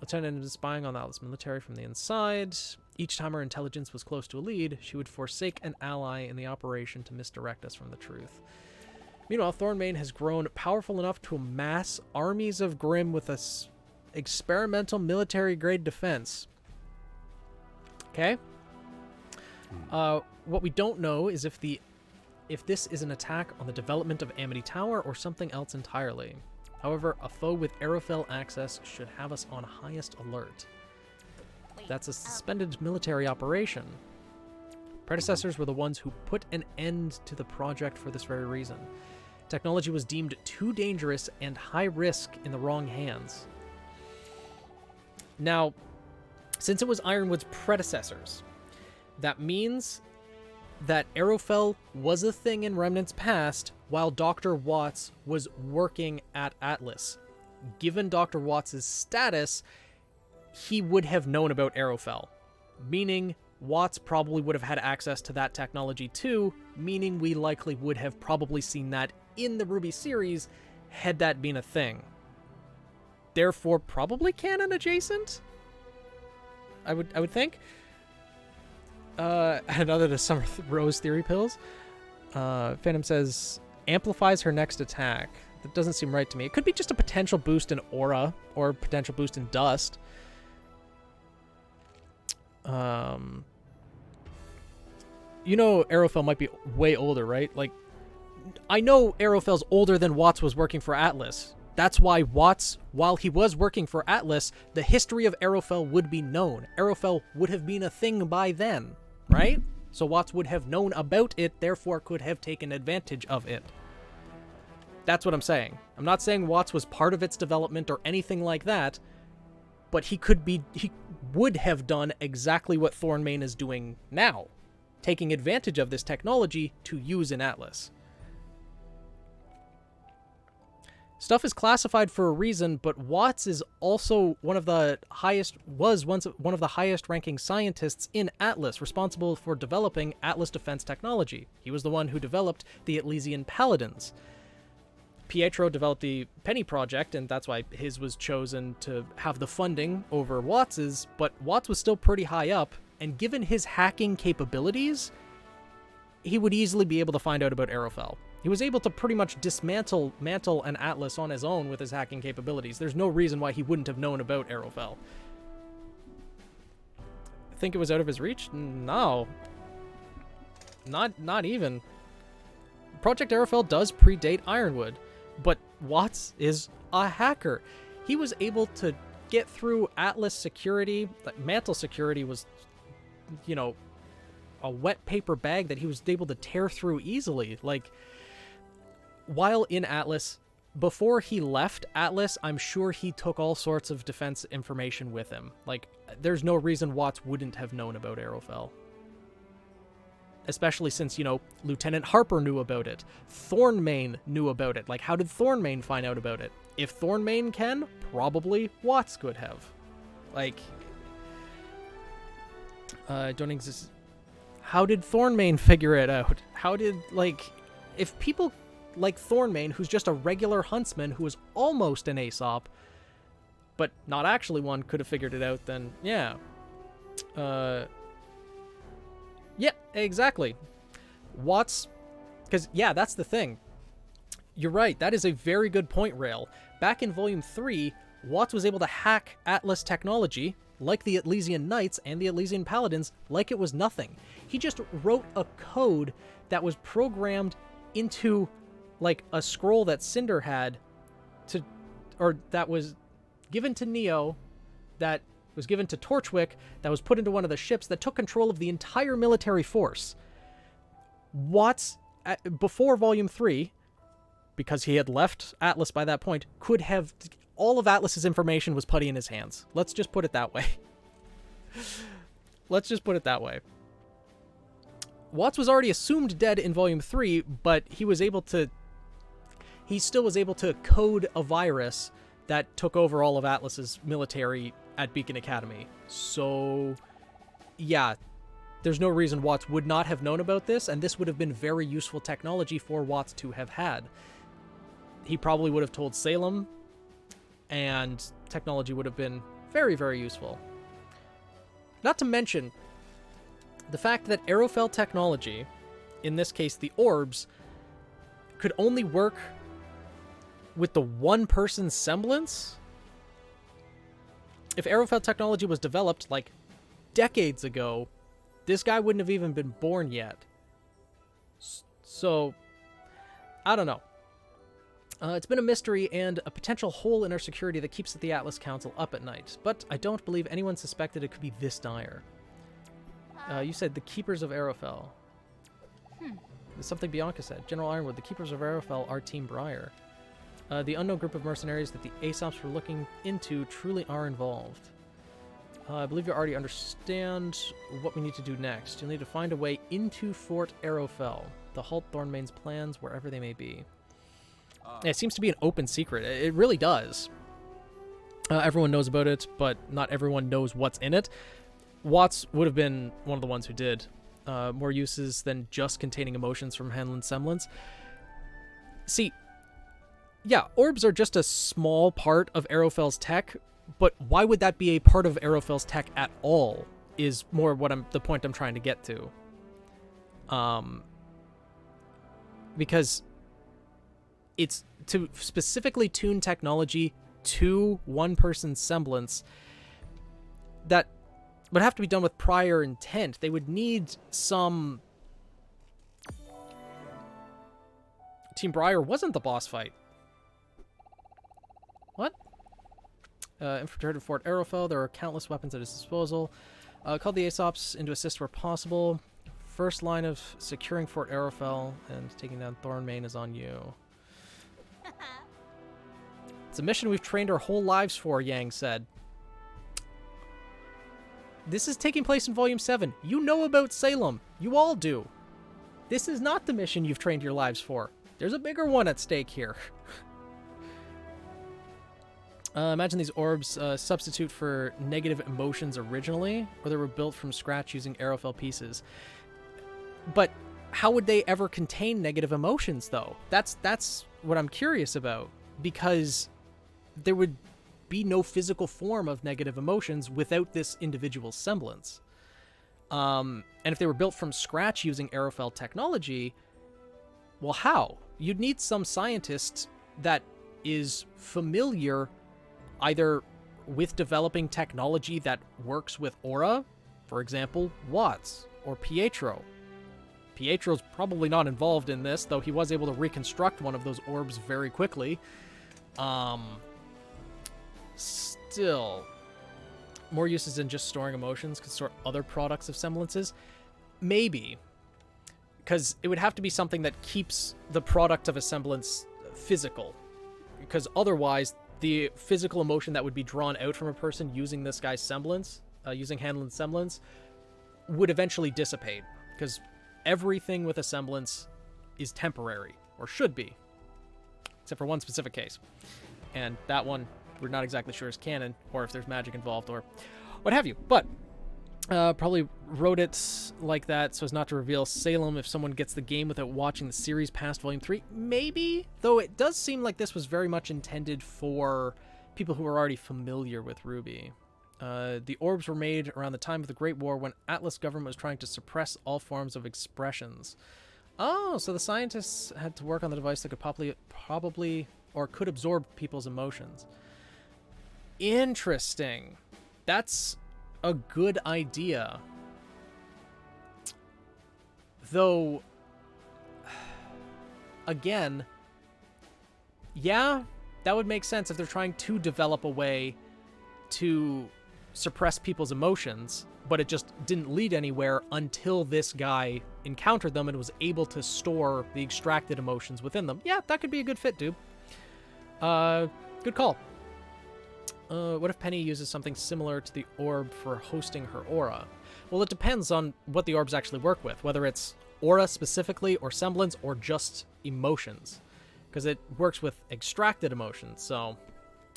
S1: Lieutenant was spying on the Atlas military from the inside. Each time her intelligence was close to a lead, she would forsake an ally in the operation to misdirect us from the truth. Meanwhile, Thornmane has grown powerful enough to amass armies of Grimm with a experimental military-grade defense. Okay? What we don't know is if this is an attack on the development of Amity Tower or something else entirely. However, a foe with Arrowfell access should have us on highest alert. That's a suspended military operation. Predecessors were the ones who put an end to the project for this very reason. Technology was deemed too dangerous and high risk in the wrong hands. Now, since it was Ironwood's predecessors, that means that Arrowfell was a thing in Remnant's past while Dr. Watts was working at Atlas. Given Dr. Watts' status, he would have known about Arrowfell, meaning Watts probably would have had access to that technology too, meaning we likely would have probably seen that in the RWBY series had that been a thing. Therefore, probably canon adjacent? I would think. Another to Summer Rose theory pills. Phantom says, amplifies her next attack. That doesn't seem right to me. It could be just a potential boost in aura or potential boost in dust. You know Arrowfell might be way older, right? Like, I know Arrowfell's older than Watts was working for Atlas. That's why Watts, while he was working for Atlas, the history of Arrowfell would be known. Arrowfell would have been a thing by then, right? So Watts would have known about it, therefore could have taken advantage of it. That's what I'm saying. I'm not saying Watts was part of its development or anything like that, but he would have done exactly what Thornmain is doing now, taking advantage of this technology to use in Atlas. Stuff is classified for a reason, but Watts is also one of the highest ranking scientists in Atlas, responsible for developing Atlas defense technology. He was the one who developed the Elysian Paladins. Pietro developed the Penny Project, and that's why his was chosen to have the funding over Watts's, but Watts was still pretty high up, and given his hacking capabilities, he would easily be able to find out about Arrowfell. He was able to pretty much dismantle an Atlas on his own with his hacking capabilities. There's no reason why he wouldn't have known about Arrowfell. Think it was out of his reach? No. Not even. Project Arrowfell does predate Ironwood, but Watts is a hacker. He was able to get through Atlas security. Mantle security was, you know, a wet paper bag that he was able to tear through easily. Like, while in Atlas, before he left Atlas, I'm sure he took all sorts of defense information with him. Like, there's no reason Watts wouldn't have known about Arrowfell. Especially since, you know, Lieutenant Harper knew about it. Thornmain knew about it. Like, how did Thornmain find out about it? If Thornmain can, probably Watts could have. Like, don't exist. How did Thornmain figure it out? How did, like, if people like Thornmain, who's just a regular huntsman who was almost an Aesop, but not actually one, could have figured it out, then yeah. Yeah, exactly. Watts, because, yeah, that's the thing. You're right, that is a very good point, Rail. Back in Volume 3, Watts was able to hack Atlas technology, like the Elysian Knights and the Elysian Paladins, like it was nothing. He just wrote a code that was programmed into, like, a scroll that Cinder had that was given to Neo, that was given to Torchwick, that was put into one of the ships that took control of the entire military force. Watts, before Volume 3, because he had left Atlas by that point, could have... all of Atlas's information was putty in his hands. Let's just put it that way. Let's just put it that way. Watts was already assumed dead in Volume 3, but he still was able to code a virus that took over all of Atlas's military at Beacon Academy. So, yeah, there's no reason Watts would not have known about this, and this would have been very useful technology for Watts to have had. He probably would have told Salem, and technology would have been very, very useful. Not to mention the fact that Arrowfell technology, in this case the orbs, could only work with the one-person semblance. If Arrowfell technology was developed, like, decades ago, this guy wouldn't have even been born yet. So, I don't know. It's been a mystery and a potential hole in our security that keeps the Atlas Council up at night, but I don't believe anyone suspected it could be this dire. You said the Keepers of Arrowfell. There's something Bianca said. General Ironwood, the Keepers of Arrowfell are Team Briar. The unknown group of mercenaries that the Aesops were looking into truly are involved. I believe you already understand what we need to do next. You'll need to find a way into Fort Arrowfell to halt Thornmane's plans wherever they may be. It seems to be an open secret. It really does. Everyone knows about it, but not everyone knows what's in it. Watts would have been one of the ones who did. More uses than just containing emotions from Hanlon Semblance. See, yeah, orbs are just a small part of Arrowfell's tech, but why would that be a part of Arrowfell's tech at all? Is more what the point I'm trying to get to. Because it's to specifically tune technology to one person's semblance that would have to be done with prior intent. They would need some... Team Briar wasn't the boss fight. What? Infiltrated Fort Arrowfell. There are countless weapons at his disposal. Call the Aesops in to assist where possible. First line of securing Fort Arrowfell and taking down Thornmane is on you. It's a mission we've trained our whole lives for, Yang said. This is taking place in Volume 7. You know about Salem. You all do. This is not the mission you've trained your lives for. There's a bigger one at stake here. Imagine these orbs substitute for negative emotions originally, or they were built from scratch using Arrowfell pieces. But how would they ever contain negative emotions, though? That's what I'm curious about, because there would be no physical form of negative emotions without this individual semblance. And if they were built from scratch using Arrowfell technology, well, how? You'd need some scientist that is familiar either with developing technology that works with aura, for example, Watts or Pietro. Pietro's probably not involved in this, though he was able to reconstruct one of those orbs very quickly. Still, more uses than just storing emotions could store other products of semblances. Maybe. Because it would have to be something that keeps the product of a semblance physical. Because otherwise, the physical emotion that would be drawn out from a person using this guy's semblance, using Hanlon's semblance, would eventually dissipate. Because everything with a semblance is temporary, or should be. Except for one specific case. And that one, we're not exactly sure is canon, or if there's magic involved, or what have you. But probably wrote it like that so as not to reveal Salem if someone gets the game without watching the series past Volume 3. Maybe, though it does seem like this was very much intended for people who are already familiar with RWBY. The orbs were made around the time of the Great War when Atlas government was trying to suppress all forms of expressions. Oh, so the scientists had to work on the device that could probably or could absorb people's emotions. Interesting. That's a good idea. Though, again, yeah, that would make sense if they're trying to develop a way to suppress people's emotions, but it just didn't lead anywhere until this guy encountered them and was able to store the extracted emotions within them. Yeah, that could be a good fit, dude. Good call. What if Penny uses something similar to the orb for hosting her aura? Well, it depends on what the orbs actually work with, whether it's aura specifically, or semblance, or just emotions. Because it works with extracted emotions, so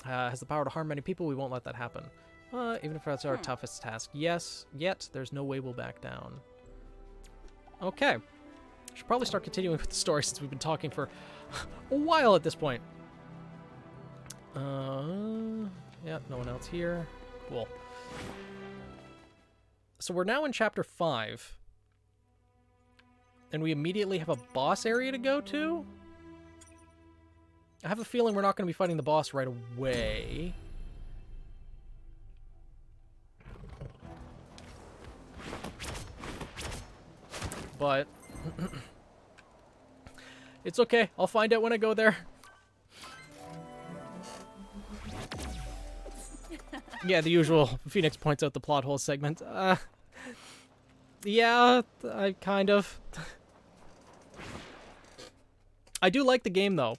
S1: has the power to harm many people. We won't let that happen. Even if that's our toughest task. Yes, yet there's no way we'll back down. Okay. Should probably start continuing with the story since we've been talking for a while at this point. Yeah, no one else here. Cool. So we're now in Chapter 5. And we immediately have a boss area to go to? I have a feeling we're not going to be fighting the boss right away. But it's okay. I'll find out when I go there. Yeah, the usual Phoenix points out the plot hole segment. Yeah, I kind of. I do like the game, though.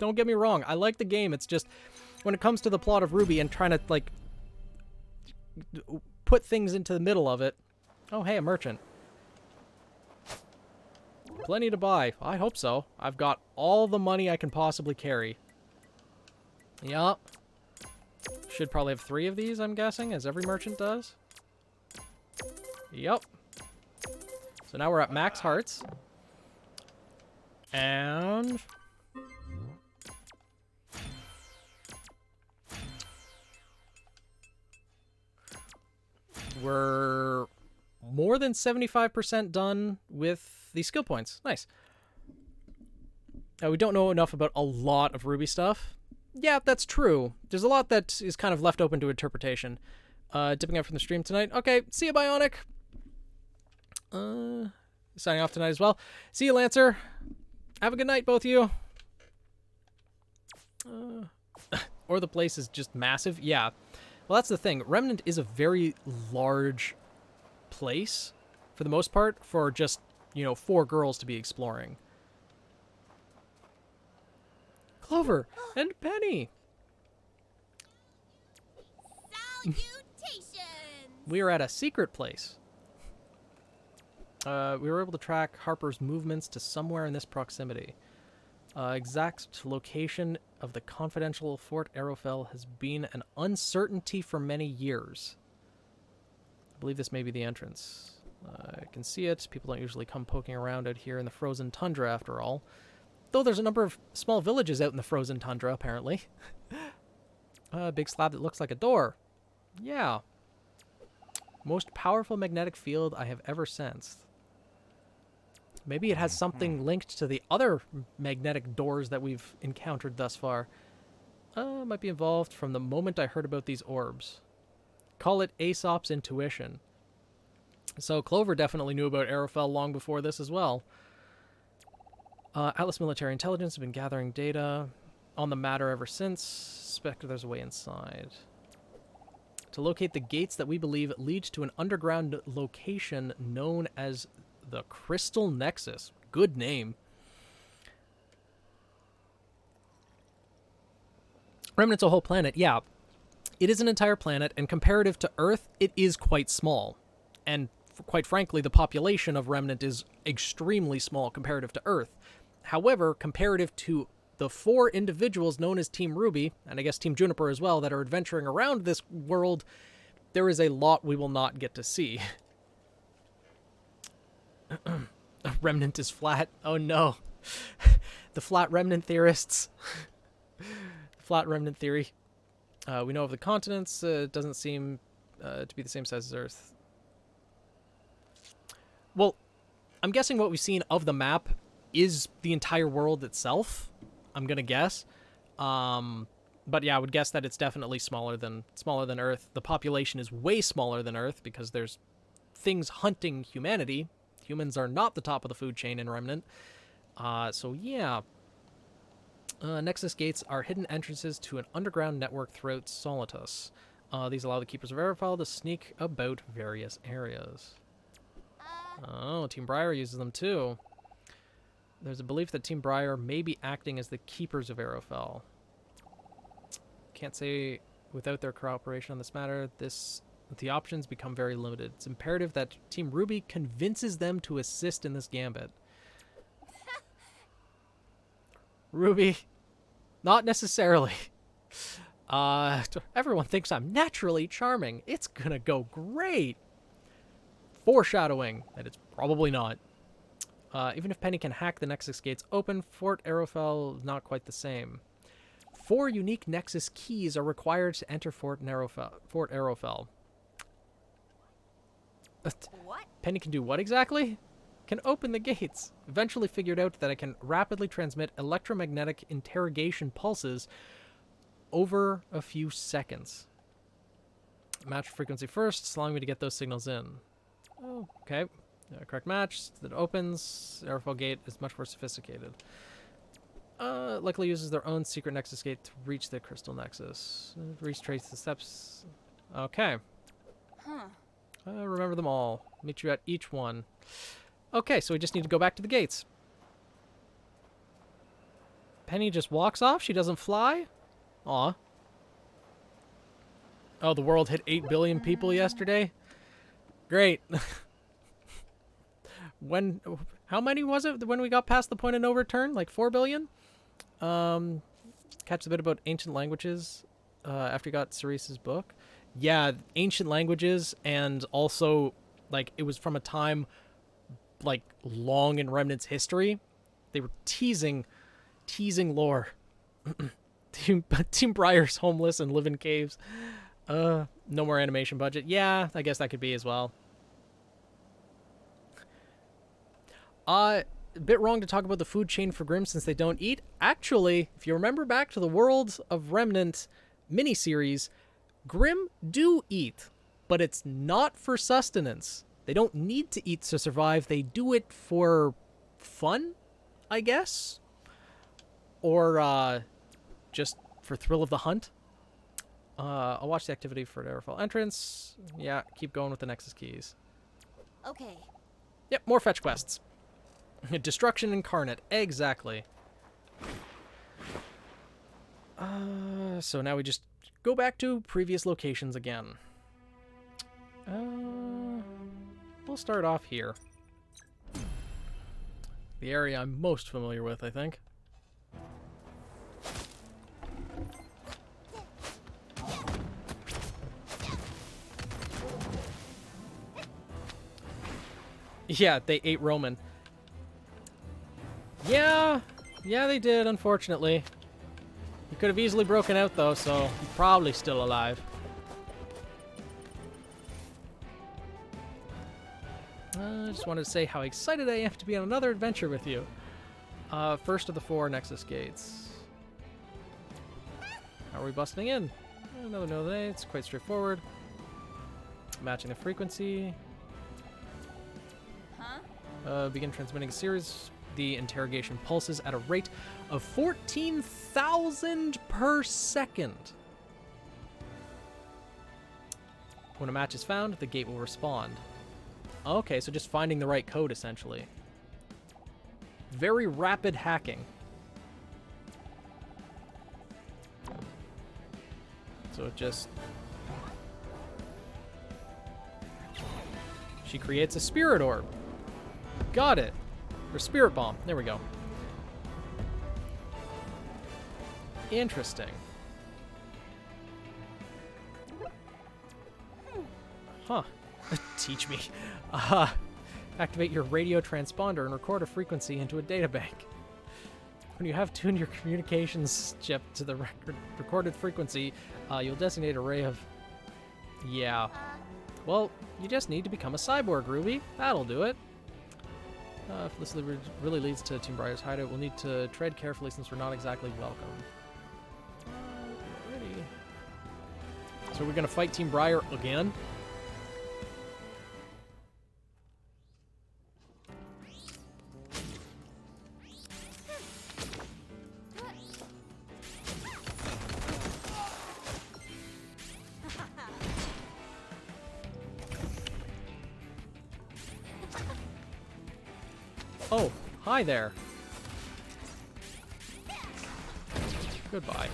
S1: Don't get me wrong. I like the game. It's just, when it comes to the plot of RWBY and trying to, like, put things into the middle of it. Oh, hey, a merchant. Plenty to buy. I hope so. I've got all the money I can possibly carry. Yup. Should probably have 3 of these, I'm guessing, as every merchant does. Yup. So now we're at max hearts. And... we're more than 75% done with the skill points. Nice. Now, we don't know enough about a lot of RWBY stuff. Yeah, that's true. There's a lot that is kind of left open to interpretation. Dipping out from the stream tonight. Okay, see you, Bionic. Signing off tonight as well. See you, Lancer. Have a good night, both of you. Or the place is just massive. Yeah. Well, that's the thing. Remnant is a very large place, for the most part, for just, 4 girls to be exploring. Clover and Penny.
S3: Salutations!
S1: We are at a secret place. We were able to track Harper's movements to somewhere in this proximity. Exact location of the confidential Fort Arrowfell has been an uncertainty for many years. I believe this may be the entrance. I can see it. People don't usually come poking around out here in the frozen tundra, after all. Though there's a number of small villages out in the frozen tundra, apparently. A big slab that looks like a door. Yeah. Most powerful magnetic field I have ever sensed. Maybe it has something linked to the other magnetic doors that we've encountered thus far. Might be involved from the moment I heard about these orbs. Call it Aesop's intuition. So Clover definitely knew about Arrowfell long before this as well. Atlas Military Intelligence have been gathering data on the matter ever since. Suspect there's a way inside. To locate the gates that we believe lead to an underground location known as the Crystal Nexus. Good name. Remnant's a whole planet. Yeah, it is an entire planet, and comparative to Earth, it is quite small. And quite frankly, the population of Remnant is extremely small comparative to Earth. However, comparative to the 4 individuals known as Team RWBY, and I guess Team Juniper as well, that are adventuring around this world, there is a lot we will not get to see. Remnant is flat. Oh no. The flat Remnant theorists. Flat Remnant theory. We know of the continents. It doesn't seem to be the same size as Earth. Well, I'm guessing what we've seen of the map is the entire world itself. I'm gonna guess. But yeah, I would guess that it's definitely smaller than Earth. The population is way smaller than Earth because there's things hunting humanity. Humans are not the top of the food chain in Remnant. So yeah. Nexus gates are hidden entrances to an underground network throughout Solitus. These allow the Keepers of Arrowfell to sneak about various areas. Oh, Team Briar uses them too. There's a belief that Team Briar may be acting as the Keepers of Arrowfell. Can't say without their cooperation on this matter, the options become very limited. It's imperative that Team RWBY convinces them to assist in this gambit. RWBY, not necessarily. Everyone thinks I'm naturally charming. It's gonna go great. Foreshadowing that it's probably not. Even if Penny can hack the Nexus gates open, Fort Arrowfell is not quite the same. 4 unique Nexus keys are required to enter Fort Arrowfell.
S2: What?
S1: Penny can do what exactly? Can open the gates. Eventually figured out that I can rapidly transmit electromagnetic interrogation pulses over a few seconds. Match frequency first, allowing me to get those signals in. Oh, okay. Correct match. That opens. Arrowfell gate is much more sophisticated. Luckily uses their own secret Nexus gate to reach the Crystal Nexus. Retrace the steps. Okay.
S2: Huh.
S1: Remember them all. Meet you at each one. Okay, so we just need to go back to the gates. Penny just walks off? She doesn't fly? Aw. Oh, the world hit 8 billion people yesterday? Great. How many was it when we got past the point of no return? Like 4 billion? Catch a bit about ancient languages after you got Cerise's book. Yeah, ancient languages, and also, like, it was from a time, like, long in Remnant's history. They were teasing lore. Team Briar's homeless and live in caves. No more animation budget. Yeah, I guess that could be as well. A bit wrong to talk about the food chain for Grimm since they don't eat. Actually, if you remember back to the Worlds of Remnant miniseries, Grimm do eat, but it's not for sustenance. They don't need to eat to survive. They do it for fun, I guess? Or just for thrill of the hunt. I'll watch the activity for the Arrowfell entrance. Yeah, keep going with the Nexus keys.
S3: Okay.
S1: Yep, more fetch quests. Destruction Incarnate, exactly. So now we just go back to previous locations again. We'll start off here. The area I'm most familiar with, I think. Yeah, they ate Roman. Yeah, they did, unfortunately. He could have easily broken out, though, so he's probably still alive. I just wanted to say how excited I am to be on another adventure with you. First of the 4 Nexus gates. How are we busting in? Another node today. It's quite straightforward. Matching the frequency. Begin transmitting a series. The interrogation pulses at a rate of 14,000 per second. When a match is found, the gate will respond. Okay, so just finding the right code, essentially. Very rapid hacking. So it just... She creates a spirit orb. Got it. Or spirit bomb. There we go. Interesting. Huh. Teach me. Activate your radio transponder and record a frequency into a databank. When you have tuned your communications chip to the recorded frequency, you'll designate an array of... Yeah. Well, you just need to become a cyborg, RWBY. That'll do it. If this really leads to Team Briar's hideout, we'll need to tread carefully since we're not exactly welcome. Alrighty. So we're gonna fight Team Briar again? Oh, hi there. Goodbye.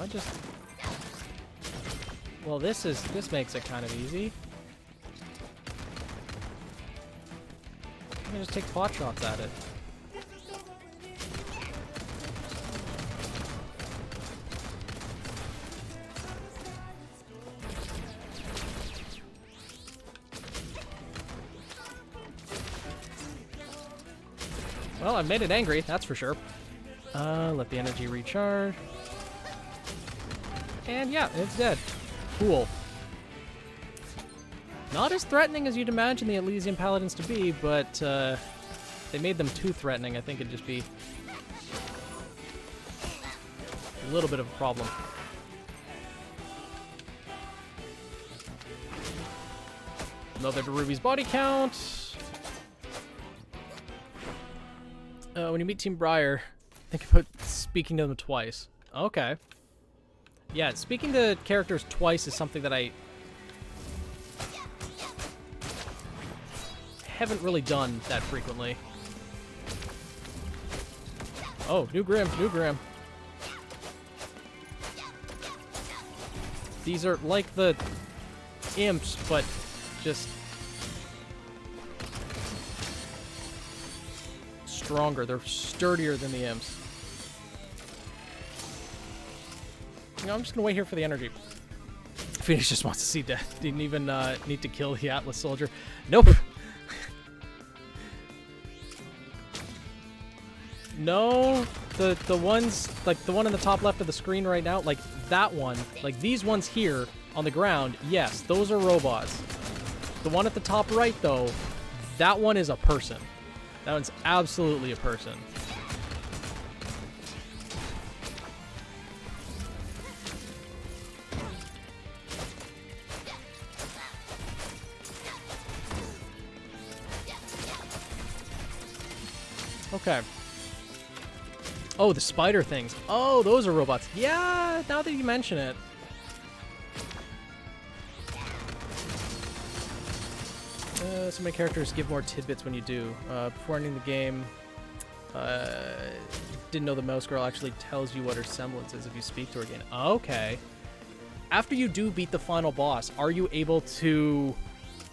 S1: I just... Well, this makes it kind of easy. I can just take pot shots at it. Well, I've made it angry, that's for sure. Let the energy recharge. And yeah, it's dead. Cool. Not as threatening as you'd imagine the Elysian Paladins to be, but they made them too threatening. I think it'd just be a little bit of a problem. Another to RWBY's body count. When you meet Team Briar, think about speaking to them twice. Okay. Yeah, speaking to characters twice is something that I haven't really done that frequently. Oh, new Grimm, new Grimm. These are like the imps, but just stronger. They're sturdier than the imps. You know, I'm just gonna wait here for the energy. Phoenix just wants to see death. Didn't even need to kill the Atlas soldier. Nope. No, the ones, like the one in the top left of the screen right now, like that one, like these ones here on the ground, yes, those are robots. The one at the top right, though, that one is a person. That one's absolutely a person. Okay. Oh, the spider things. Oh, those are robots. Yeah, now that you mention it. So many characters give more tidbits when you do. Before ending the game, didn't know the mouse girl actually tells you what her semblance is if you speak to her again. Okay. After you do beat the final boss, are you able to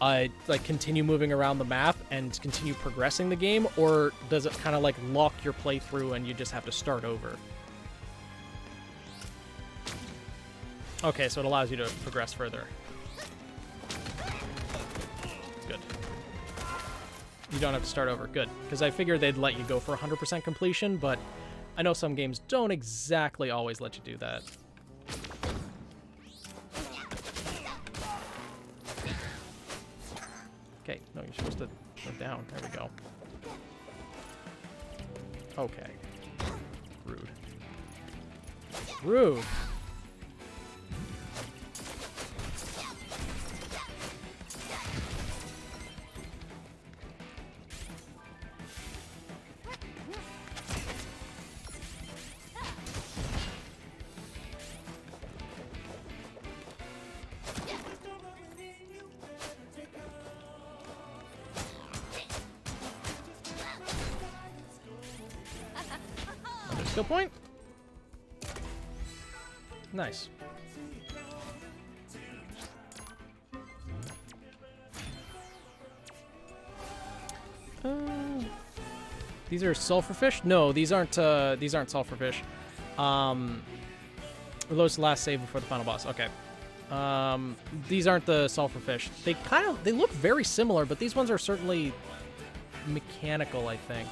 S1: like continue moving around the map and continue progressing the game, or does it kind of like lock your playthrough and you just have to start over? Okay, so it allows you to progress further. Good. You don't have to start over. Good. Because I figured they'd let you go for 100% completion, but I know some games don't exactly always let you do that. Okay, no, you're supposed to go down. There we go. Okay. Rude. Rude! Skill point? Nice. These are sulfurfish? No, these aren't sulfurfish. Reload to last save before the final boss. Okay. These aren't the sulfurfish. They look very similar, but these ones are certainly mechanical, I think.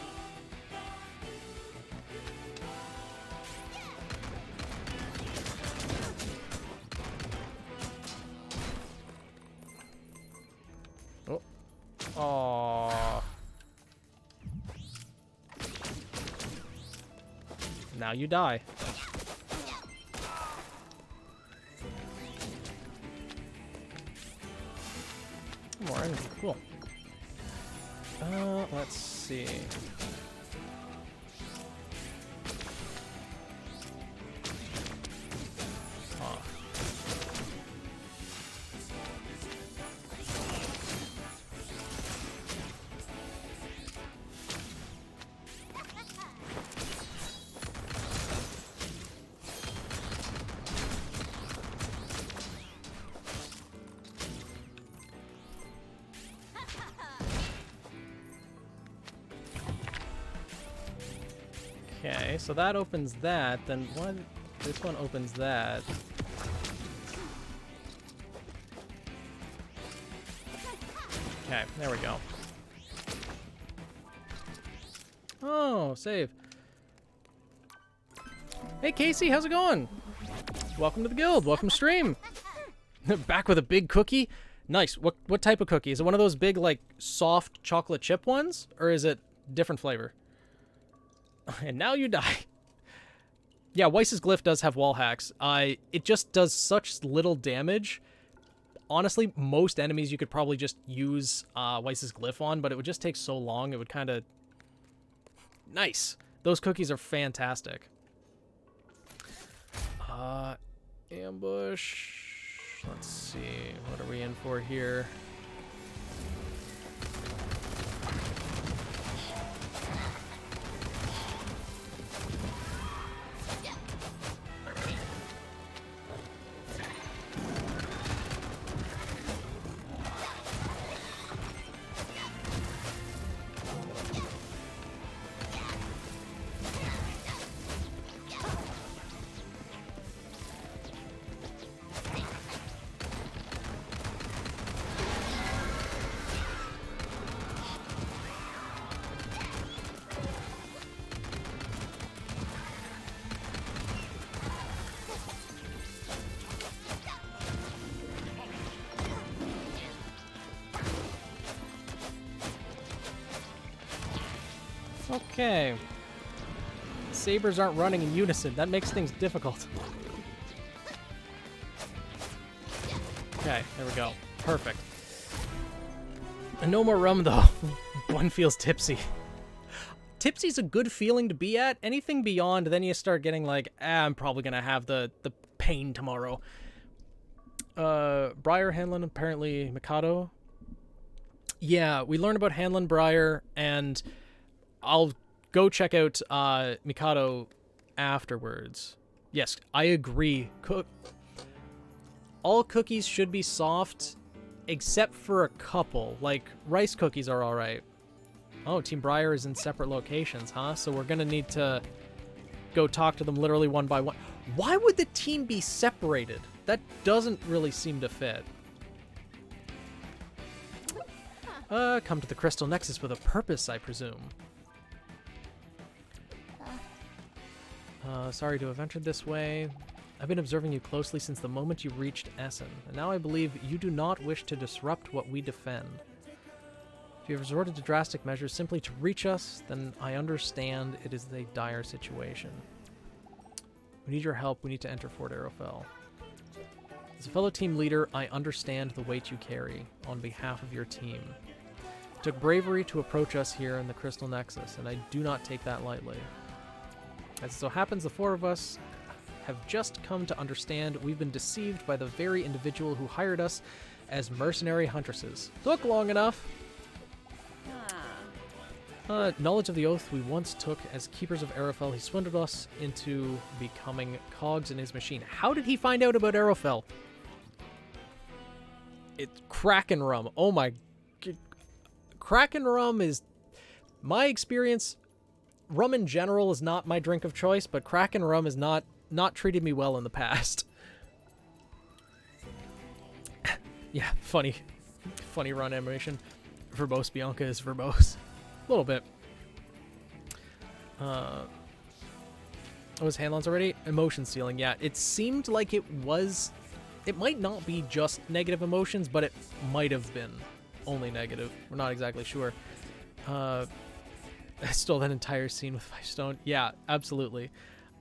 S1: Aww. Now you die. More energy. Cool. Let's see. Okay, so that opens that, then this one opens that. Okay, there we go. Oh, save. Hey Casey, how's it going? Welcome to the guild, welcome to stream. Back with a big cookie? Nice, what type of cookie? Is it one of those big, like, soft chocolate chip ones? Or is it different flavor? And now you die. Yeah, Weiss's glyph does have wall hacks. It just does such little damage. Honestly, most enemies you could probably just use Weiss's glyph on, but it would just take so long. It would kind of... Nice. Those cookies are fantastic. Ambush. Let's see. What are we in for here? Okay. Sabers aren't running in unison. That makes things difficult. Okay, there we go. Perfect. And no more rum, though. One feels tipsy. Tipsy's a good feeling to be at. Anything beyond, then you start getting like, I'm probably going to have the pain tomorrow. Briar, Hanlon, apparently Mikado. Yeah, we learned about Hanlon, Briar, and I'll go check out Mikado afterwards. Yes, I agree. All cookies should be soft, except for a couple. Like, rice cookies are alright. Oh, Team Briar is in separate locations, huh? So we're gonna need to go talk to them literally one by one. Why would the team be separated? That doesn't really seem to fit. Come to the Crystal Nexus with a purpose, I presume. Sorry to have entered this way. I've been observing you closely since the moment you reached Essen, and now I believe you do not wish to disrupt what we defend. If you have resorted to drastic measures simply to reach us, then I understand it is a dire situation. We need your help. We need to enter Fort Arrowfell. As a fellow team leader, I understand the weight you carry on behalf of your team. It took bravery to approach us here in the Crystal Nexus, and I do not take that lightly. As it so happens, the four of us have just come to understand we've been deceived by the very individual who hired us as mercenary huntresses. Took long enough. Knowledge of the oath we once took as keepers of Arrowfell, he swindled us into becoming cogs in his machine. How did he find out about Arrowfell? It's Kraken rum. Oh my... Kraken rum is... My experience, rum in general is not my drink of choice, but Kraken rum has not treated me well in the past. Yeah, funny run animation. Verbose Bianca is verbose. A little bit. Oh, was Hanlon's already? Emotion stealing, yeah. It seemed like it was... It might not be just negative emotions, but it might have been only negative. We're not exactly sure. I stole that entire scene with 5 stone. Yeah, absolutely.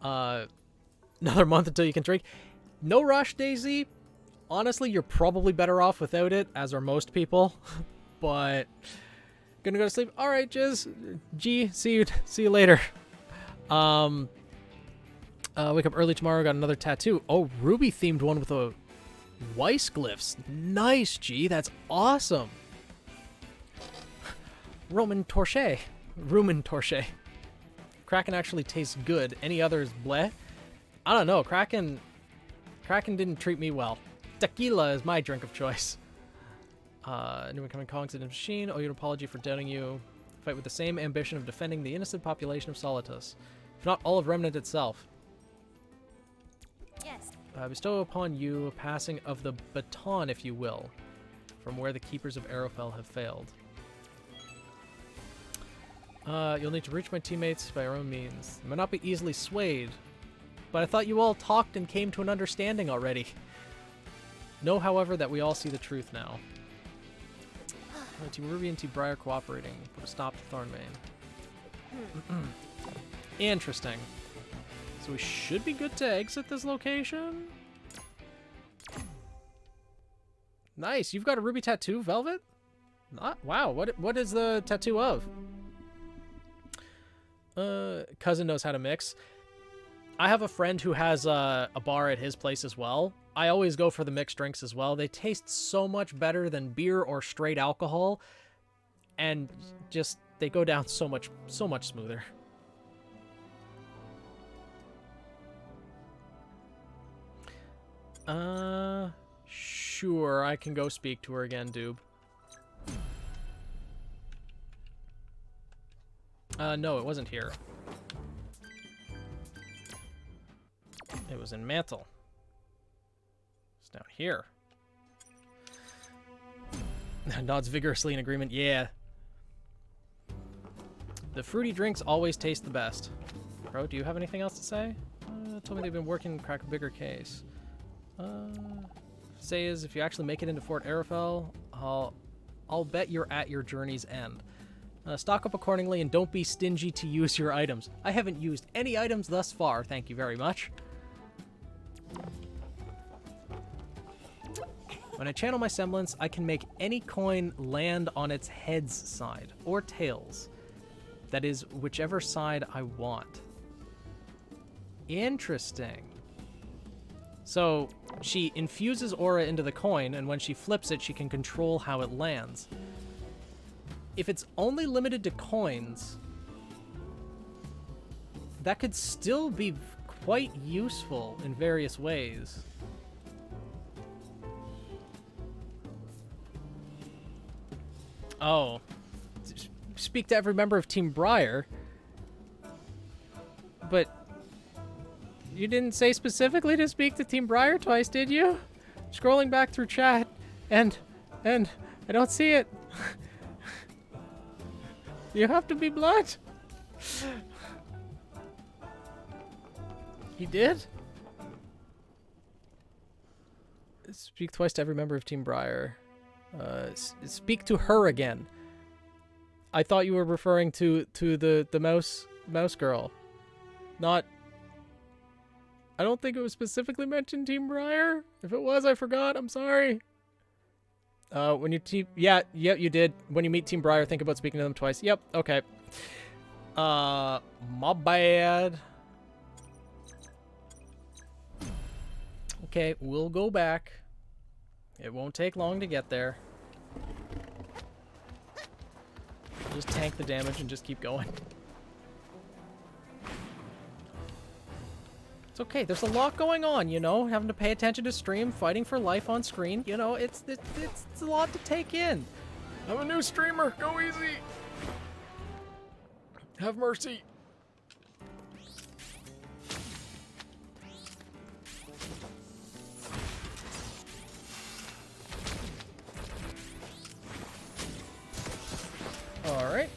S1: Another month until you can drink. No rush, Daisy. Honestly, you're probably better off without it, as are most people. But... Gonna go to sleep. All right, Jizz. G, see you later. Wake up early tomorrow. Got another tattoo. Oh, Ruby themed one with a Weiss glyphs. Nice, G. That's awesome. Roman torche. Kraken actually tastes good. Any others, bleh? I don't know. Kraken didn't treat me well. Tequila is my drink of choice. New incoming cogs in the machine. Owe you an apology for doubting you. Fight with the same ambition of defending the innocent population of Solitus, if not all of Remnant itself.
S3: Yes.
S1: Bestow upon you a passing of the baton, if you will, from where the keepers of Arrowfell have failed. You'll need to reach my teammates by your own means. They may not be easily swayed, but I thought you all talked and came to an understanding already. Know, however, that we all see the truth now. Team Ruby and Team Briar cooperating. Put a stop to Thornbane. Interesting. So we should be good to exit this location? Nice. You've got a ruby tattoo, Velvet? Wow. What is the tattoo of? Cousin knows how to mix. I have a friend who has a bar at his place as well. I always go for the mixed drinks as well. They taste so much better than beer or straight alcohol, and just they go down so much smoother. Sure, I can go speak to her again, Doob. No, it wasn't here. It was in Mantle. It's down here. Nods vigorously in agreement. Yeah. The fruity drinks always taste the best. Bro, do you have anything else to say? Told me they've been working to crack a bigger case. Say is, if you actually make it into Fort Arrowfell, I'll bet you're at your journey's end. Stock up accordingly and don't be stingy to use your items. I haven't used any items thus far, thank you very much. When I channel my semblance, I can make any coin land on its head's side, or tails. That is, whichever side I want. Interesting. So, she infuses aura into the coin, and when she flips it, she can control how it lands. If it's only limited to coins, that could still be quite useful in various ways. Oh. Speak to every member of Team Briar. But you didn't say specifically to speak to Team Briar twice, did you? Scrolling back through chat, and I don't see it. You have to be blunt. He did? Speak twice to every member of Team Briar. Speak to her again. I thought you were referring to the mouse girl. Not... I don't think it was specifically mentioned Team Briar. If it was, I forgot. I'm sorry. When you yeah, you did. When you meet Team Briar, think about speaking to them twice. Yep, okay. My bad. Okay, we'll go back. It won't take long to get there. Just tank the damage and just keep going. It's okay. There's a lot going on, you know? Having to pay attention to stream, fighting for life on screen. You know, it's a lot to take in. I'm a new streamer. Go easy. Have mercy. All right.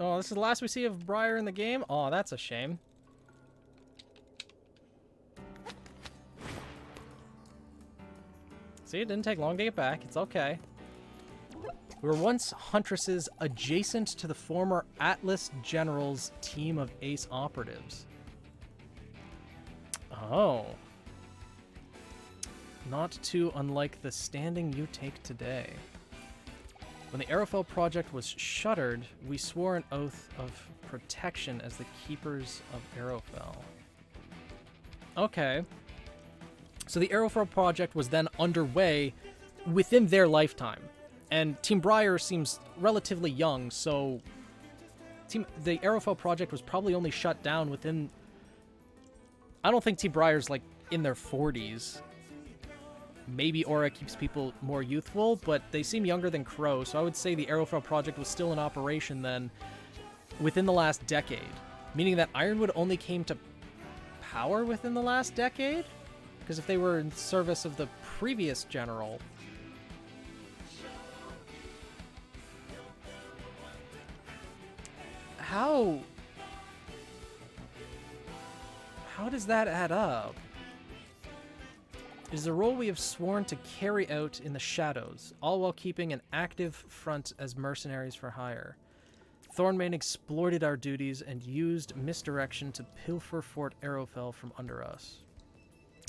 S1: Oh, this is the last we see of Briar in the game? Oh, that's a shame. See, it didn't take long to get back. It's okay. We were once huntresses adjacent to the former Atlas General's team of ace operatives. Oh. Not too unlike the standing you take today. When the Arrowfell project was shuttered, we swore an oath of protection as the keepers of Arrowfell. Okay. So the Arrowfell project was then underway within their lifetime. And Team Briar seems relatively young, so the Arrowfell project was probably only shut down within... I don't think Team Briar's like in their 40s. Maybe Aura keeps people more youthful, but they seem younger than Crow, so I would say the Arrowfell project was still in operation then within the last decade. Meaning that Ironwood only came to power within the last decade? Because if they were in service of the previous general... How does that add up? It is a role we have sworn to carry out in the shadows, all while keeping an active front as mercenaries for hire. Thornmane exploited our duties and used misdirection to pilfer Fort Arrowfell from under us.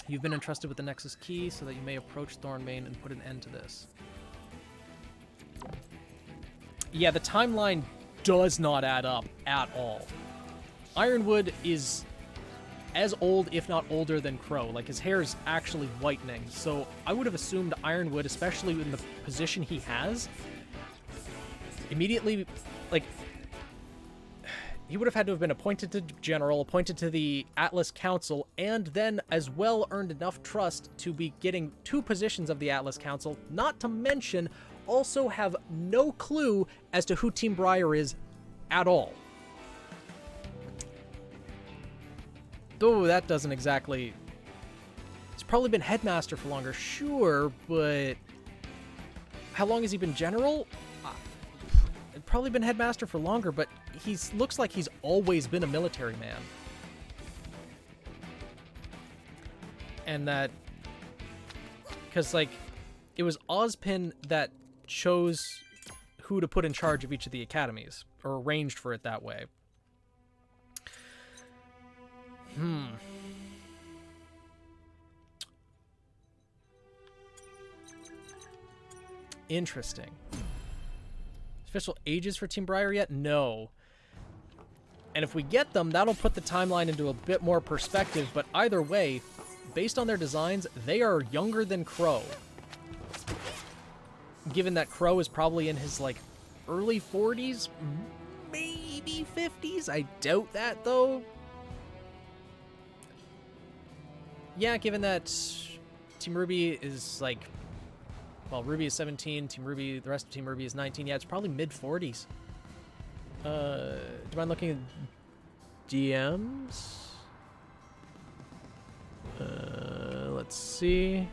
S1: You've been entrusted with the Nexus Key so that you may approach Thornmane and put an end to this. Yeah, the timeline does not add up at all. Ironwood is as old, if not older, than Crow. Like, his hair is actually whitening. So I would have assumed Ironwood, especially in the position he has, immediately, like, he would have had to have been appointed to general, appointed to the Atlas Council, and then as well earned enough trust to be getting 2 positions of the Atlas Council, not to mention also have no clue as to who Team Briar is at all. Though that doesn't exactly... He's probably been headmaster for longer, sure, but... How long has he been general? Probably been headmaster for longer, but looks like he's always been a military man. And that... Because, like, it was Ozpin that chose who to put in charge of each of the academies, or arranged for it that way. Interesting. Official ages for Team Briar yet? No. And if we get them, that'll put the timeline into a bit more perspective, but either way, based on their designs, they are younger than Crow. Given that Crow is probably in his, like, early 40s, maybe 50s? I doubt that, though. Yeah, given that Team RWBY is, like... Well, RWBY is 17, Team RWBY, the rest of Team RWBY is 19. Yeah, it's probably mid-40s. Do you mind looking at DMs? Let's see.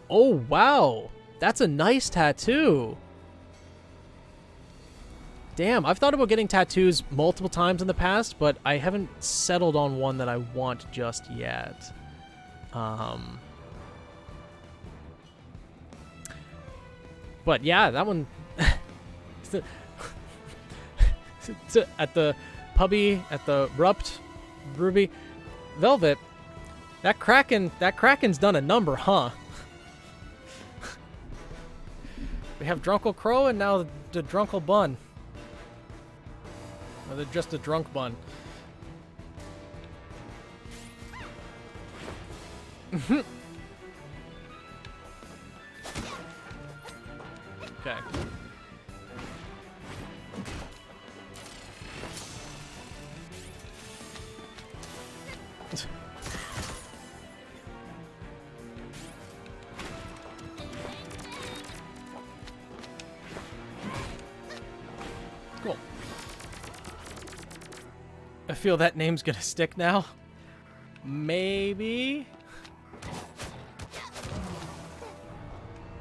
S1: Oh, wow. That's a nice tattoo. Damn, I've thought about getting tattoos multiple times in the past, but I haven't settled on one that I want just yet. But yeah, that one at the pubby, at the RWBY Velvet, that Kraken's done a number, huh? We have Drunkle Crow and now the Drunkle Bun. Or they're just a drunk bun. Okay. Cool. I feel that name's gonna stick now. Maybe.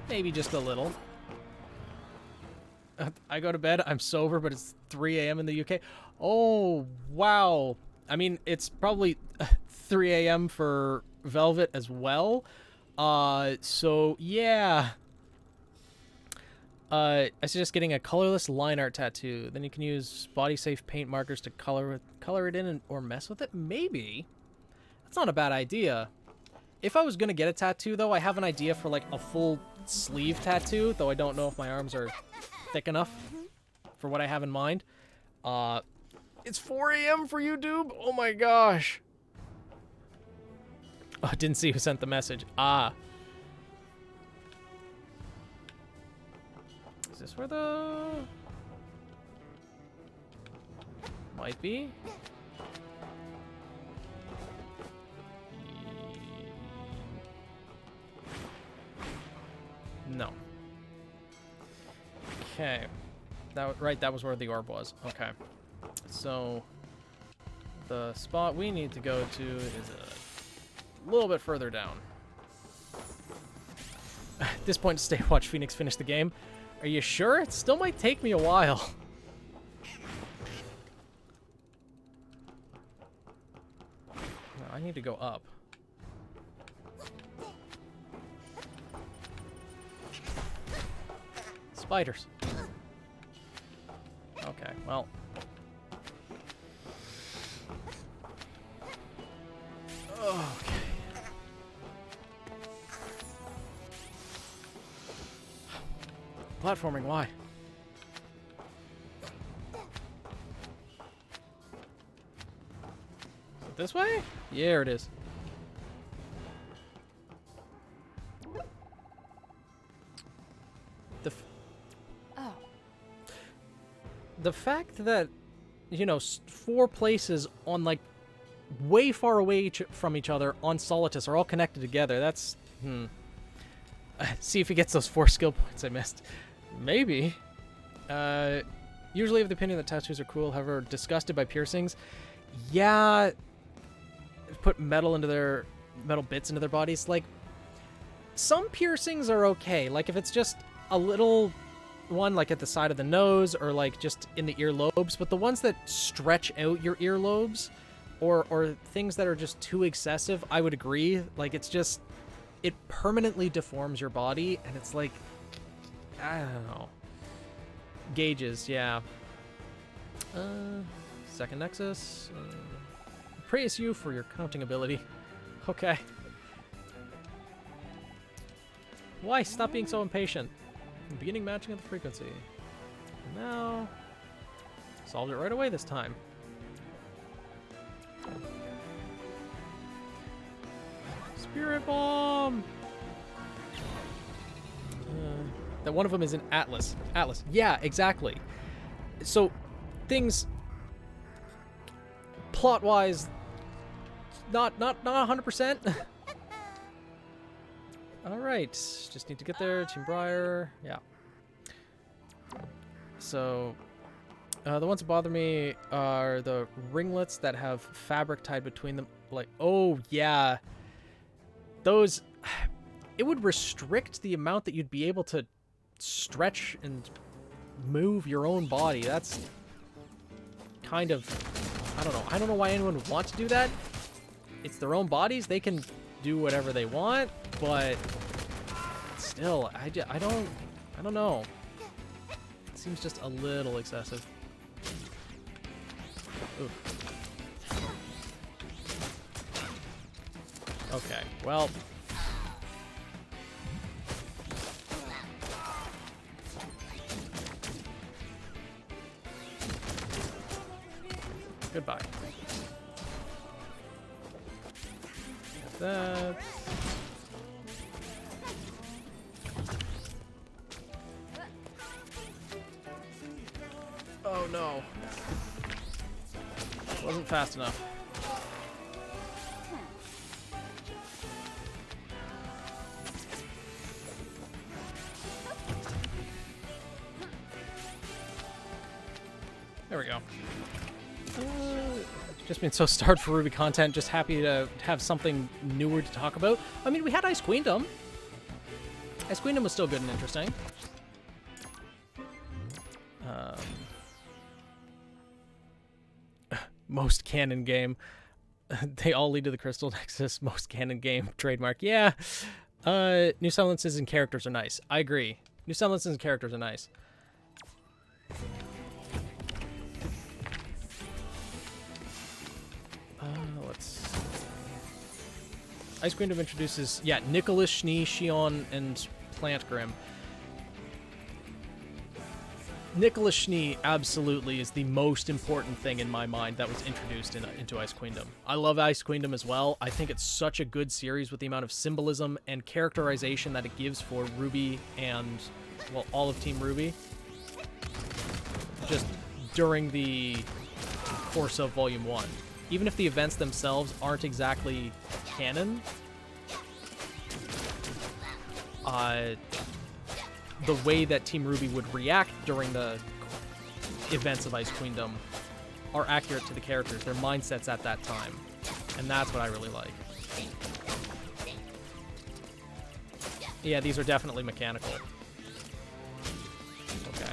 S1: Maybe just a little. I go to bed, I'm sober, but it's 3 a.m. in the UK. Oh, wow. I mean, it's probably 3 a.m. for Velvet as well. So, yeah. I suggest getting a colorless line art tattoo. Then you can use body-safe paint markers to color it in or mess with it. Maybe. That's not a bad idea. If I was going to get a tattoo, though, I have an idea for, like, a full sleeve tattoo, though I don't know if my arms are thick enough for what I have in mind. It's 4 a.m. for YouTube? Oh my gosh. Oh, I didn't see who sent the message. Ah. Is this where the... Might be? No. Okay. That was where the orb was. Okay. So, the spot we need to go to is a little bit further down. At this point, stay watch Phoenix finish the game. Are you sure? It still might take me a while. No, I need to go up. Spiders. Okay, well. Okay. Platforming, why? Is it this way? Yeah, there it is. The fact that, you know, 4 places on, like, way far away from each other on Solitus are all connected together, that's, See if he gets those 4 skill points I missed. Maybe. Usually have the opinion that tattoos are cool, however, disgusted by piercings. Yeah, put metal bits into their bodies. Like, some piercings are okay. Like, if it's just a little one, like at the side of the nose, or like just in the earlobes. But the ones that stretch out your earlobes, or things that are just too excessive, I would agree. Like, it's just, it permanently deforms your body, and it's like, I don't know. Gauges, yeah. Second Nexus. Praise you for your counting ability. Okay. Why? Stop being so impatient. Beginning matching of the frequency. Now, solved it right away this time. Spirit Bomb! That one of them is in Atlas. Atlas. Yeah, exactly. So, things plot-wise, not 100%. All right, just need to get there. Team Briar, yeah. So, the ones that bother me are the ringlets that have fabric tied between them. Like, oh yeah, those. It would restrict the amount that you'd be able to stretch and move your own body. That's kind of, I don't know why anyone would want to do that. It's their own bodies. They can do whatever they want, but still, I don't know. It seems just a little excessive. Ooh. Okay, well. Goodbye. Got that. Oh no. Wasn't fast enough. There we go. Just been so starved for RWBY content, just happy to have something newer to talk about. I mean, we had Ice Queendom. Ice Queendom was still good and interesting. Most canon game. They all lead to the Crystal Nexus. Most canon game. Trademark. Yeah. New semblances and characters are nice. I agree. New semblances and characters are nice. Let's... Ice Queendom introduces, yeah, Nicholas, Schnee, Shion, and Plant Grim. Nicholas Schnee absolutely is the most important thing in my mind that was introduced into Ice Queendom. I love Ice Queendom as well. I think it's such a good series with the amount of symbolism and characterization that it gives for RWBY and, well, all of Team RWBY. Just during the course of Volume 1. Even if the events themselves aren't exactly canon, the way that Team RWBY would react during the events of Ice Queendom are accurate to the characters, their mindsets at that time. And that's what I really like. Yeah, these are definitely mechanical. Okay.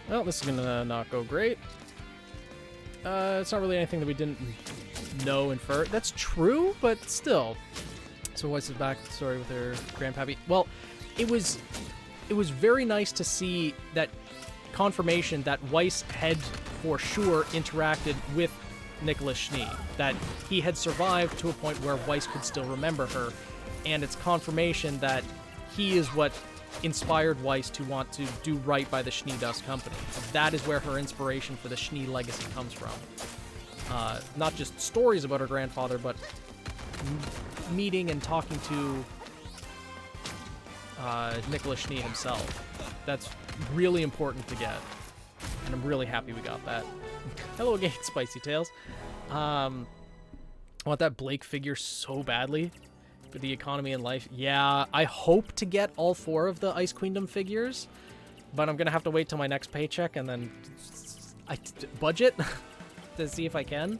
S1: Well, this is gonna not go great. It's not really anything that we didn't know, infer. That's true, but still. So what's the backstory with her grandpappy? Well, it was very nice to see that confirmation that Weiss had for sure interacted with Nicholas Schnee, that he had survived to a point where Weiss could still remember her, and it's confirmation that he is what inspired Weiss to want to do right by the Schnee Dust Company. That is where her inspiration for the Schnee legacy comes from. Not just stories about her grandfather, but meeting and talking to Nicholas Schnee himself. That's really important to get, and I'm really happy we got that. Hello again, Spicy Tales. I want that Blake figure so badly for the economy and life. Yeah, I hope to get all 4 of the Ice Queendom figures, but I'm gonna have to wait till my next paycheck and then budget to see if I can.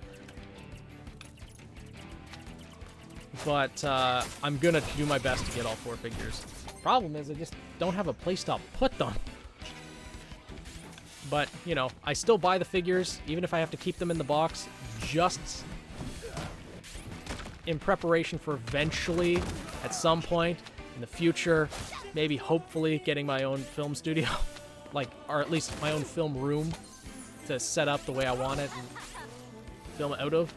S1: But I'm gonna do my best to get all 4 figures. Problem is, I just don't have a place to put them. But, you know, I still buy the figures, even if I have to keep them in the box, just in preparation for eventually, at some point in the future, maybe hopefully getting my own film studio, like, or at least my own film room to set up the way I want it and film out of.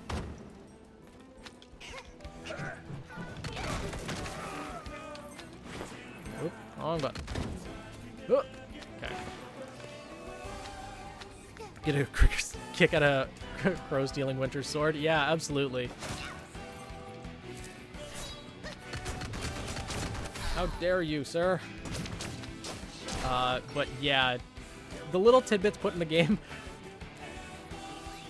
S1: Oop, wrong button. Oop. Okay. Get a kick out of Crow stealing Winter's sword? Yeah, absolutely. How dare you, sir? But yeah, the little tidbits put in the game.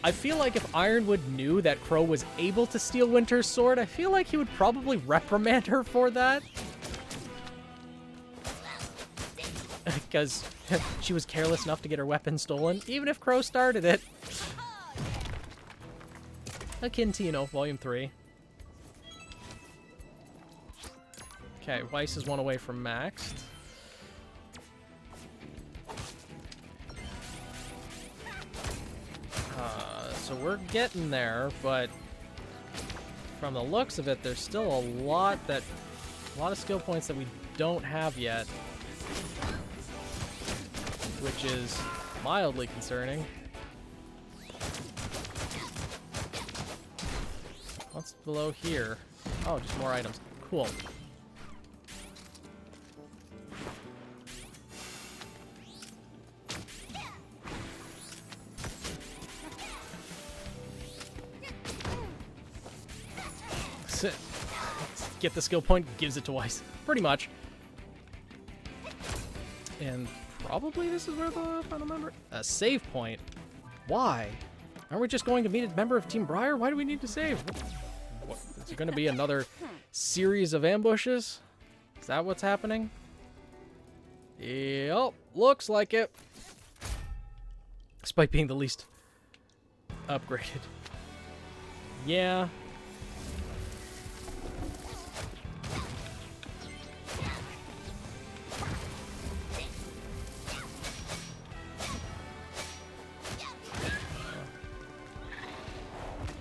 S1: I feel like if Ironwood knew that Crow was able to steal Winter's sword, I feel like he would probably reprimand her for that. Because she was careless enough to get her weapon stolen, even if Crow started it. Akin to, you know, Volume 3. Okay, Weiss is 1 away from maxed. So we're getting there, but from the looks of it, there's still a lot of skill points that we don't have yet, which is mildly concerning. What's below here? Oh, just more items. Cool. Get the skill point, gives it to Weiss. Pretty much. And probably this is where the final member... A save point? Why? Aren't we just going to meet a member of Team Briar? Why do we need to save? What, is there going to be another series of ambushes? Is that what's happening? Yep, looks like it. Despite being the least upgraded. Yeah.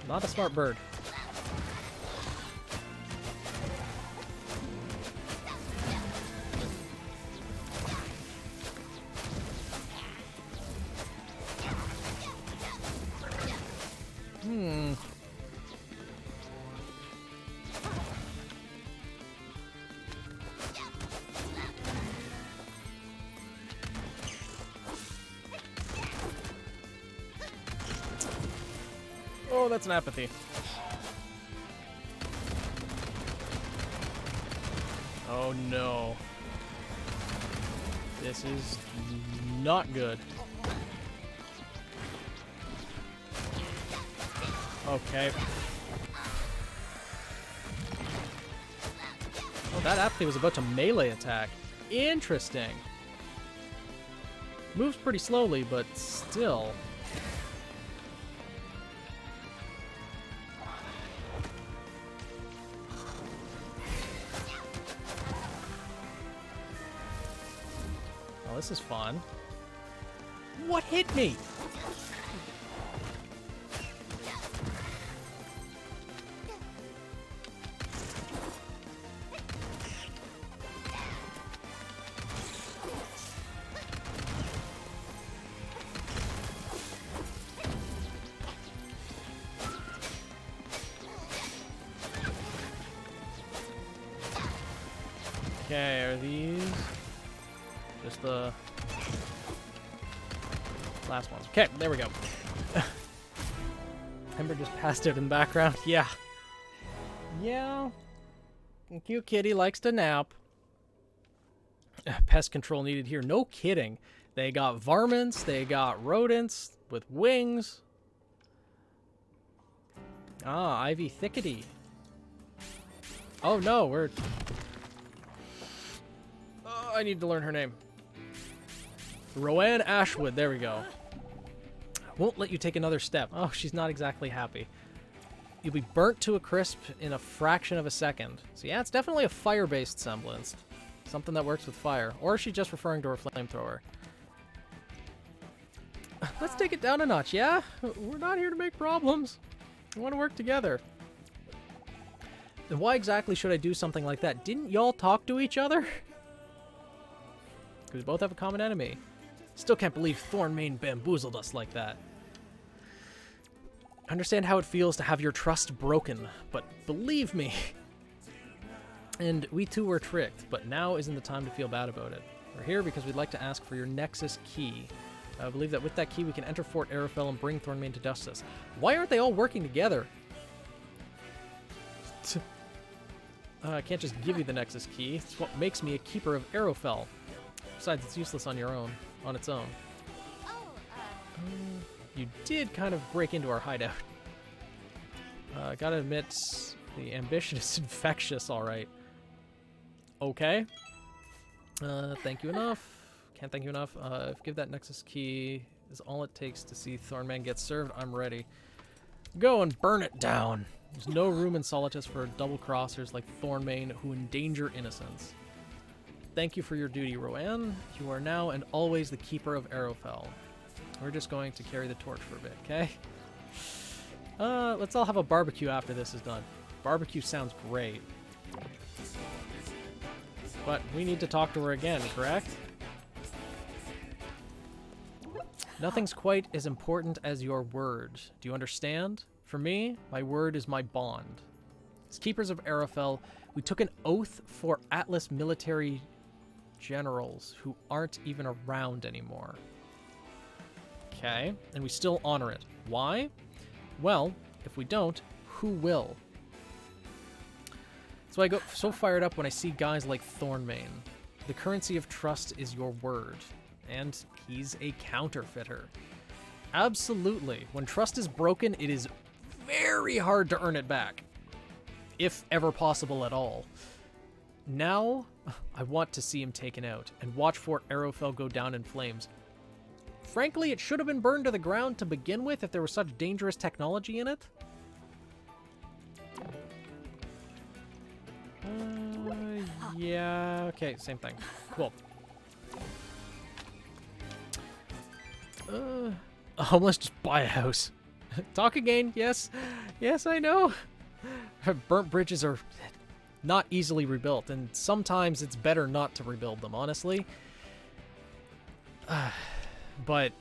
S1: Not a smart bird. Oh, that's an apathy. Oh no. This is not good. Okay. Oh, that apathy was about to melee attack. Interesting. Moves pretty slowly, but still. Oh, this is fun. What hit me? Okay, are these just the last ones? Okay, there we go. Ember just passed out in the background. Yeah. Yeah. Thank you, kitty likes to nap. Pest control needed here. No kidding. They got varmints. They got rodents with wings. Ah, Ivy Thickety. Oh no, we're... Oh, I need to learn her name. Rowan Ashwood. There we go. Won't let you take another step. Oh, she's not exactly happy. You'll be burnt to a crisp in a fraction of a second. So yeah, it's definitely a fire-based semblance. Something that works with fire. Or is she just referring to her flamethrower? Let's take it down a notch, yeah? We're not here to make problems. We want to work together. Then why exactly should I do something like that? Didn't y'all talk to each other? Because we both have a common enemy. Still can't believe Thornmane bamboozled us like that. I understand how it feels to have your trust broken, but believe me. And we too were tricked, but now isn't the time to feel bad about it. We're here because we'd like to ask for your Nexus key. I believe that with that key we can enter Fort Arrowfell and bring Thornmane to justice. Why aren't they all working together? I can't just give you the Nexus key. It's what makes me a keeper of Arrowfell. Besides, it's useless on its own. You did kind of break into our hideout. Gotta admit, the ambition is infectious, alright. Okay. Thank you enough. Can't thank you enough. If give that Nexus key is all it takes to see Thornmane get served, I'm ready. Go and burn it down. There's no room in Solitus for double-crossers like Thornmane who endanger innocence. Thank you for your duty, Rowan. You are now and always the keeper of Arrowfell. We're just going to carry the torch for a bit, okay? Let's all have a barbecue after this is done. Barbecue sounds great. But we need to talk to her again, correct? Nothing's quite as important as your word. Do you understand? For me, my word is my bond. As keepers of Arrowfell, we took an oath for Atlas military generals who aren't even around anymore. Okay, and we still honor it. Why? Well, if we don't, who will? So I go so fired up when I see guys like Thornmane. The currency of trust is your word, and he's a counterfeiter. Absolutely. When trust is broken, it is very hard to earn it back, if ever possible at all. Now, I want to see him taken out and watch Fort Arrowfell go down in flames. Frankly, it should have been burned to the ground to begin with if there was such dangerous technology in it. Yeah, okay, same thing. Cool. Homeless, just buy a house. Talk again, yes. Yes, I know. Burnt bridges are not easily rebuilt, and sometimes it's better not to rebuild them, honestly. But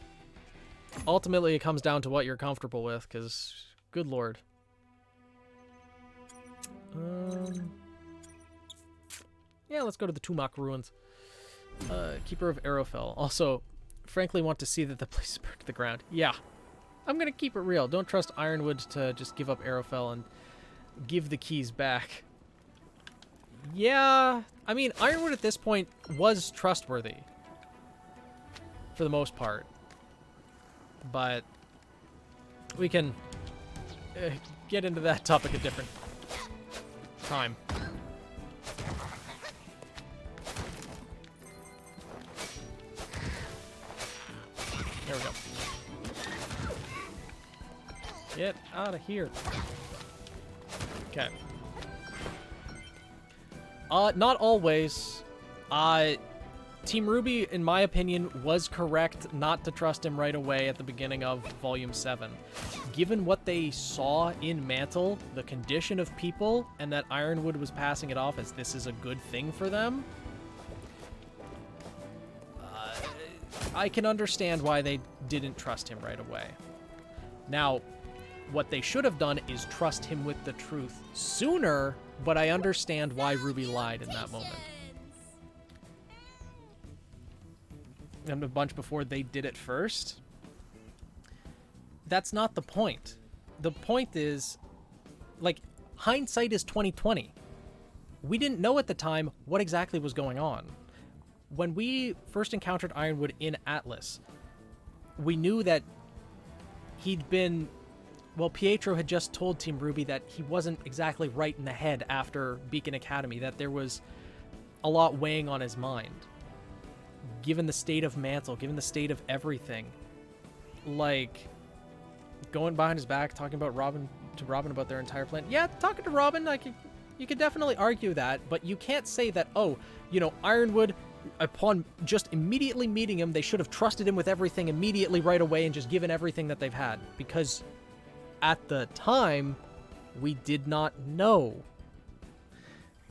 S1: ultimately it comes down to what you're comfortable with, because good lord. Yeah, let's go to the Tumak ruins. Keeper of Arrowfell. Also, frankly want to see that the place is burned to the ground. Yeah, I'm gonna keep it real. Don't trust Ironwood to just give up Arrowfell and give the keys back. Yeah, I mean, Ironwood at this point was trustworthy. For the most part. But we can get into that topic a different time. There we go. Get out of here. Okay. Not always. Team RWBY, in my opinion, was correct not to trust him right away at the beginning of Volume 7. Given what they saw in Mantle, the condition of people, and that Ironwood was passing it off as this is a good thing for them, I can understand why they didn't trust him right away. Now, what they should have done is trust him with the truth sooner, but I understand why RWBY lied in that moment. And a bunch before they did it first. That's not the point. The point is, like, hindsight is 20/20. we didn't know at the time what exactly was going on. When we first encountered Ironwood in Atlas, we knew that he'd been... Well, Pietro had just told Team RWBY that he wasn't exactly right in the head after Beacon Academy, that there was a lot weighing on his mind. Given the state of Mantle, given the state of everything. Like, going behind his back, talking about Robin about their entire plan. Yeah, talking to Robin, you could definitely argue that, but you can't say that, oh, you know, Ironwood, upon just immediately meeting him, they should have trusted him with everything immediately right away and just given everything that they've had. Because at the time, we did not know.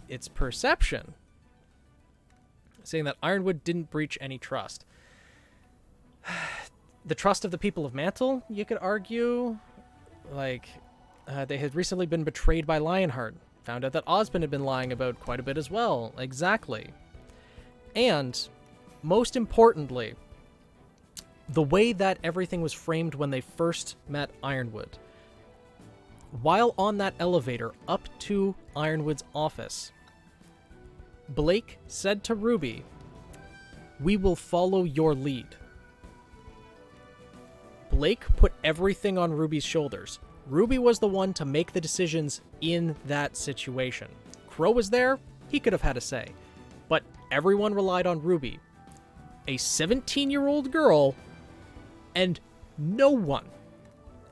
S1: It's perception. Saying that Ironwood didn't breach any trust. The trust of the people of Mantle, you could argue. Like, they had recently been betrayed by Lionheart. Found out that Ozpin had been lying about quite a bit as well. Exactly. And, most importantly, the way that everything was framed when they first met Ironwood. While on that elevator up to Ironwood's office, Blake said to RWBY, "We will follow your lead." Blake put everything on RWBY's shoulders. RWBY was the one to make the decisions in that situation. Crow was there, he could have had a say. But everyone relied on RWBY. A 17-year-old girl, and no one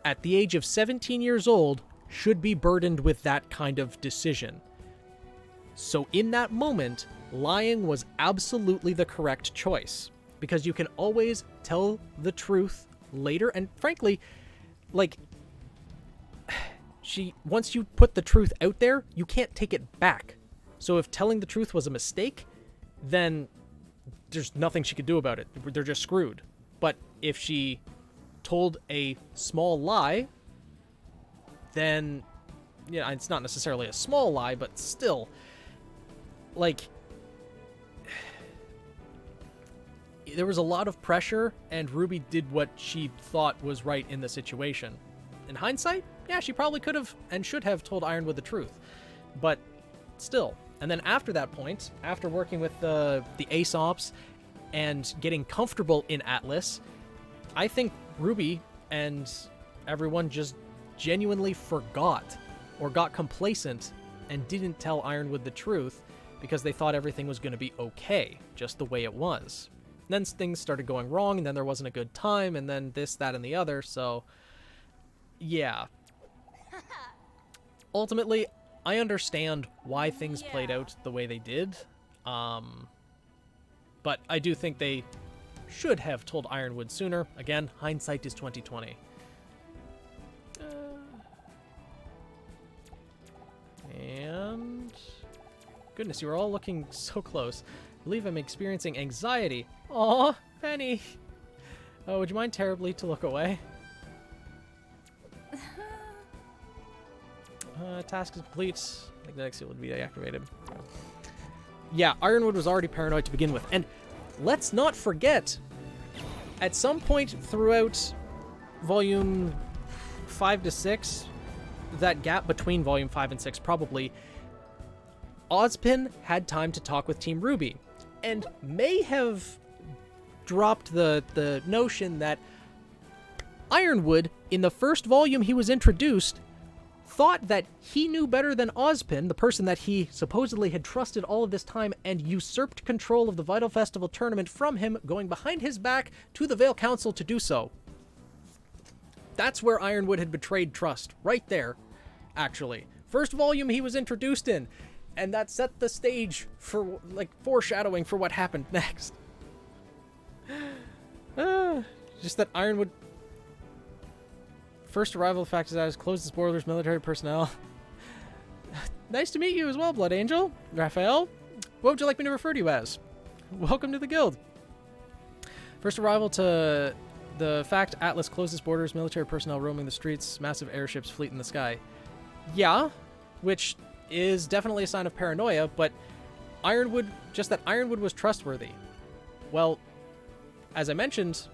S1: at the age of 17 years old should be burdened with that kind of decision. So in that moment, lying was absolutely the correct choice. Because you can always tell the truth later, and frankly, like, once you put the truth out there, you can't take it back. So if telling the truth was a mistake, then there's nothing she could do about it. They're just screwed. But if she told a small lie, then, yeah, it's not necessarily a small lie, but still, like, there was a lot of pressure, and RWBY did what she thought was right in the situation. In hindsight, yeah, she probably could have and should have told Ironwood the truth. But still. And then after that point, after working with the Ace Ops and getting comfortable in Atlas, I think RWBY and everyone just genuinely forgot or got complacent and didn't tell Ironwood the truth because they thought everything was going to be okay, just the way it was. Then things started going wrong, and then there wasn't a good time, and then this, that, and the other, so yeah. Ultimately, I understand why things played out the way they did, but I do think they should have told Ironwood sooner. Again, hindsight is 20/20. And goodness, you are all looking so close. I believe I'm experiencing anxiety. Aw, Penny. Oh, would you mind terribly to look away? Task is complete. Magnetic seal would be deactivated. Yeah, Ironwood was already paranoid to begin with. And let's not forget, at some point throughout Volume 5 to 6, that gap between Volume 5 and 6 probably, Ozpin had time to talk with Team RWBY and may have dropped the notion that Ironwood, in the first volume he was introduced, thought that he knew better than Ozpin, the person that he supposedly had trusted all of this time, and usurped control of the Vital Festival tournament from him, going behind his back to the Vale Council to do so. That's where Ironwood had betrayed trust, right there, actually. First volume he was introduced in, and that set the stage for, like, foreshadowing for what happened next. Just that Ironwood... First arrival factors as closed borders, military personnel. Nice to meet you as well, Blood Angel. Raphael, what would you like me to refer to you as? Welcome to the guild. First arrival to the fact Atlas closes borders, military personnel roaming the streets, massive airships, fleet in the sky. Yeah, which is definitely a sign of paranoia, but Ironwood, just that Ironwood was trustworthy. Well, as I mentioned,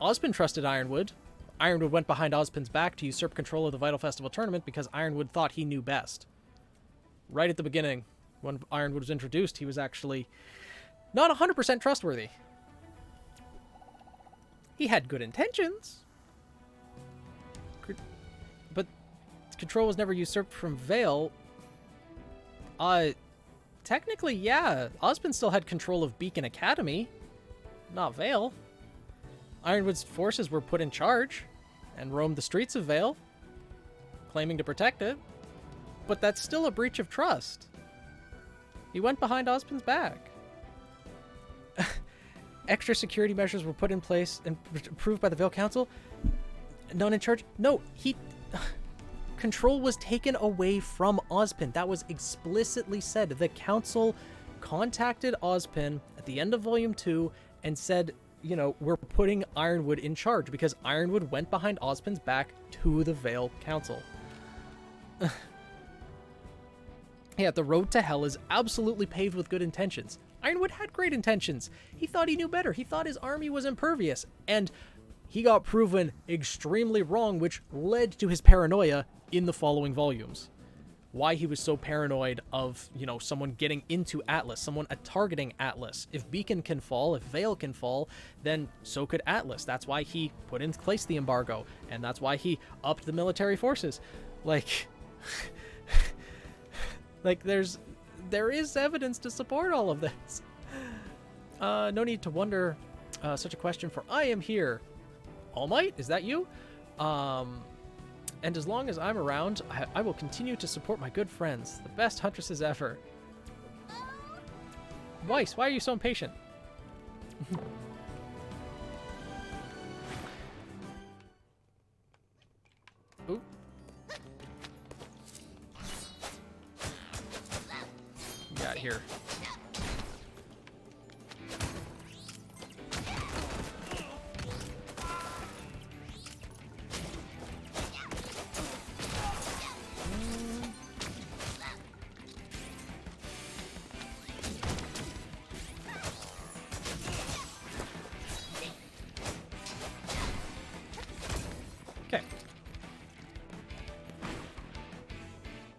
S1: Ozpin trusted Ironwood. Ironwood went behind Ozpin's back to usurp control of the Vital Festival tournament because Ironwood thought he knew best. Right at the beginning. when Ironwood was introduced, he was actually not 100% trustworthy. He had good intentions, but control was never usurped from Vale. Technically, yeah, Ozpin still had control of Beacon Academy, not Vale. Ironwood's forces were put in charge and roamed the streets of Vale, claiming to protect it, but that's still a breach of trust. He went behind Ozpin's back. Extra security measures were put in place and approved by the Vale Council. None in charge. No, control was taken away from Ozpin. That was explicitly said. The council contacted Ozpin at the end of Volume 2 and said, you know, we're putting Ironwood in charge because Ironwood went behind Ozpin's back to the Vale Council. Yeah, the road to hell is absolutely paved with good intentions. Ironwood had great intentions. He thought he knew better. He thought his army was impervious. And he got proven extremely wrong, which led to his paranoia in the following volumes. Why he was so paranoid of, you know, someone getting into Atlas, someone targeting Atlas. If Beacon can fall, if Vale can fall, then so could Atlas. That's why he put in place the embargo, and that's why he upped the military forces. Like, there is evidence to support all of this. No need to wonder such a question, for I am here. All Might, is that you? And as long as I'm around, I will continue to support my good friends, the best huntresses ever. Weiss, why are you so impatient? Ooh. Got here.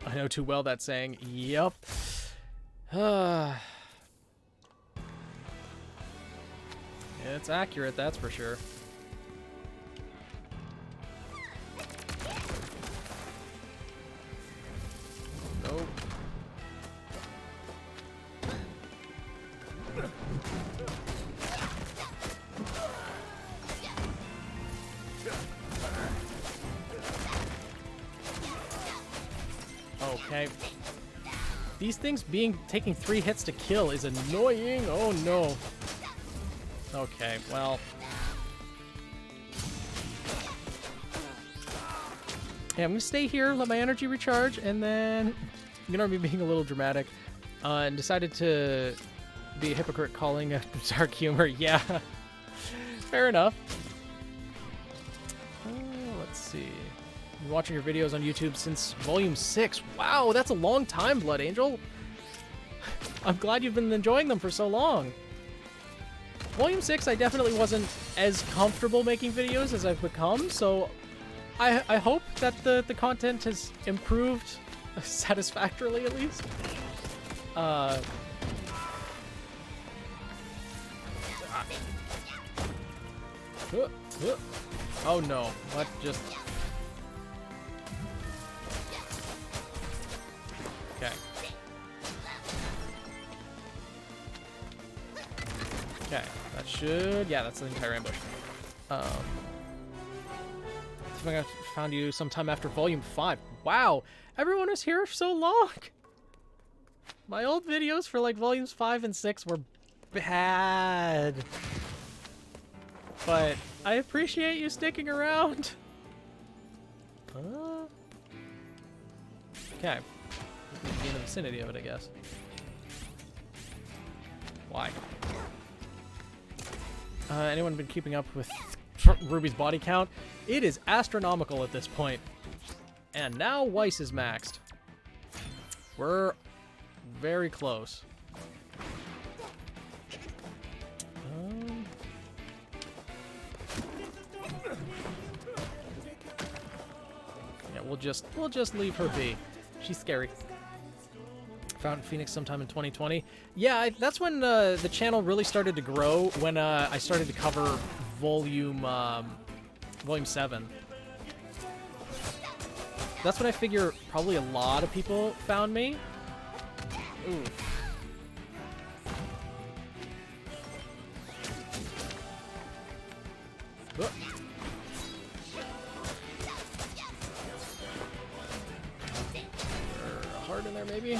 S1: I know too well that saying. Yup. It's accurate, that's for sure. Nope. Okay. These things taking 3 hits to kill is annoying. Oh no. Okay, well. Yeah, I'm gonna stay here, let my energy recharge, and then, you know, me being a little dramatic, and decided to be a hypocrite calling a dark humor. Yeah, fair enough. Let's see. Been watching your videos on YouTube since Volume 6. Wow, that's a long time, Blood Angel. I'm glad you've been enjoying them for so long. Volume 6, I definitely wasn't as comfortable making videos as I've become, so I hope that the content has improved satisfactorily, at least. Oh no, what just... Okay. Okay, that should... Yeah, that's the entire ambush. I think I found you sometime after Volume 5. Wow, everyone was here so long! My old videos for, like, Volumes 5 and 6 were bad. But I appreciate you sticking around. Okay. Be in the vicinity of it, I guess. Why? Anyone been keeping up with Ruby's body count? It is astronomical at this point. And now Weiss is maxed. We're very close. Yeah, we'll just leave her be. She's scary. Fountain Phoenix sometime in 2020. Yeah, that's when the channel really started to grow, when I started to cover volume 7. That's when I figure probably a lot of people found me. Ooh. Oh. Hard in there, maybe?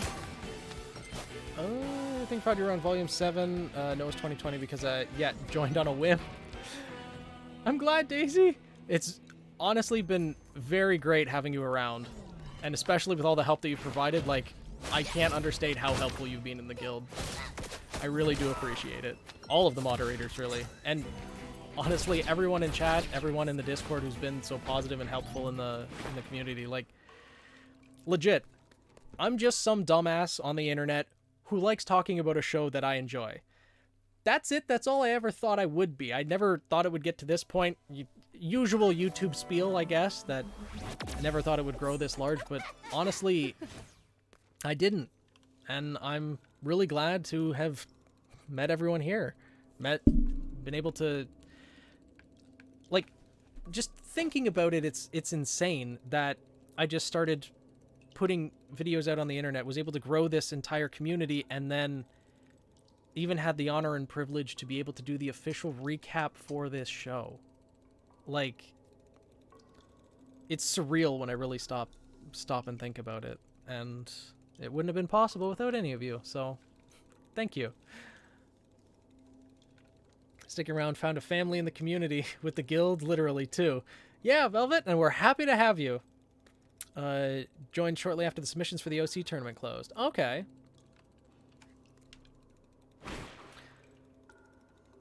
S1: I think probably around volume 7. No, it's 2020 because, yeah, joined on a whim. I'm glad, Daisy. It's honestly been very great having you around. And especially with all the help that you've provided, like, I can't understate how helpful you've been in the guild. I really do appreciate it. All of the moderators, really. And honestly, everyone in chat, everyone in the Discord who's been so positive and helpful in the community, like, legit, I'm just some dumbass on the internet who likes talking about a show that I enjoy. That's it. That's all I ever thought I would be. I never thought it would get to this point. Usual YouTube spiel, I guess, that I never thought it would grow this large, but honestly, I didn't. And I'm really glad to have met everyone here. Been able to, like, just thinking about it, it's insane that I just started putting videos out on the internet, was able to grow this entire community, and then even had the honor and privilege to be able to do the official recap for this show. Like, it's surreal when I really stop and think about it, and it wouldn't have been possible without any of you, so thank you. Sticking around, found a family in the community with the guild, literally, too. Yeah, Velvet, and we're happy to have you. Joined shortly after the submissions for the OC tournament closed. Okay.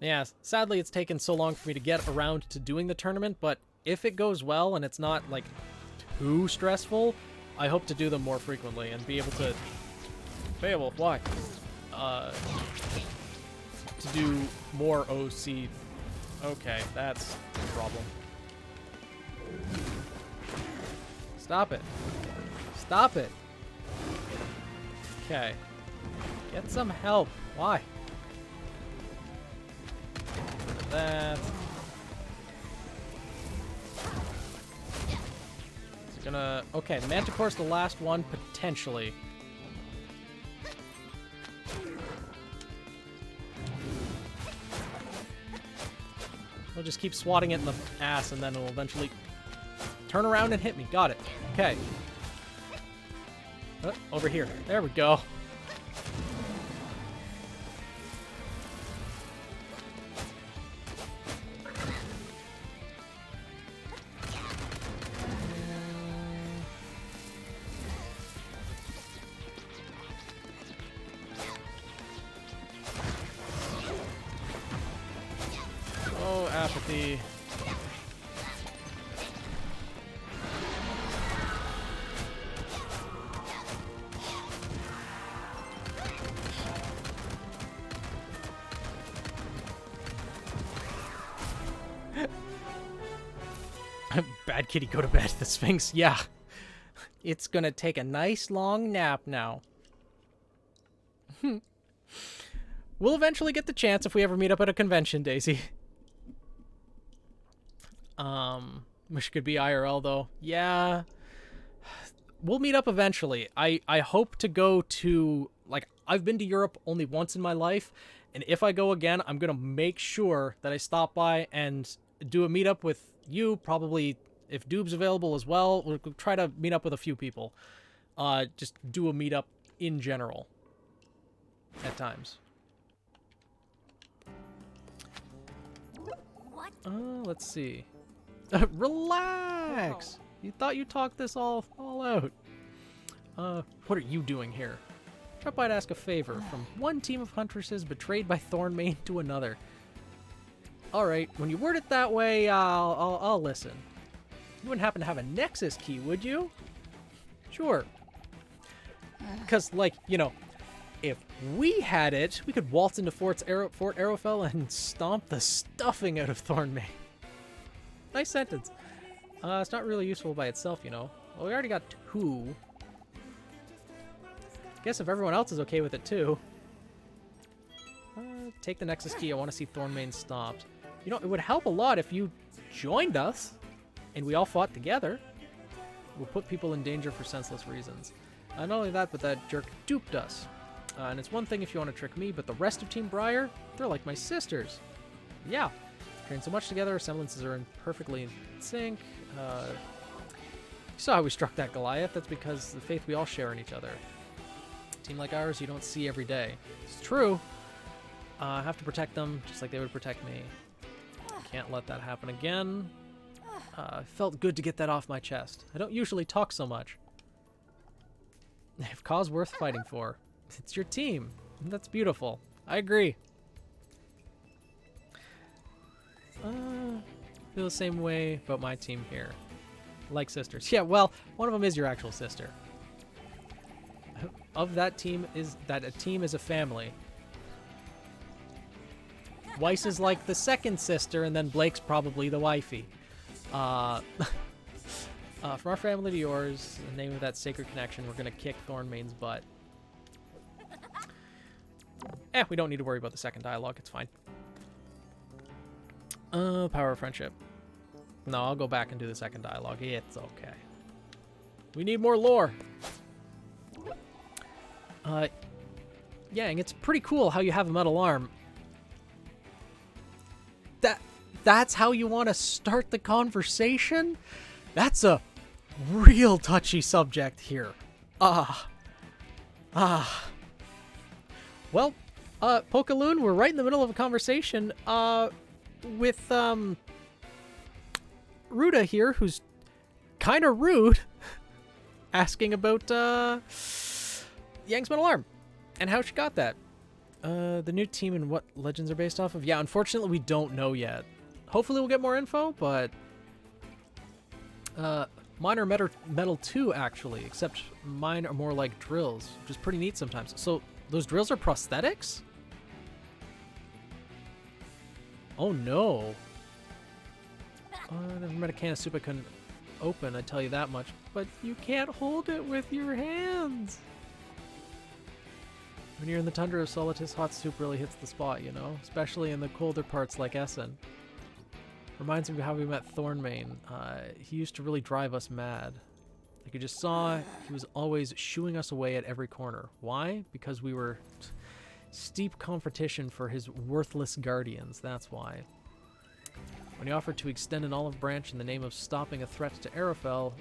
S1: Yeah, sadly it's taken so long for me to get around to doing the tournament, but if it goes well and it's not, like, too stressful, I hope to do them more frequently and be able to... Beowulf, why? To do more OC... Okay, that's a problem. Stop it. Stop it. Okay. Get some help. Why? That. It's gonna... Okay, the Manticore's the last one, potentially. We'll just keep swatting it in the ass, and then it'll eventually turn around and hit me. Got it. Okay. Over here. There we go. Oh, apathy. Bad kitty, go to bed. The Sphinx, yeah. It's gonna take a nice long nap now. We'll eventually get the chance if we ever meet up at a convention, Daisy. Wish it could be IRL, though. Yeah. We'll meet up eventually. I hope to go to... Like, I've been to Europe only once in my life, and if I go again, I'm gonna make sure that I stop by and do a meetup with you, probably... If Doob's available as well, we'll try to meet up with a few people. Just do a meetup in general. At times.
S3: What?
S1: Let's see. Relax! You thought you talked this all out. What are you doing here? Drop by to ask a favor from one team of huntresses betrayed by Thornmane to another. Alright, when you word it that way, I'll listen. You wouldn't happen to have a Nexus key, would you? Sure. Because, like, you know, if we had it, we could waltz into Fort Arrowfell and stomp the stuffing out of Thornmane. Nice sentence. It's not really useful by itself, you know. Well, we already got 2. Guess if everyone else is okay with it too. Take the Nexus key. I want to see Thornmane stopped. You know, it would help a lot if you joined us and we all fought together. We'll put people in danger for senseless reasons. Not only that, but that jerk duped us. And it's one thing if you want to trick me, but the rest of Team Briar, they're like my sisters. Yeah. Trained so much together, our semblances are perfectly in sync. You saw how we struck that Goliath. That's because the faith we all share in each other. A team like ours you don't see every day. It's true. I have to protect them just like they would protect me. Can't let that happen again. Felt good to get that off my chest. I don't usually talk so much. They have cause worth fighting for. It's your team. That's beautiful. I agree. Feel the same way about my team here. Like sisters. Yeah, well, one of them is your actual sister. Of that team is that a team is a family. Weiss is like the second sister, and then Blake's probably the wifey. From our family to yours, in the name of that sacred connection, we're gonna kick Thornmane's butt. We don't need to worry about the second dialogue. It's fine. Power of friendship. No, I'll go back and do the second dialogue. It's okay. We need more lore. Yang, it's pretty cool how you have a metal arm. That's how you want to start the conversation? That's a real touchy subject here. Well, Pokaloon, we're right in the middle of a conversation, with, Ruda here, who's kind of rude, asking about, Yang's metal arm, and how she got that. The new team and what legends are based off of? Yeah, unfortunately, we don't know yet. Hopefully we'll get more info, but... mine are metal too, actually, except mine are more like drills, which is pretty neat sometimes. So, those drills are prosthetics? Oh, no. I never met a can of soup I couldn't open, I tell you that much. But you can't hold it with your hands. When you're in the tundra of Solitus, hot soup really hits the spot, you know? Especially in the colder parts like Essen. Reminds me of how we met Thornmane. He used to really drive us mad. Like you just saw, he was always shooing us away at every corner. Why? Because we were steep competition for his worthless guardians, that's why. When he offered to extend an olive branch in the name of stopping a threat to Arrowfell,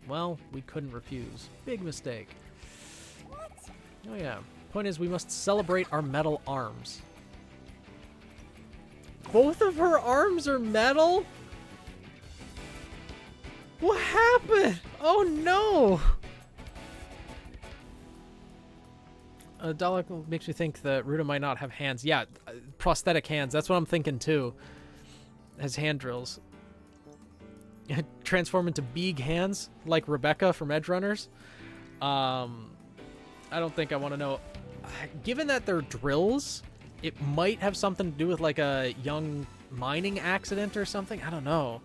S1: well, we couldn't refuse. Big mistake.
S3: What?
S1: Oh yeah. Point is, we must celebrate our metal arms. Both of her arms are metal? What happened? Oh no! Dalek makes me think that Ruda might not have hands. Yeah, prosthetic hands. That's what I'm thinking too. Has hand drills. Transform into big hands, like Rebecca from Edge Runners. I don't think I want to know. Given that they're drills, it might have something to do with like a young mining accident or something. I don't know.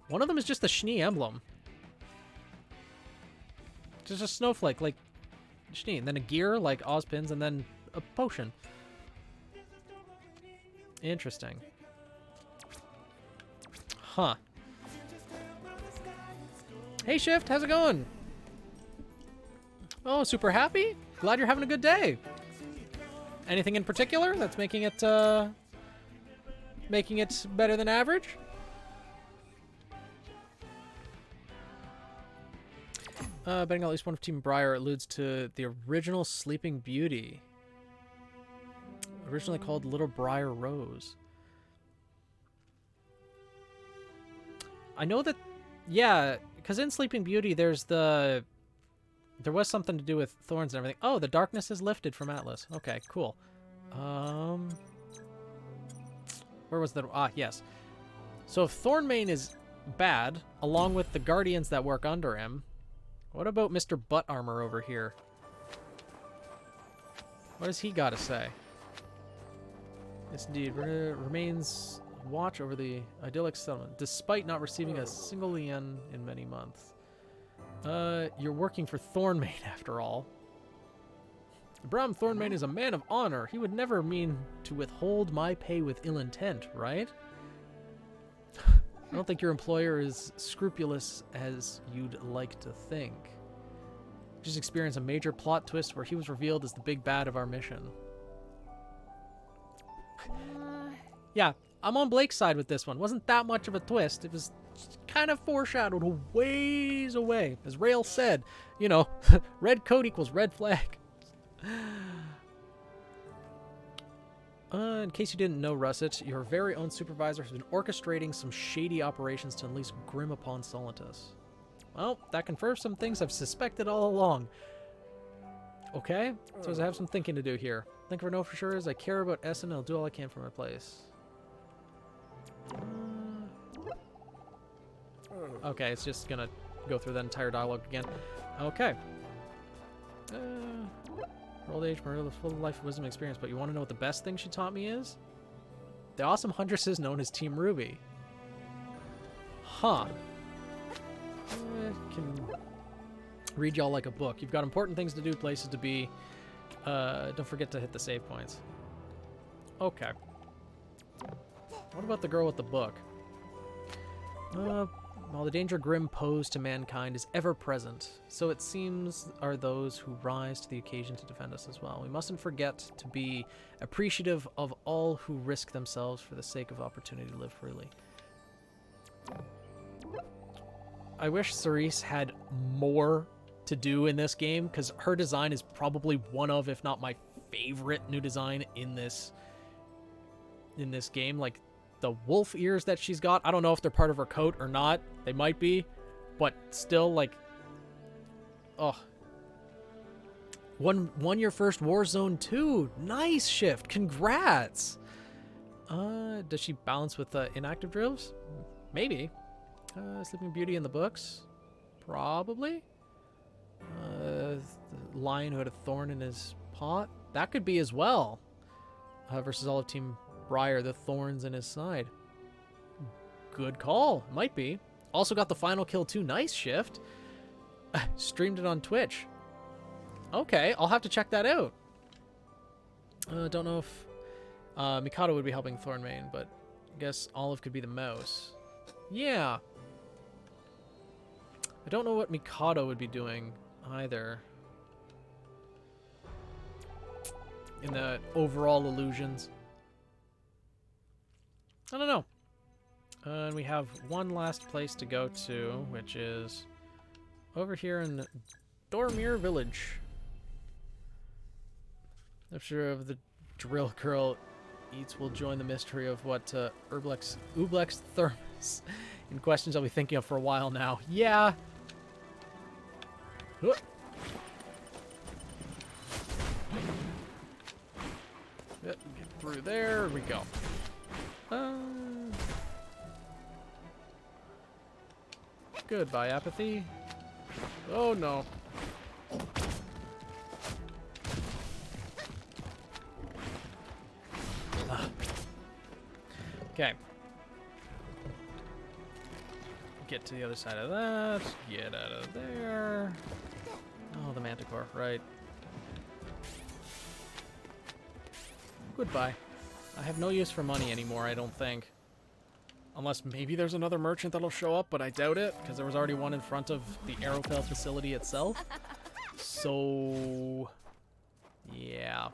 S1: One of them is just the Schnee emblem. Just a snowflake like Schnee, and then a gear like Ozpins, and then a potion. Interesting. Huh. Hey Shift, how's it going? Oh, super happy? Glad you're having a good day. Anything in particular that's making it better than average? Betting at least one of Team Briar alludes to the original Sleeping Beauty. Originally called Little Briar Rose. I know that, yeah, because in Sleeping Beauty there was something to do with thorns and everything. Oh, the darkness is lifted from Atlas. Okay, cool. Where was the... Ah, yes. So if Thornmane is bad, along with the guardians that work under him, what about Mr. Butt Armor over here? What does he got to say? Yes, indeed. Remains watch over the idyllic settlement, despite not receiving a single yen in many months. You're working for Thornmain, after all. Bram Thornmain is a man of honor. He would never mean to withhold my pay with ill intent, right? I don't think your employer is scrupulous as you'd like to think. Just experienced a major plot twist where he was revealed as the big bad of our mission. Yeah, I'm on Blake's side with this one. Wasn't that much of a twist. It was kind of foreshadowed a ways away. As Rail said, you know, red coat equals red flag. In case you didn't know, Russet, your very own supervisor has been orchestrating some shady operations to unleash Grim upon Solitus. Well, that confirms some things I've suspected all along. Okay, so as I have some thinking to do here. Think for know for sure is I care about Essen and I'll do all I can for my place. Okay, it's just gonna go through that entire dialogue again. Okay. Old age, Marilla, full of life, wisdom, experience, but you want to know what the best thing she taught me is? The awesome huntresses known as Team RWBY. Huh. Can read y'all like a book. You've got important things to do, places to be. Don't forget to hit the save points. Okay. What about the girl with the book? While the danger Grim posed to mankind is ever present, so it seems are those who rise to the occasion to defend us as well. We mustn't forget to be appreciative of all who risk themselves for the sake of opportunity to live freely. I wish Cerise had more to do in this game, because her design is probably one of, if not my favorite new design in this game. Like, the wolf ears that she's got, I don't know if they're part of her coat or not. They might be, but still, like, oh. Won your first Warzone 2. Nice shift. Congrats. Does she balance with inactive drills? Maybe. Sleeping Beauty in the books? Probably. The lion who had a thorn in his pot? That could be as well. Versus all of Team Briar, the thorns in his side. Good call. Might be. Also got the final kill too. Nice shift. Streamed it on Twitch. Okay, I'll have to check that out. Don't know if Mikado would be helping Thornmain, but I guess Olive could be the mouse. Yeah. I don't know what Mikado would be doing either. In the overall illusions. I don't know. And we have one last place to go to, which is over here in Dormir Village. I'm sure if the drill girl eats will join the mystery of what Ublex Thermos in questions I'll be thinking of for a while now. Yeah. Get through there. We go. Goodbye, apathy. Oh no. Okay. Get to the other side of that. Get out of there. Oh, the Manticore, right. Goodbye. I have no use for money anymore, I don't think. Unless maybe there's another merchant that'll show up, but I doubt it, because there was already one in front of the Arrowfell facility itself. So, yeah.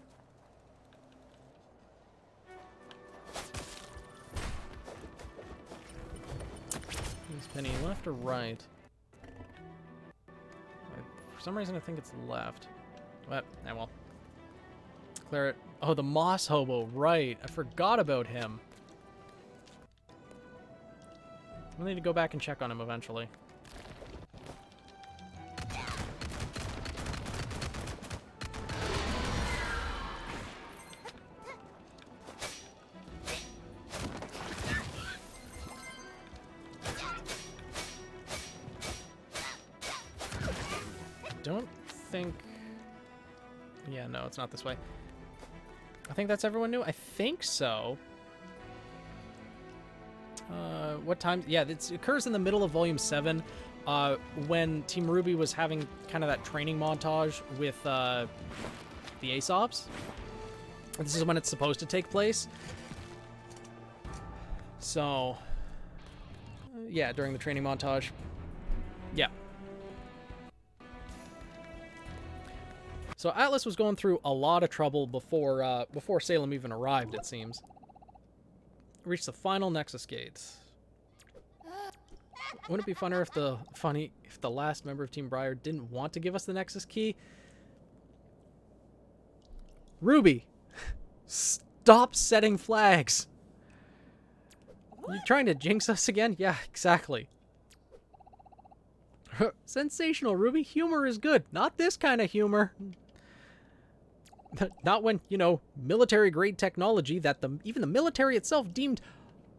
S1: Is Penny left or right? For some reason, I think it's left. But, well. Clear it. Oh, the Moss Hobo, right. I forgot about him. We'll need to go back and check on him eventually. Don't think... Yeah, no, it's not this way. I think that's everyone new. I think so. What time? Yeah, it occurs in the middle of Volume 7, when Team RWBY was having kind of that training montage with the Aesops. This is when it's supposed to take place. So, yeah, during the training montage. Yeah. So Atlas was going through a lot of trouble before Salem even arrived, it seems. Reached the final Nexus gates. Wouldn't it be funner if the last member of Team Briar didn't want to give us the Nexus key? RWBY, stop setting flags. What? You trying to jinx us again? Yeah, exactly. Sensational, RWBY. Humor is good. Not this kind of humor. Not when, you know, military-grade technology that even the military itself deemed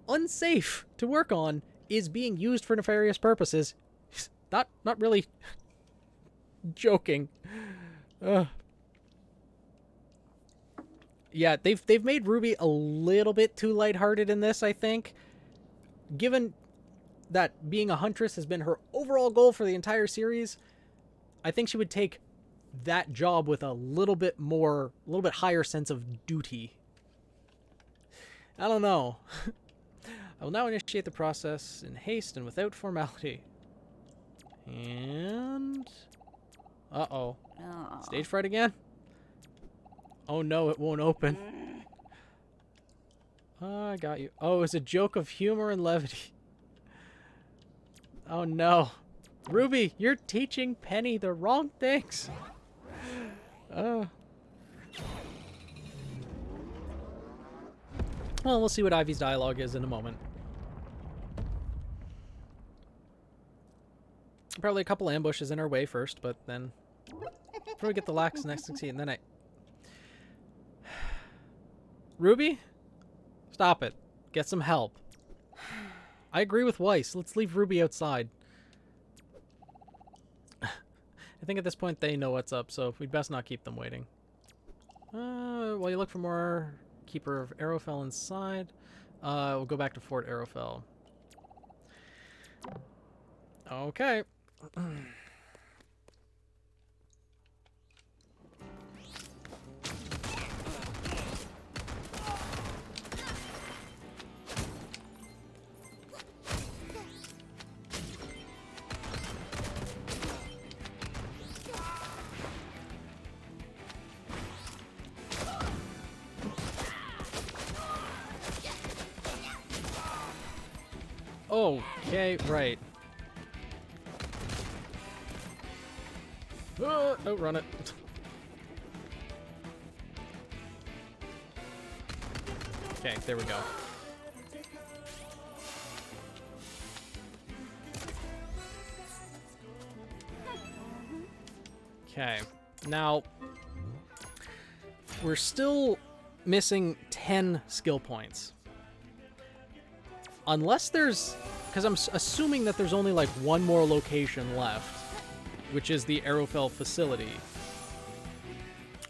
S1: unsafe to work on is being used for nefarious purposes. Not really joking. Yeah, they've made RWBY a little bit too lighthearted in this, I think. Given that being a huntress has been her overall goal for the entire series, I think she would take that job with a little bit higher sense of duty. I don't know. I will now initiate the process in haste and without formality. And... uh-oh. Stage fright again? Oh no, it won't open. I got you. Oh, it's a joke of humor and levity. Oh no. RWBY, you're teaching Penny the wrong things. Well, we'll see what Ivy's dialogue is in a moment. Probably a couple ambushes in our way first, but then... before we get the lax next to see, and then I... RWBY? Stop it. Get some help. I agree with Weiss. Let's leave RWBY outside. I think at this point they know what's up, so we'd best not keep them waiting. While you look for more Keeper of Arrowfell inside, we'll go back to Fort Arrowfell. Okay. Okay, right. Outrun it. Okay, there we go. Okay, now we're still missing 10 skill points. Unless there's... because I'm assuming that there's only like one more location left, which is the Arrowfell facility.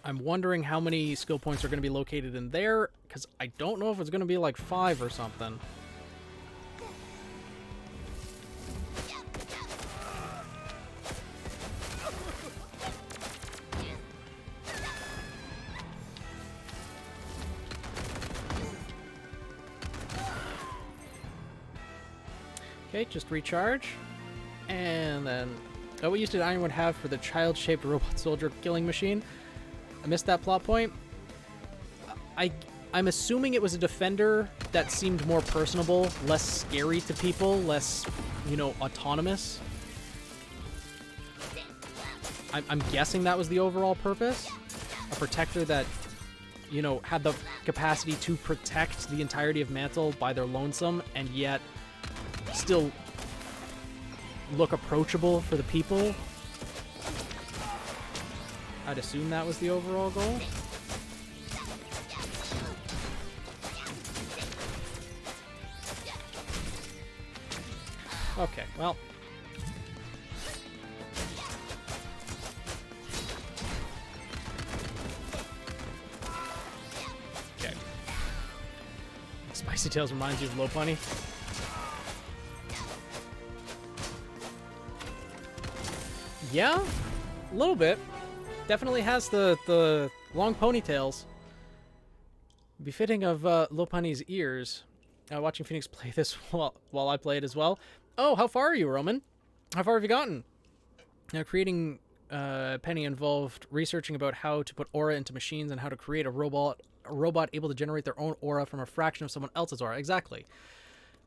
S1: I'm wondering how many skill points are going to be located in there, because I don't know if it's going to be like 5 or something. Okay, just recharge. And then... oh, what use did Ironwood have for the child-shaped robot soldier killing machine? I missed that plot point. I'm assuming it was a defender that seemed more personable, less scary to people, less, you know, autonomous. I'm guessing that was the overall purpose. A protector that, you know, had the capacity to protect the entirety of Mantle by their lonesome, and yet still look approachable for the people. I'd assume that was the overall goal. Okay, well. Okay. Spicy Tails reminds you of Low Bunny. Yeah, a little bit. Definitely has the long ponytails. Befitting of Lopunny's ears. Watching Phoenix play this while I play it as well. Oh, how far are you, Roman? How far have you gotten? Now, creating Penny involved researching about how to put aura into machines and how to create a robot able to generate their own aura from a fraction of someone else's aura. Exactly.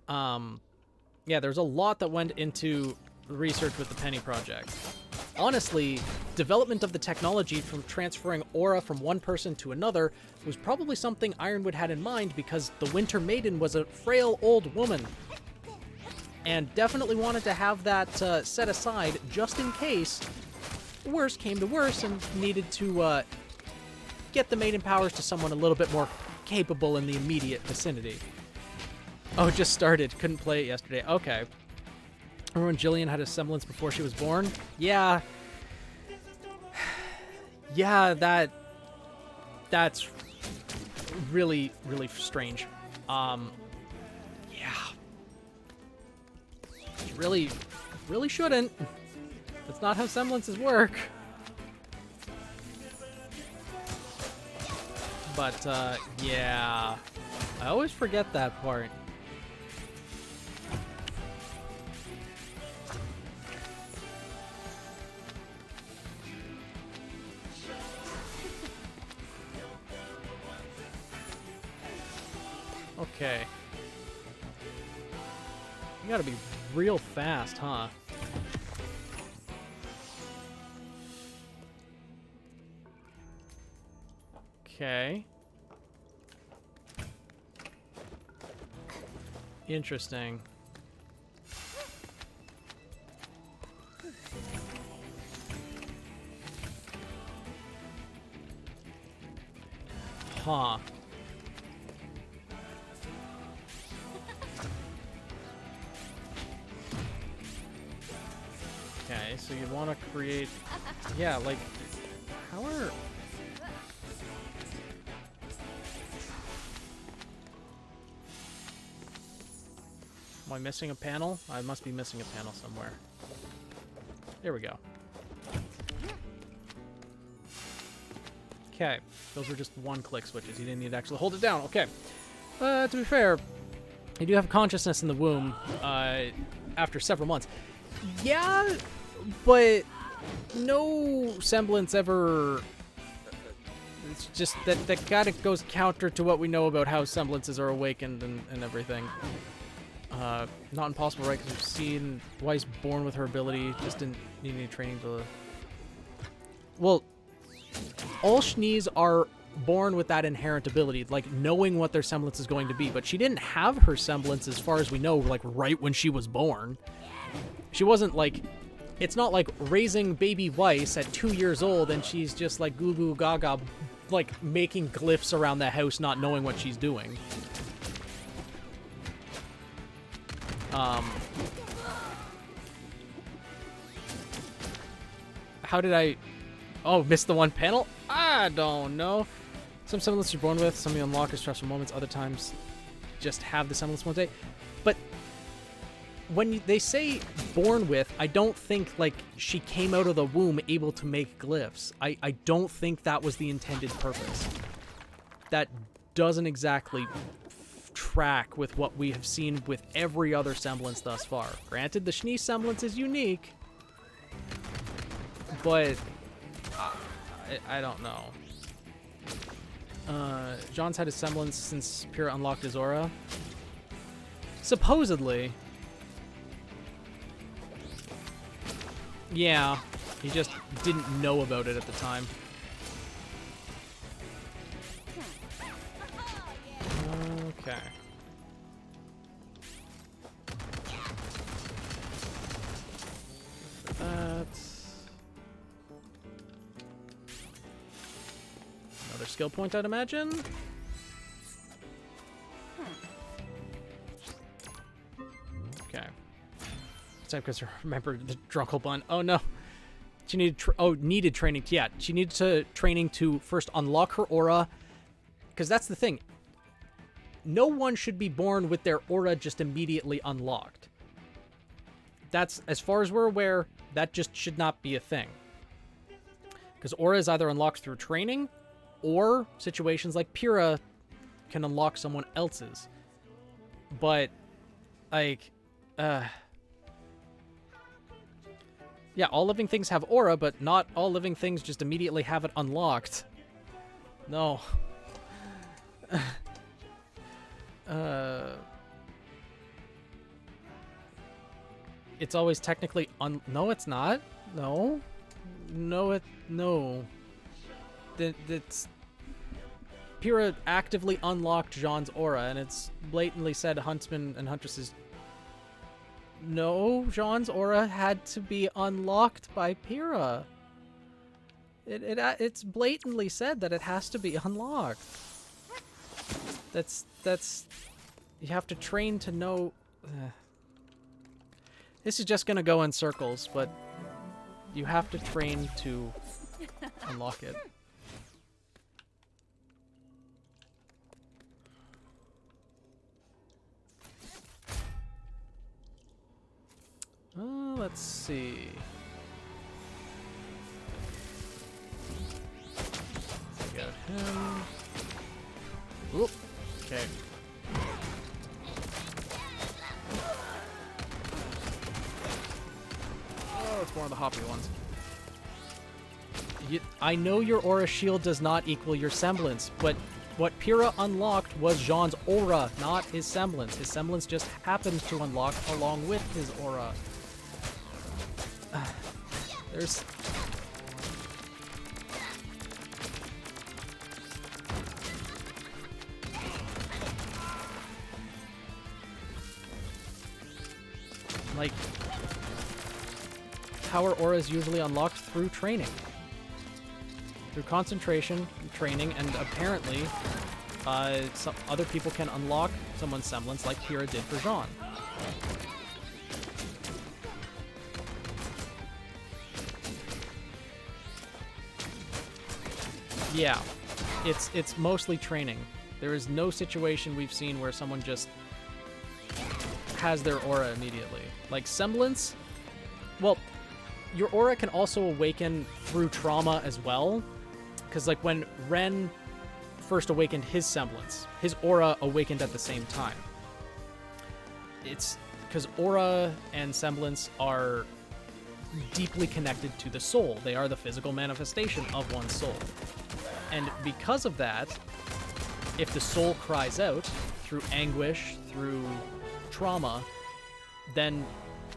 S1: Yeah, there's a lot that went into research with the Penny project. Honestly, development of the technology from transferring aura from one person to another was probably something Ironwood had in mind because the Winter Maiden was a frail old woman. And definitely wanted to have that set aside just in case worse came to worse and needed to get the Maiden powers to someone a little bit more capable in the immediate vicinity. Oh, it just started. Couldn't play it yesterday. Okay. Remember when Jillian had a semblance before she was born? Yeah. Yeah, that's really, really strange. Yeah. Really, really shouldn't. That's not how semblances work. But, yeah. I always forget that part. Okay. You gotta be real fast, huh? Okay. Interesting. Huh. Okay, so you want to create... Yeah, like... How are... Am I missing a panel? I must be missing a panel somewhere. There we go. Okay, those were just one-click switches. You didn't need to actually hold it down. Okay. To be fair, you do have consciousness in the womb after several months. Yeah, but no semblance ever... It's just that kind of goes counter to what we know about how semblances are awakened and everything. Not impossible, right? Because we've seen Weiss born with her ability, just didn't need any training to... Well, all Shnees are born with that inherent ability, like knowing what their semblance is going to be, but she didn't have her semblance, as far as we know, like right when she was born. She wasn't like... It's not like raising baby Weiss at 2 years old and she's just like goo goo gaga, like making glyphs around the house not knowing what she's doing. How did I... Oh, missed the one panel? I don't know. Some semblance you're born with, some you unlock as stressful moments, other times just have the semblance one day. But when they say born with, I don't think like she came out of the womb able to make glyphs. I don't think that was the intended purpose. That doesn't exactly track with what we have seen with every other semblance thus far. Granted, the Schnee semblance is unique, but I don't know. John's had his semblance since Pyrrha unlocked his aura. Supposedly. Yeah, he just didn't know about it at the time. Okay. That's another skill point, I'd imagine. Okay. It's because I remembered the Drunkle Bun. Oh no. She needed needed training. Yeah, she needed training to first unlock her aura, because that's the thing. No one should be born with their aura just immediately unlocked. That's, as far as we're aware, That just should not be a thing. Because aura is either unlocked through training, or situations like Pyrrha can unlock someone else's. But, like, yeah, all living things have aura, but not all living things just immediately have it unlocked. No. It's always technically no, it's not. No. No. That's... Pyrrha actively unlocked Jean's aura, and it's blatantly said huntsmen and huntresses... No, Jean's aura had to be unlocked by Pyrrha. It's blatantly said that it has to be unlocked. That's... You have to train to know... This is just gonna go in circles, but you have to train to unlock it. Let's see. Got him. Oop. Okay. Oh, it's more of the hoppy ones. I know your aura shield does not equal your semblance, but what Pyrrha unlocked was Jean's aura, not his semblance. His semblance just happened to unlock along with his aura. There's... Like... Power aura is usually unlocked through training. Through concentration, training, and apparently some other people can unlock someone's semblance like Pyrrha did for Jean. Yeah, it's mostly training. There is no situation we've seen where someone just has their aura immediately. Like semblance, well, your aura can also awaken through trauma as well. Because like when Ren first awakened his semblance, his aura awakened at the same time. It's because aura and semblance are deeply connected to the soul. They are the physical manifestation of one's soul. And because of that, if the soul cries out through anguish, through trauma, then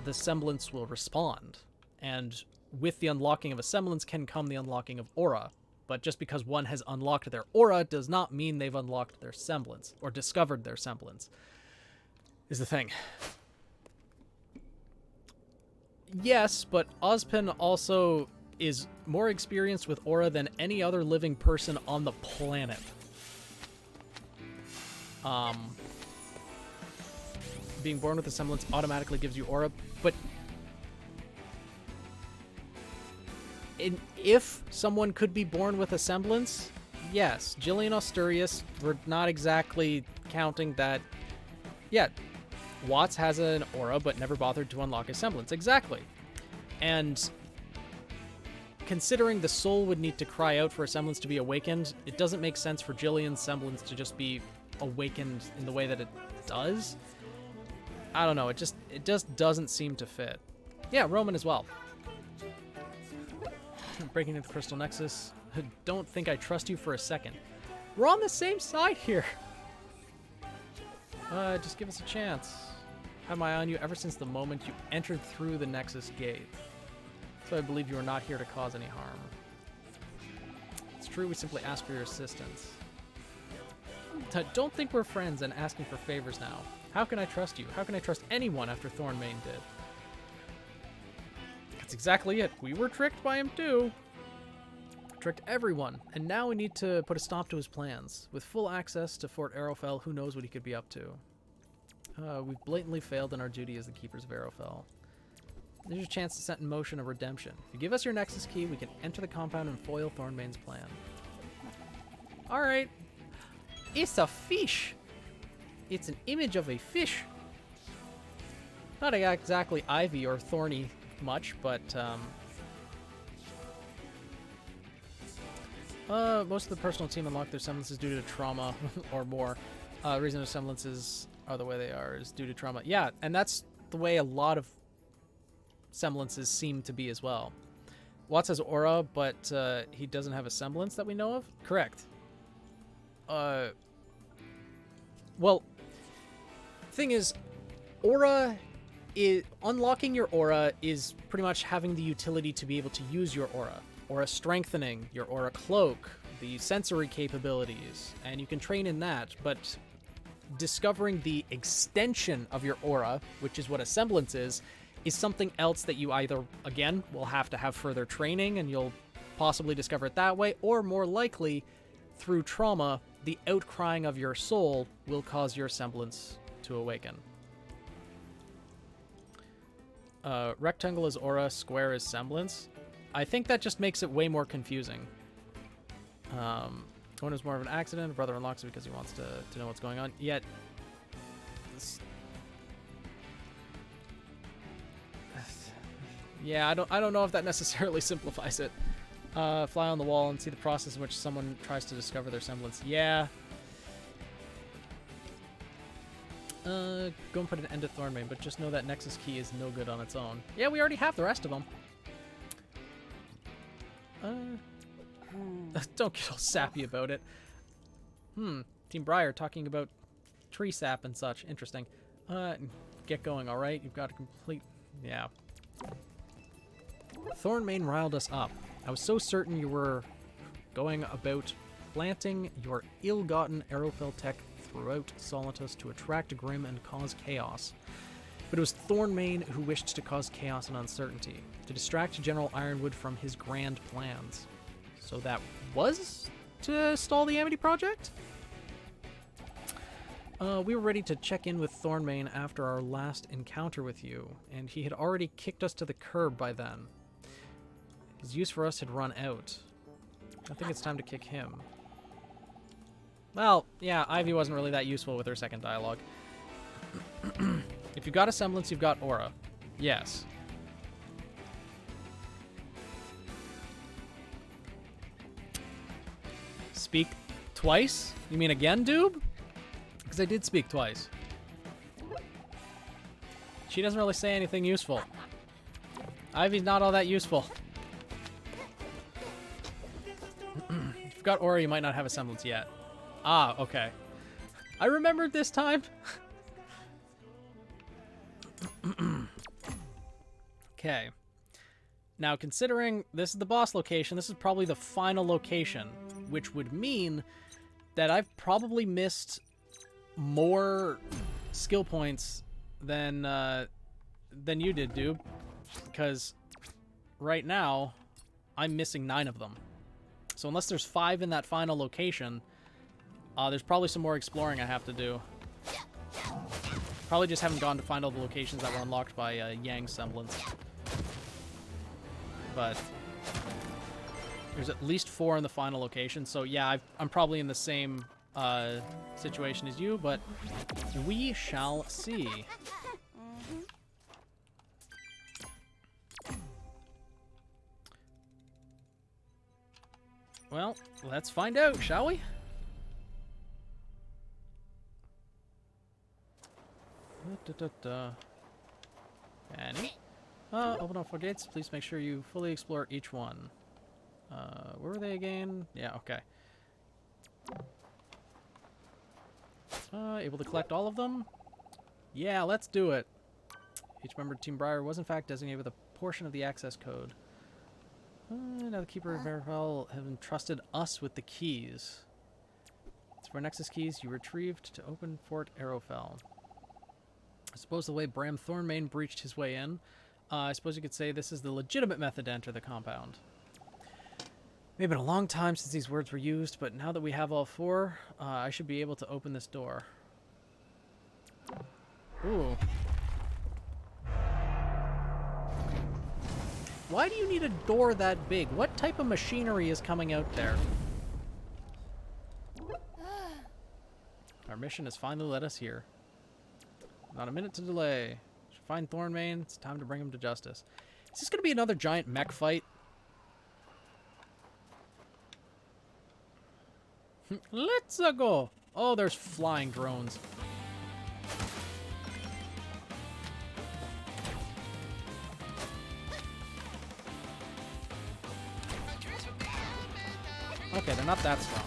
S1: the semblance will respond. And with the unlocking of a semblance can come the unlocking of aura. But just because one has unlocked their aura does not mean they've unlocked their semblance, or discovered their semblance, is the thing. Yes, but Ozpin also is more experienced with aura than any other living person on the planet. Being born with a semblance automatically gives you aura, but if someone could be born with a semblance, yes. Jillian Osturius, we're not exactly counting that. Yeah, Watts has an aura, but never bothered to unlock a semblance. Exactly. And considering the soul would need to cry out for a semblance to be awakened, it doesn't make sense for Jillian's semblance to just be awakened in the way that it does. I don't know, it just doesn't seem to fit. Yeah, Roman as well. Breaking into the Crystal Nexus. Don't think I trust you for a second. We're on the same side here. Just give us a chance. Had my eye on you ever since the moment you entered through the Nexus gate. So I believe you are not here to cause any harm. It's true, we simply ask for your assistance. Don't think we're friends and asking for favors now. How can I trust you? How can I trust anyone after Thornmain did? That's exactly it. We were tricked by him too. Tricked everyone, and now we need to put a stop to his plans. With full access to Fort Arrowfell, who knows what he could be up to. We've blatantly failed in our duty as the Keepers of Arrowfell. There's your chance to set in motion a redemption. If you give us your Nexus key, we can enter the compound and foil Thornmain's plan. Alright. It's a fish! It's an image of a fish. Not exactly ivy or thorny much, but most of the personal team unlock their semblances due to trauma or more. The reason their semblances are the way they are is due to trauma. Yeah, and that's the way a lot of semblances seem to be as well. Watts has aura, but he doesn't have a semblance that we know of? Correct. Well, thing is, unlocking your aura is pretty much having the utility to be able to use your aura. Aura strengthening, your aura cloak, the sensory capabilities, and you can train in that, but discovering the extension of your aura, which is what a semblance is something else that you either, again, will have to have further training and you'll possibly discover it that way, or more likely, through trauma, the outcrying of your soul will cause your semblance to awaken. Rectangle is aura, square is semblance. I think that just makes it way more confusing. One is more of an accident. Brother unlocks it because he wants to know what's going on. Yet, yeah, I don't know if that necessarily simplifies it. Fly on the wall and see the process in which someone tries to discover their semblance. Yeah. Go and put an end to Thornmane, but just know that Nexus key is no good on its own. Yeah, we already have the rest of them. Don't get all sappy about it. Team Briar talking about tree sap and such. Interesting. Get going, alright? You've got to complete... Yeah. Thornmane riled us up. I was so certain you were going about planting your ill-gotten Arrowfell tech throughout Solitus to attract Grim and cause chaos. But it was Thornmane who wished to cause chaos and uncertainty, to distract General Ironwood from his grand plans. So that was to stall the Amity project? We were ready to check in with Thornmane after our last encounter with you, and he had already kicked us to the curb by then. His use for us had run out. I think it's time to kick him. Well, yeah, Ivy wasn't really that useful with her second dialogue. If you've got a semblance, you've got aura. Yes. Speak twice? You mean again, Doob? Because I did speak twice. She doesn't really say anything useful. Ivy's not all that useful. If you've got aura, you might not have a semblance yet. Ah, okay. I remembered this time. Okay. Now, considering this is the boss location, this is probably the final location, which would mean that I've probably missed more skill points than you did, dude. Because right now, I'm missing 9 of them. So unless there's 5 in that final location, there's probably some more exploring I have to do. Probably just haven't gone to find all the locations that were unlocked by Yang's semblance. But there's at least 4 in the final location, so yeah, I'm probably in the same situation as you, but we shall see. Well, let's find out, shall we? Annie? Open up 4 gates. Please make sure you fully explore each one. Where were they again? Yeah, okay. Able to collect all of them? Yeah, let's do it. Each member of Team Briar was in fact designated with a portion of the access code. Now the Keeper of Arrowfell have entrusted us with the keys. It's for Nexus keys you retrieved to open Fort Arrowfell. I suppose the way Bram Thornmane breached his way in, I suppose you could say this is the legitimate method to enter the compound. May have been a long time since these words were used, but now that we have all 4, I should be able to open this door. Ooh. Why do you need a door that big? What type of machinery is coming out there? Our mission has finally led us here. Not a minute to delay. Should find Thornmane. It's time to bring him to justice. Is this going to be another giant mech fight? Let's go. Oh, there's flying drones. Okay, they're not that strong.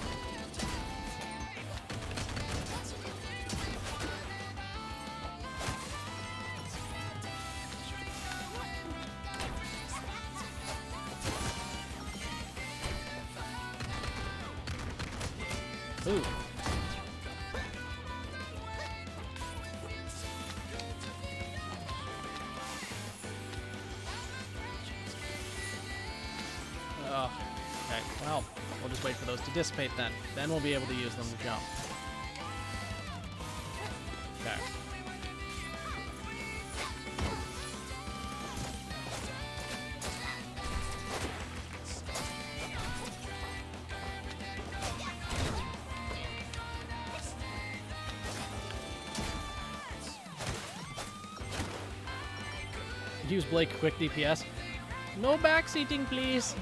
S1: Ooh. Oh, okay. Well, we'll just wait for those to dissipate then. Then we'll be able to use them to jump. Okay. Use Blake quick DPS. No backseating, please.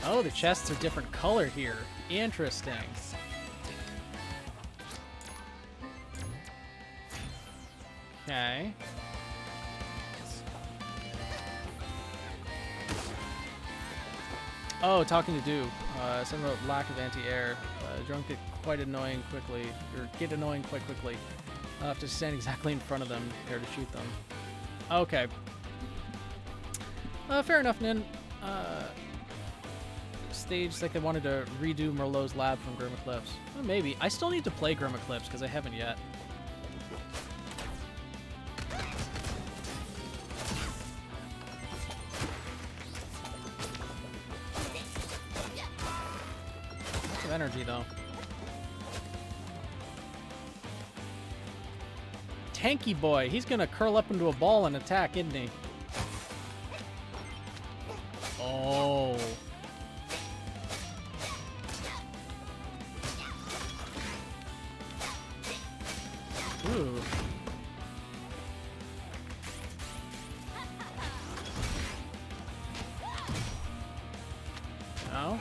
S1: Oh, the chests are different color here. Interesting. Okay. Oh, talking to Do. Some lack of anti-air. Drunk get quite annoying quickly, or get annoying quite quickly. I'll have to stand exactly in front of them, prepare to shoot them. Okay. Fair enough, Nin. Stage like they wanted to redo Merlot's lab from Grim Eclipse. Well, maybe. I still need to play Grim Eclipse because I haven't yet. Lots of energy, though. Tanky boy. He's gonna curl up into a ball and attack, isn't he? Oh. Ooh. No?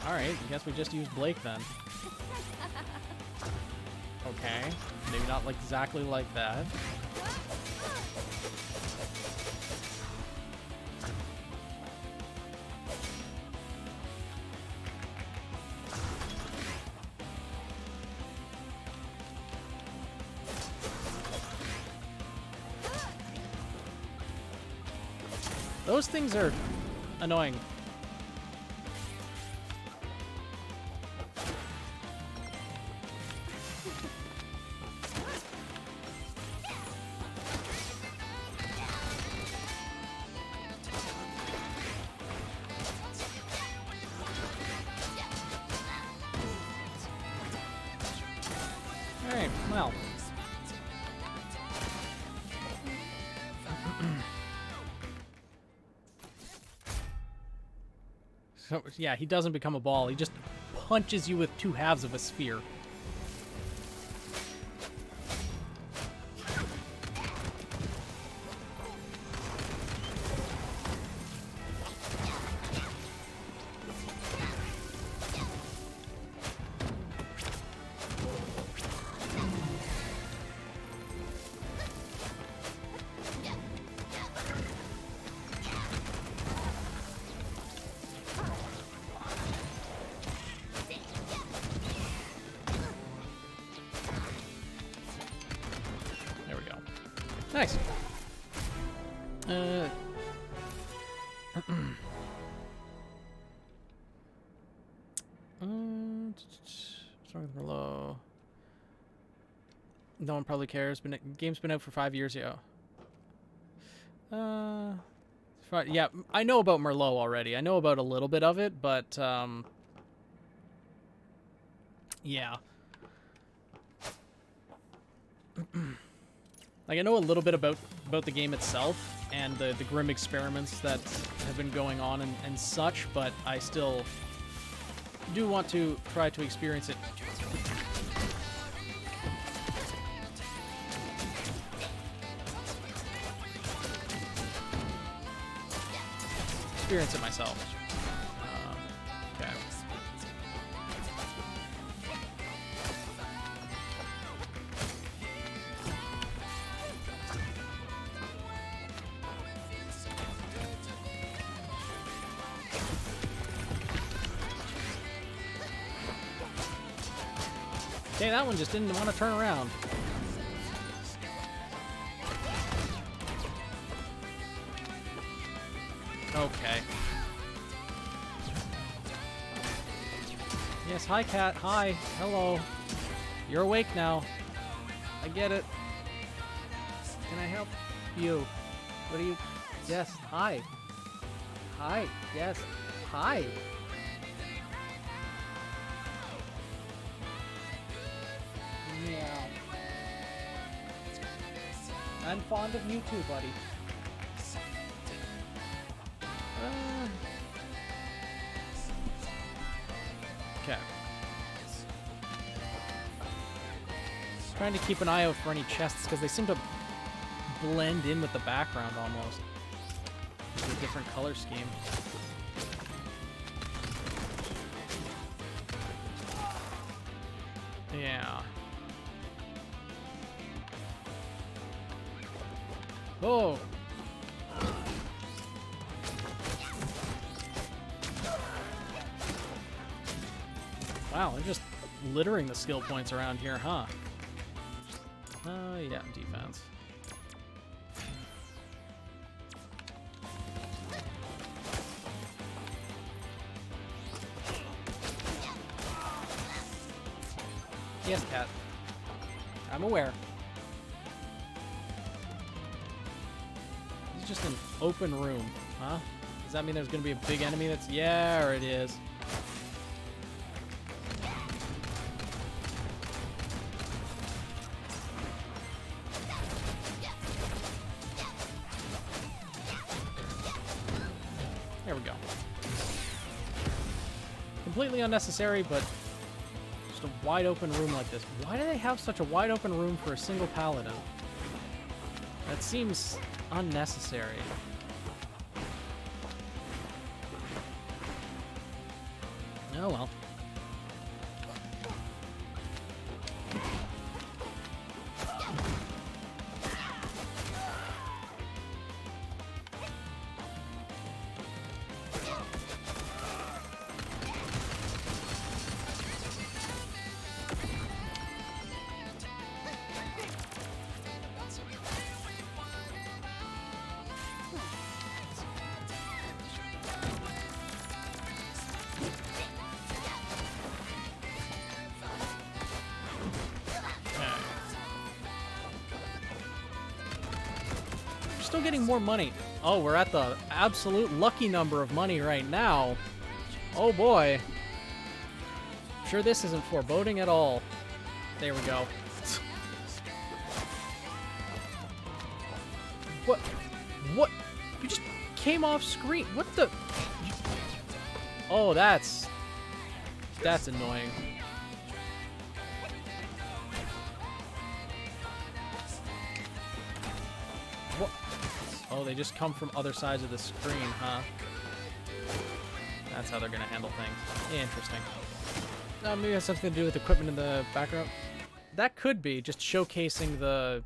S1: Alright, I guess we just use Blake then. Okay. Maybe not like exactly like that. Those things are annoying. Alright, well. So, yeah, he doesn't become a ball. He just punches you with two halves of a sphere. Nice. Starting with Merlot. No one probably cares. Game's been out for 5 years, yeah. Yeah, I know about Merlot already. I know about a little bit of it, but yeah. Like, I know a little bit about the game itself and the grim experiments that have been going on and such, but I still do want to try to experience it. experience it myself. Okay. Okay, that one just didn't want to turn around. Okay. Yes, hi, cat. Hi. Hello. You're awake now. I get it. Can I help you? What are you... Yes, hi. Hi. Yes. Hi. Meow. I'm fond of you too, buddy. Okay. Trying to keep an eye out for any chests because they seem to blend in with the background almost. It's a different color scheme. Yeah. Oh. Wow, they're just littering the skill points around here, huh? Yeah, defense. Yes, cat. I'm aware. This is just an open room, huh? Does that mean there's gonna be a big enemy that's... Yeah, it is. There we go. Completely unnecessary, but just a wide open room like this. Why do they have such a wide open room for a single paladin? That seems unnecessary. Oh well. Still getting more money. Oh, we're at the absolute lucky number of money right now. Oh boy. Sure, this isn't foreboding at all. There we go. What? What? You just came off screen. What the? Oh, that's annoying. What? Oh, they just come from other sides of the screen, huh? That's how they're gonna handle things. Interesting. Maybe it has something to do with equipment in the background. That could be just showcasing the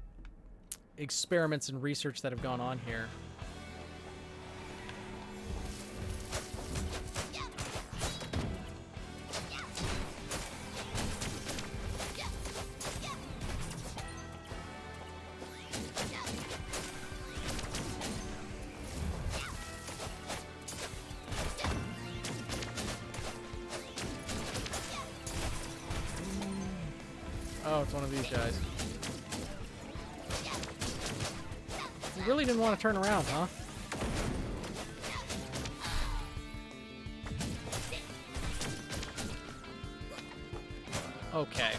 S1: experiments and research that have gone on here. Oh, it's one of these guys. You really didn't want to turn around, huh? Okay.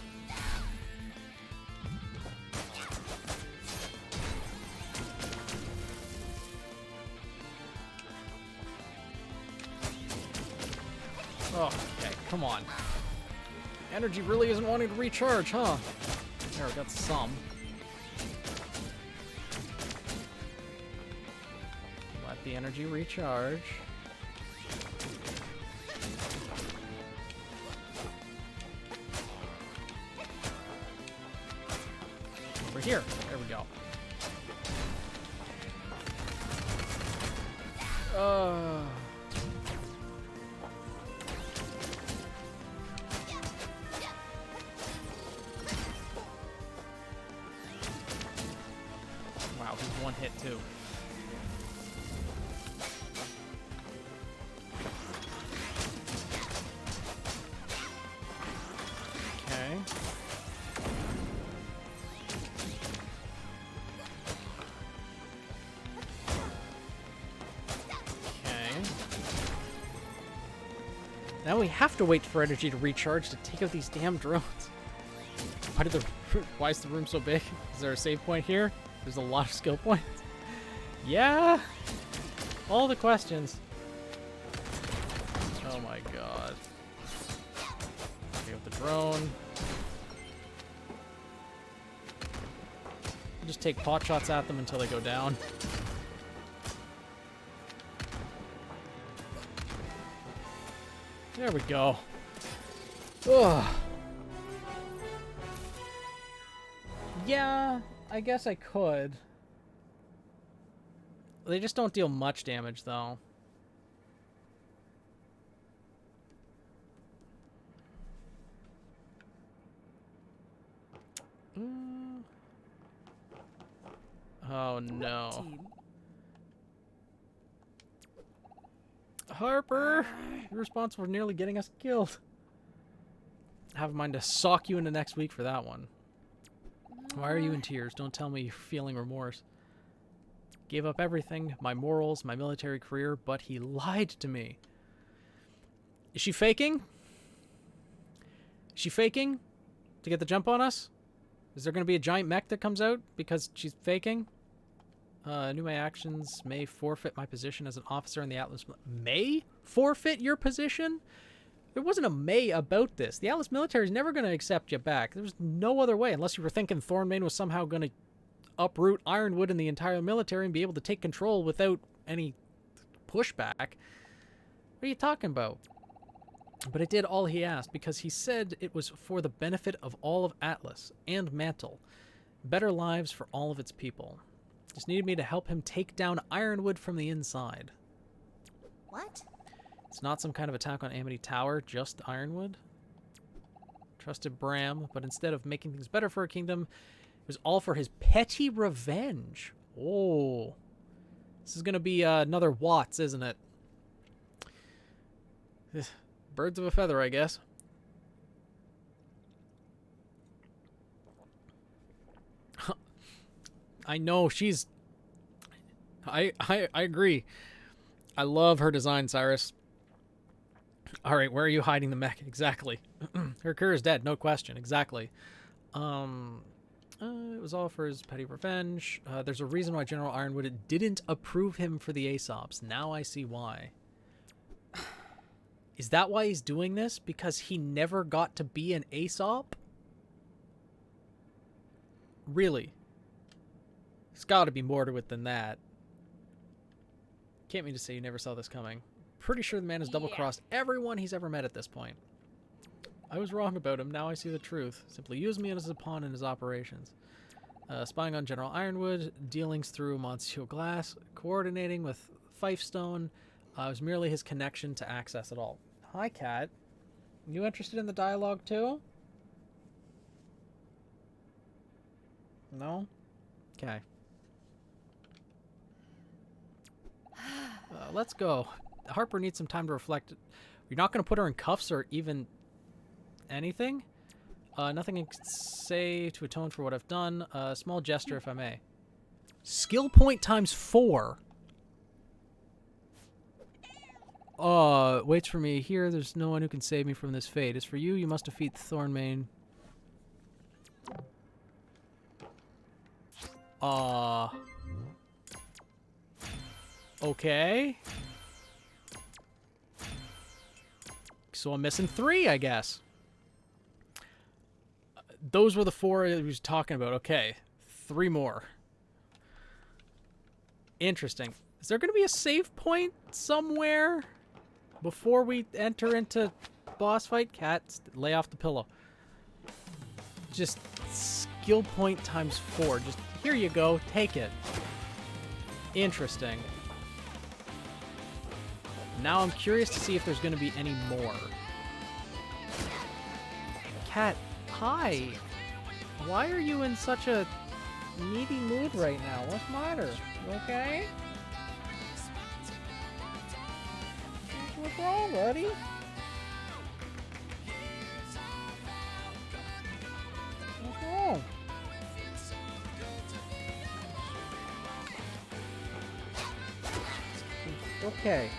S1: Oh, okay, come on. Energy really isn't wanting to recharge, huh? There, we got some. Let the energy recharge. Over here. There we go. Wow, he's one hit too. Okay. Now we have to wait for energy to recharge to take out these damn drones. Why is the room so big? Is there a save point here? There's a lot of skill points. Yeah. All the questions. Oh my god. Okay, with the drone. Just take pot shots at them until they go down. There we go. Ugh. Yeah, I guess I could. They just don't deal much damage, though. Oh, no. Harper! You're responsible for nearly getting us killed. I have in mind to sock you into next week for that one. Why are you in tears? Don't tell me you're feeling remorse. Gave up everything, my morals, my military career, but he lied to me. Is she faking? Is she faking to get the jump on us? Is there going to be a giant mech that comes out because she's faking? Knew my actions may forfeit my position as an officer in the Atlas. May forfeit your position? There wasn't a may about this. The Atlas military is never going to accept you back. There was no other way, unless you were thinking Thornmain was somehow going to uproot Ironwood and the entire military and be able to take control without any pushback. What are you talking about? But it did all he asked, because he said it was for the benefit of all of Atlas and Mantle. Better lives for all of its people. Just needed me to help him take down Ironwood from the inside.
S3: What?
S1: It's not some kind of attack on Amity Tower, just Ironwood. Trusted Bram, but instead of making things better for her kingdom, it was all for his petty revenge. Oh. This is going to be another Watts, isn't it? Birds of a feather, I guess. I know, she's... I agree. I love her design, Cyrus. Alright, where are you hiding the mech? Exactly. Her career is dead, no question. Exactly. It was all for his petty revenge. There's a reason why General Ironwood didn't approve him for the Aesops. Now I see why. Is that why he's doing this? Because he never got to be an Aesop? Really? There's got to be more to it than that. Can't mean to say you never saw this coming. Pretty sure the man has double-crossed everyone he's ever met at this point. I was wrong about him. Now I see the truth. Simply used me as a pawn in his operations. Spying on General Ironwood, dealings through Monsieur Glass, coordinating with Fifestone. Was merely his connection to access it all. Hi, Kat. You interested in the dialogue too? No? Okay. Let's go. Harper needs some time to reflect. You're not going to put her in cuffs or even anything? Nothing I can say to atone for what I've done. Small gesture, if I may. Skill point times 4. Waits for me here. There's no one who can save me from this fate. As for you, you must defeat Thornmain. Okay. So I'm missing 3, I guess. Those were the 4 he was talking about. Okay. 3 more. Interesting. Is there going to be a save point somewhere? before we enter into boss fight, cat, lay off the pillow. Just skill point times 4. Just here you go. Take it. Interesting. Now I'm curious to see if there's going to be any more. Cat, hi. Why are you in such a needy mood right now? What's the matter? You okay? What's wrong, buddy? What's wrong? Okay.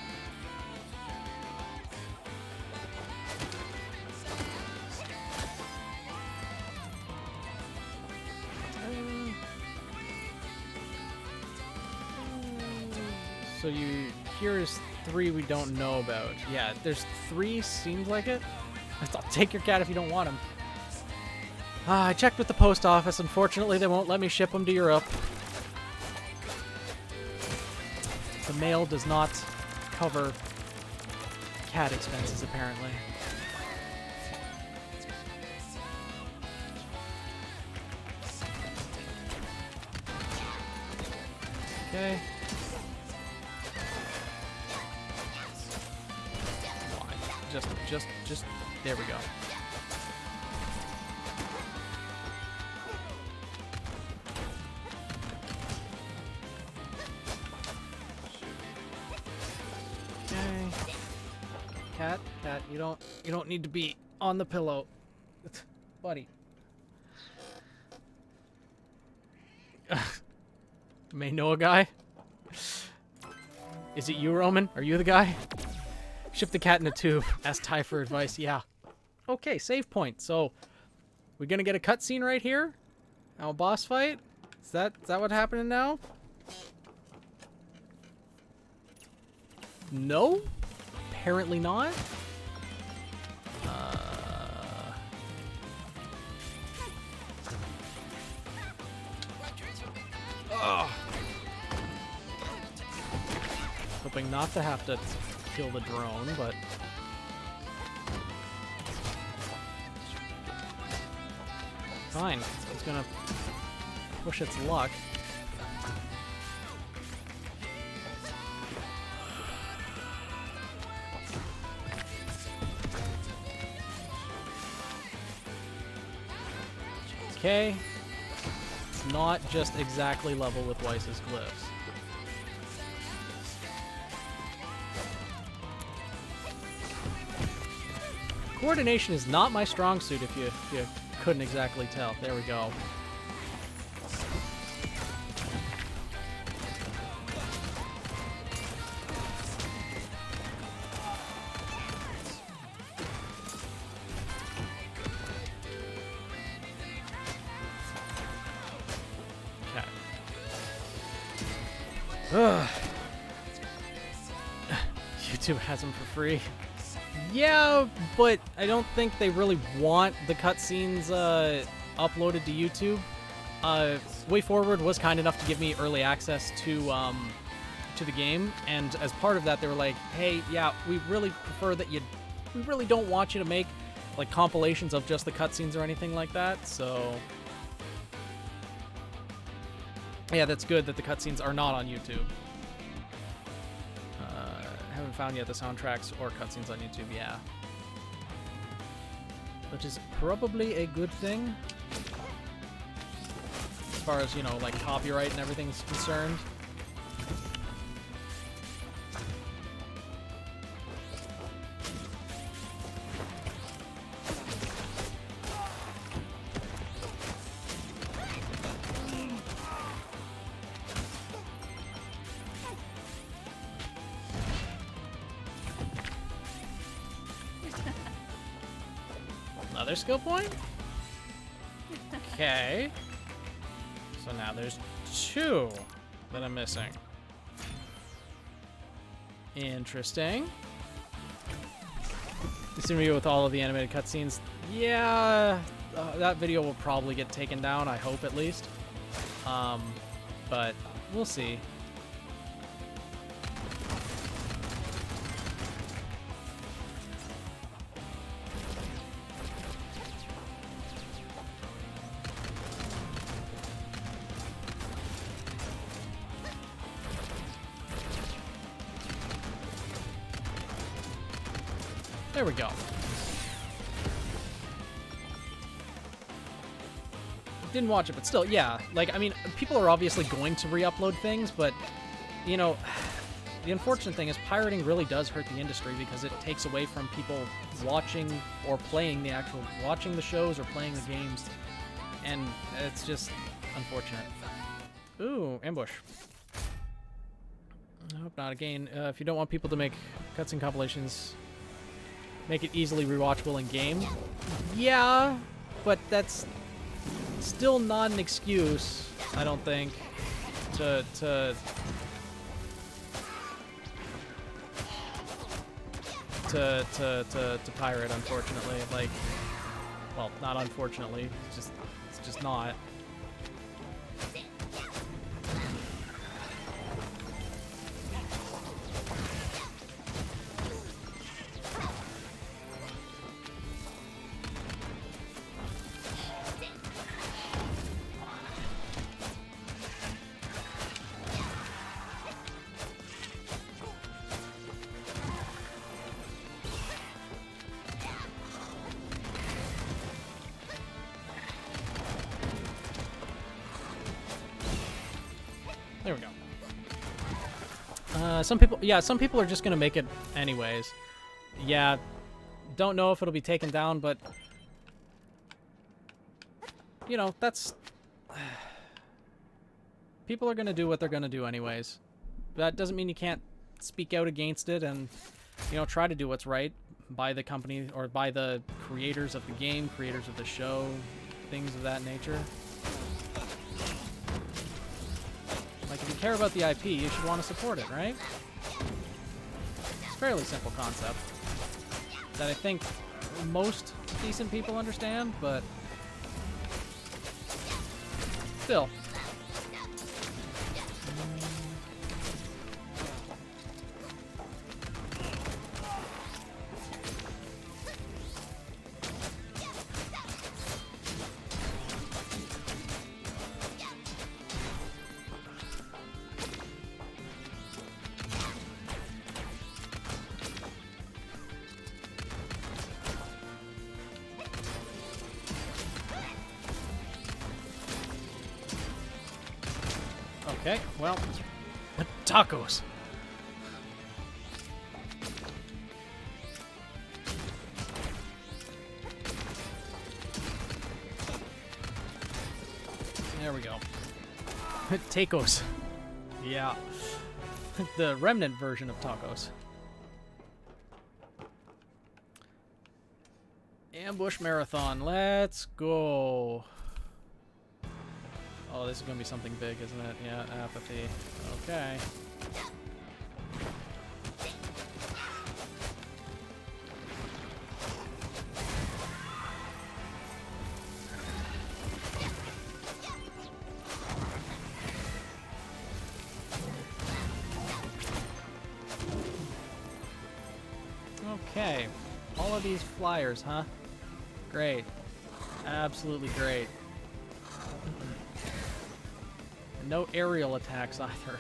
S1: So here's 3 we don't know about. Yeah, there's 3, seems like it. I'll take your cat if you don't want him. I checked with the post office. Unfortunately, they won't let me ship him to Europe. The mail does not cover cat expenses, apparently. Okay. Just, there we go. Okay. Cat, you don't need to be on the pillow. Buddy. May know a guy? Is it you, Roman? Are you the guy? Ship the cat in a tube. Ask Ty for advice. Yeah. Okay, save point. So, we're gonna get a cutscene right here? Now a boss fight? Is that what's happening now? No? Apparently not. Hoping not to have to kill the drone, but fine. It's gonna push its luck. Okay. It's not just exactly level with Weiss's glyphs. Coordination is not my strong suit, if you couldn't exactly tell. There we go. Okay. Ugh. YouTube has them for free. Yeah, but I don't think they really want the cutscenes uploaded to YouTube. WayForward was kind enough to give me early access to the game, and as part of that, they were like, "Hey, yeah, we really prefer that we really don't want you to make like compilations of just the cutscenes or anything like that." So, yeah, that's good that the cutscenes are not on YouTube. Haven't found yet the soundtracks or cutscenes on YouTube, yeah. Which is probably a good thing. As far as, you know, like copyright and everything's concerned. Another skill point? Okay. So now there's 2 that I'm missing. Interesting. This video with all of the animated cutscenes. Yeah, that video will probably get taken down, I hope at least. But we'll see. There we go. Didn't watch it, but still, yeah. Like, I mean, people are obviously going to re-upload things, but, you know, the unfortunate thing is pirating really does hurt the industry because it takes away from people watching or playing watching the shows or playing the games, and it's just unfortunate. Ooh, ambush. I hope not. Again, if you don't want people to make cutscene compilations, make it easily rewatchable in game. Yeah, but that's still not an excuse, I don't think, to pirate, unfortunately. Like, well, not unfortunately, it's just not. There we go. Some people are just gonna make it anyways. Yeah, don't know if it'll be taken down, but you know, that's people are gonna do what they're gonna do anyways. That doesn't mean you can't speak out against it and, you know, try to do what's right by the company or by the creators of the game, creators of the show, things of that nature. Like, if you care about the IP, you should want to support it, right? It's a fairly simple concept that I think most decent people understand, but still. Okay, well, tacos. There we go. Tacos. Yeah. The remnant version of tacos. Ambush marathon. Let's go. Oh, this is going to be something big, isn't it? Yeah, apathy. Okay. Okay. All of these flyers, huh? Great. Absolutely great. No aerial attacks either.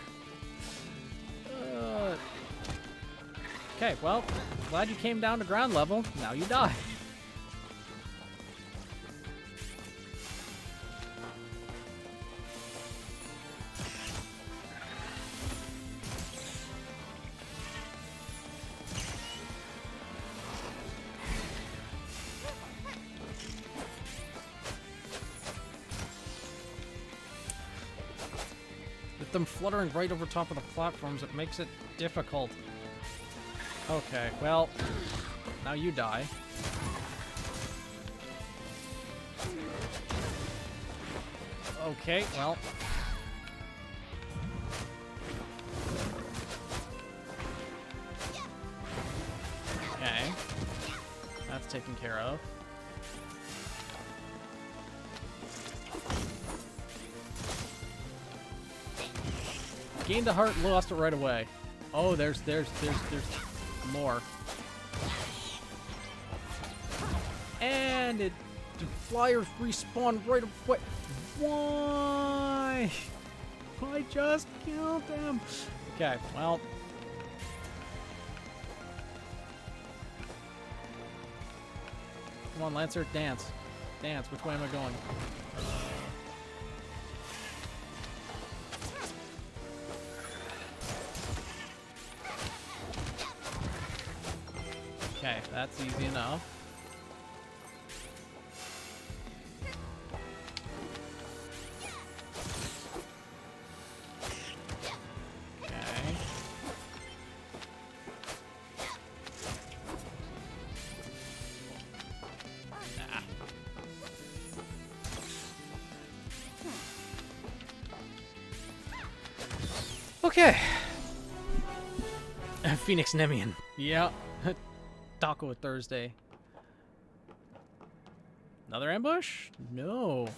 S1: Okay, well, glad you came down to ground level. Now you die. Them fluttering right over top of the platforms, it makes it difficult. Okay, well, now you die. Okay, well. Okay. That's taken care of. Gained a heart, lost it right away. Oh, there's more. And the flyers respawn right away. Why? I just killed them. Okay, well. Come on, Lancer, dance. Dance. Which way am I going? Okay, that's easy enough. Okay. Ah. Okay. Phoenix Nemian. Yeah. Taco Thursday. Another ambush? No.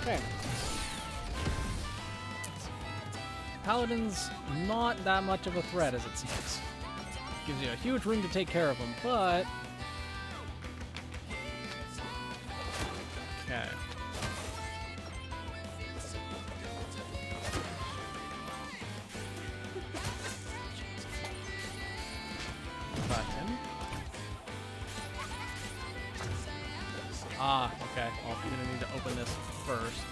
S1: Okay. Paladin's not that much of a threat as it seems. Gives you a huge room to take care of them, but... Okay. Button. Ah, okay. Well, I'm gonna need to open this first.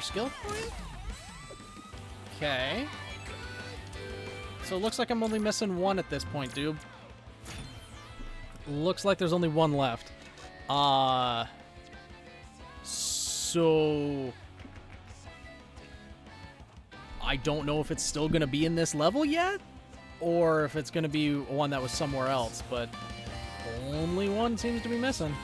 S1: Skill point? Okay. So it looks like I'm only missing one at this point, dude. Looks like there's only one left. So... I don't know if it's still gonna be in this level yet, or if it's gonna be one that was somewhere else, but only one seems to be missing.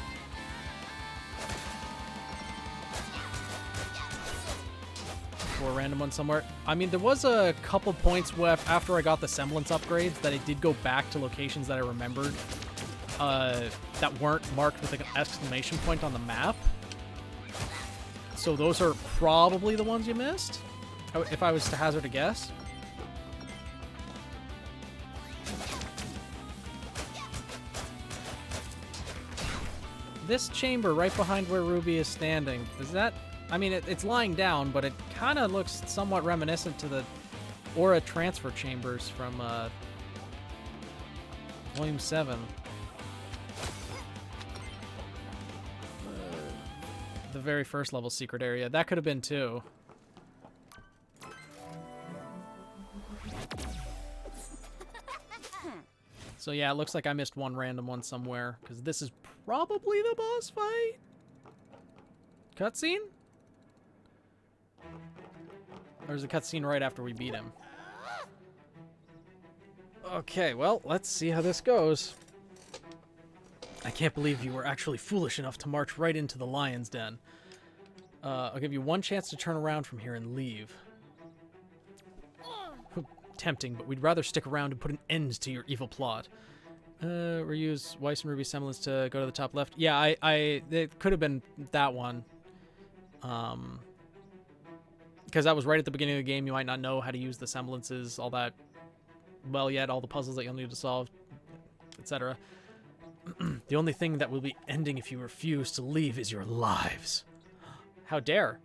S1: A random one somewhere. I mean, there was a couple points where after I got the semblance upgrades that I did go back to locations that I remembered that weren't marked with like an exclamation point on the map. So those are probably the ones you missed, if I was to hazard a guess. This chamber right behind where Ruby is standing, is that... I mean, it's lying down, but it kind of looks somewhat reminiscent to the aura transfer chambers from Volume 7. The very first level secret area. That could have been too. So yeah, it looks like I missed one random one somewhere, because this is probably the boss fight? Cutscene? There's a cutscene right after we beat him. Okay, well, let's see how this goes. I can't believe you were actually foolish enough to march right into the lion's den. I'll give you one chance to turn around from here and leave. Tempting, but we'd rather stick around and put an end to your evil plot. Reuse Weiss and Ruby's semblance to go to the top left. Yeah, it could have been that one. Because that was right at the beginning of the game. You might not know how to use the semblances, all that well yet, all the puzzles that you'll need to solve, etc. The only thing that will be ending if you refuse to leave is your lives. How dare.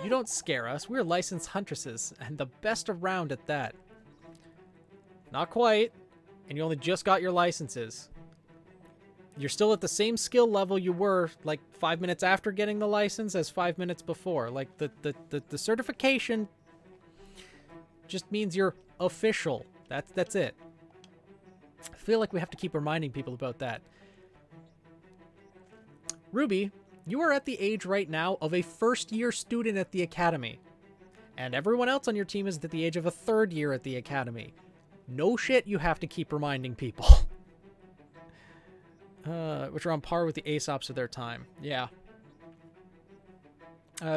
S1: You don't scare us. We're licensed huntresses, and the best around at that. Not quite, and you only just got your licenses. You're still at the same skill level you were, like, 5 minutes after getting the license as 5 minutes before. Like, the certification just means you're official. That's it. I feel like we have to keep reminding people about that. Ruby, you are at the age right now of a first-year student at the Academy. And everyone else on your team is at the age of a third year at the Academy. No shit, you have to keep reminding people. Which are on par with the Aesops of their time. Yeah.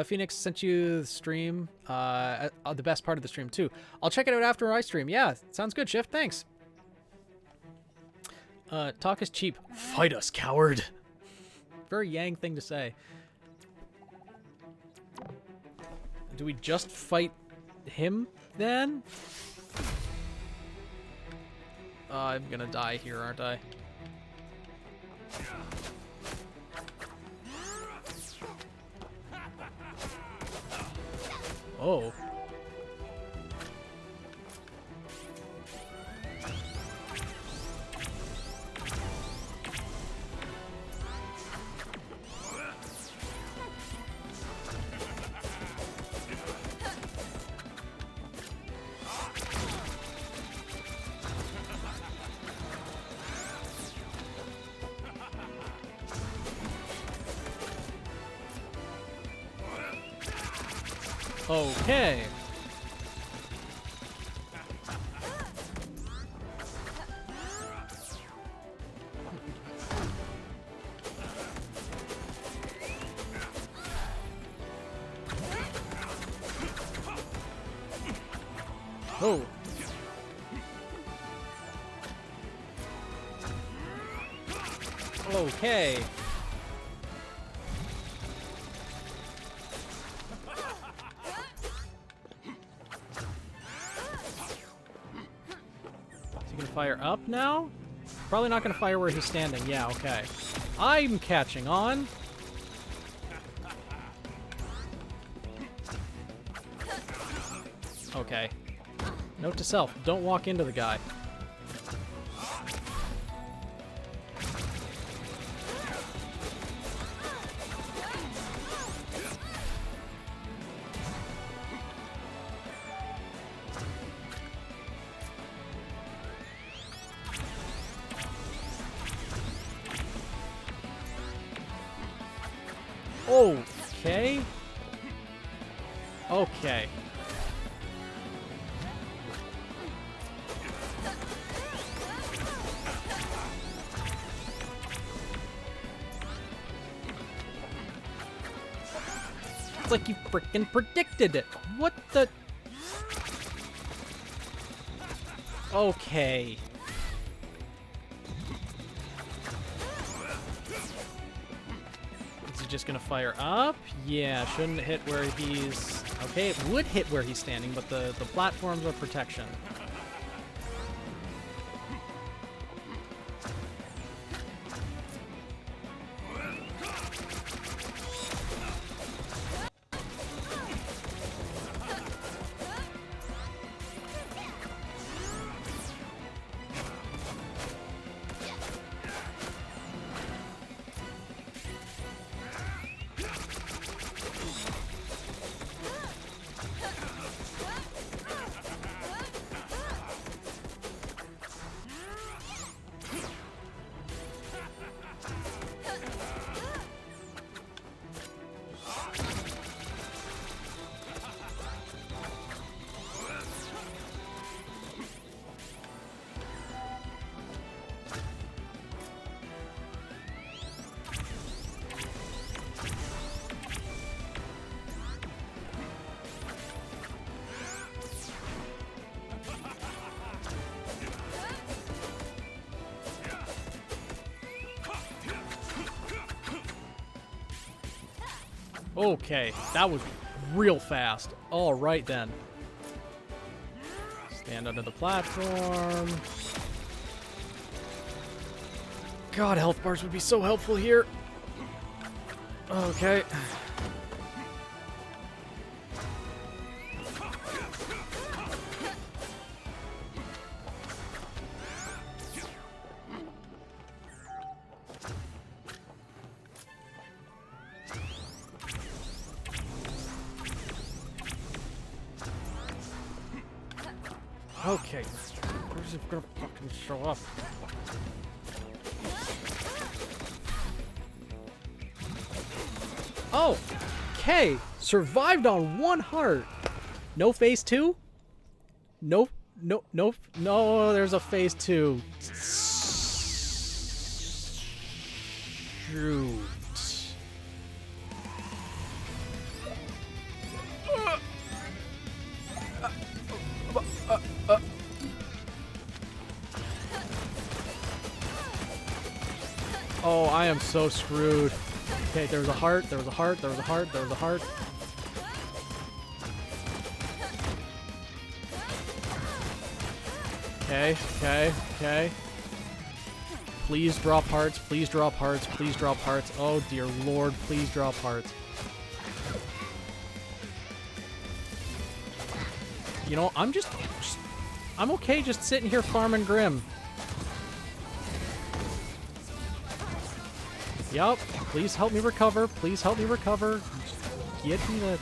S1: Phoenix sent you the stream, the best part of the stream, too. I'll check it out after I stream. Yeah, sounds good, Shift. Thanks. Talk is cheap. Fight us, coward. Very Yang thing to say. Do we just fight him then? I'm gonna die here, aren't I? Oh. Okay. Oh. Okay. Fire up now? Probably not going to fire where he's standing. Yeah, okay. I'm catching on. Okay. Note to self, don't walk into the guy. Okay. Okay. It's like you frickin' predicted it. What the? Okay. Is he just gonna fire up? Yeah, shouldn't hit where he's... Okay, it would hit where he's standing, but the platforms are protection. Okay, that was real fast. All right then. Stand under the platform. God, health bars would be so helpful here. Okay. Okay, where's it gonna fucking show up? Oh, okay, survived on 1 heart. No phase 2? No, there's a phase 2. Shoot. Oh, I am so screwed. Okay, there was a heart, there was a heart, there was a heart, there was a heart. Okay, okay, okay. Please drop hearts, please drop hearts, please drop hearts. Oh dear lord, please drop hearts. You know, I'm okay just sitting here farming Grim. Yup, please help me recover, please help me recover. Just get me the...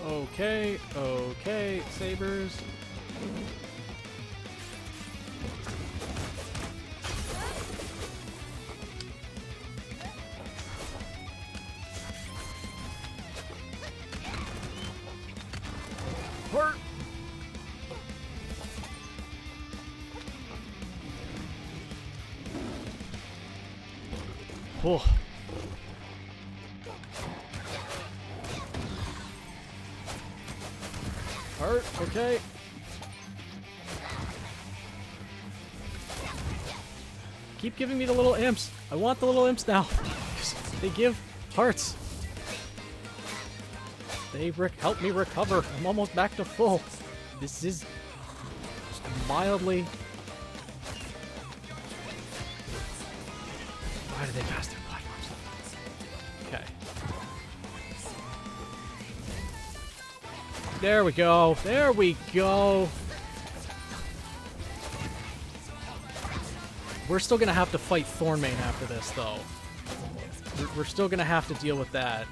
S1: Okay, okay, sabers. Hurt. Oh. Hurt, okay. Keep giving me the little imps. I want the little imps now. They give hearts. They help me recover. I'm almost back to full. This is just mildly... Why did they pass through platforms? Okay. There we go. There we go. We're still going to have to fight Thornmane after this, though. We're still going to have to deal with that.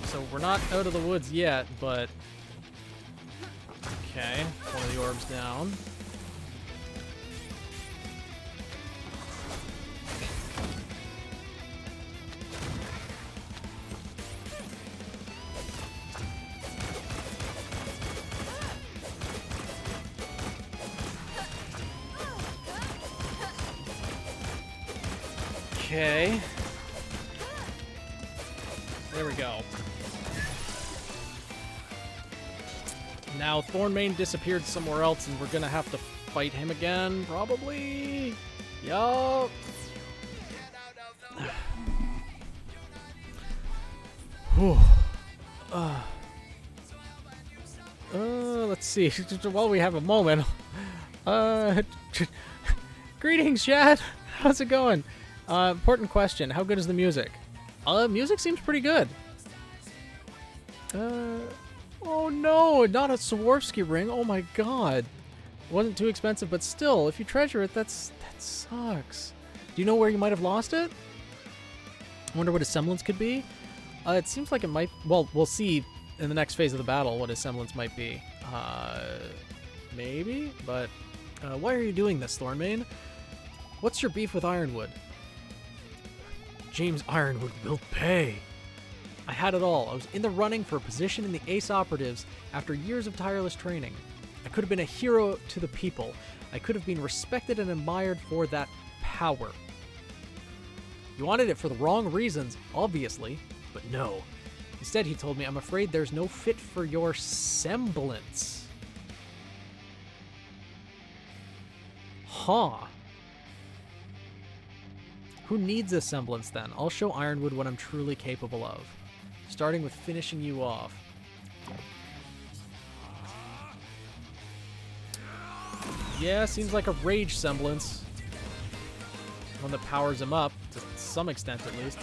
S1: So we're not out of the woods yet, but... Okay, one of the orbs down. Okay. There we go. Now Thornmane disappeared somewhere else and we're gonna have to fight him again, probably. Yup. Let's see. While we have a moment. Greetings, chat. How's it going? Important question. How good is the music? Music seems pretty good. Oh no, not a Swarovski ring. Oh my god. Wasn't too expensive, but still, if you treasure it, that sucks. Do you know where you might have lost it? I wonder what his semblance could be. It seems like it might... Well, we'll see in the next phase of the battle what his semblance might be. Maybe? But, why are you doing this, Thornmane? What's your beef with Ironwood? James Ironwood will pay. I had it all. I was in the running for a position in the Ace Operatives after years of tireless training. I could have been a hero to the people. I could have been respected and admired for that power. You wanted it for the wrong reasons, obviously, but no. Instead, he told me, I'm afraid there's no fit for your semblance. Huh. Who needs a semblance then? I'll show Ironwood what I'm truly capable of. Starting with finishing you off. Yeah, seems like a rage semblance. One that powers him up, to some extent at least.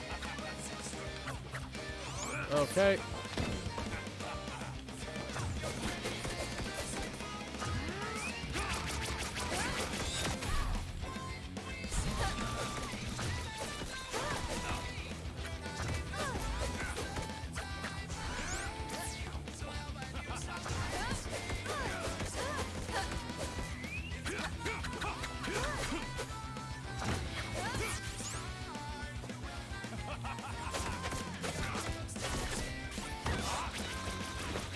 S1: Okay.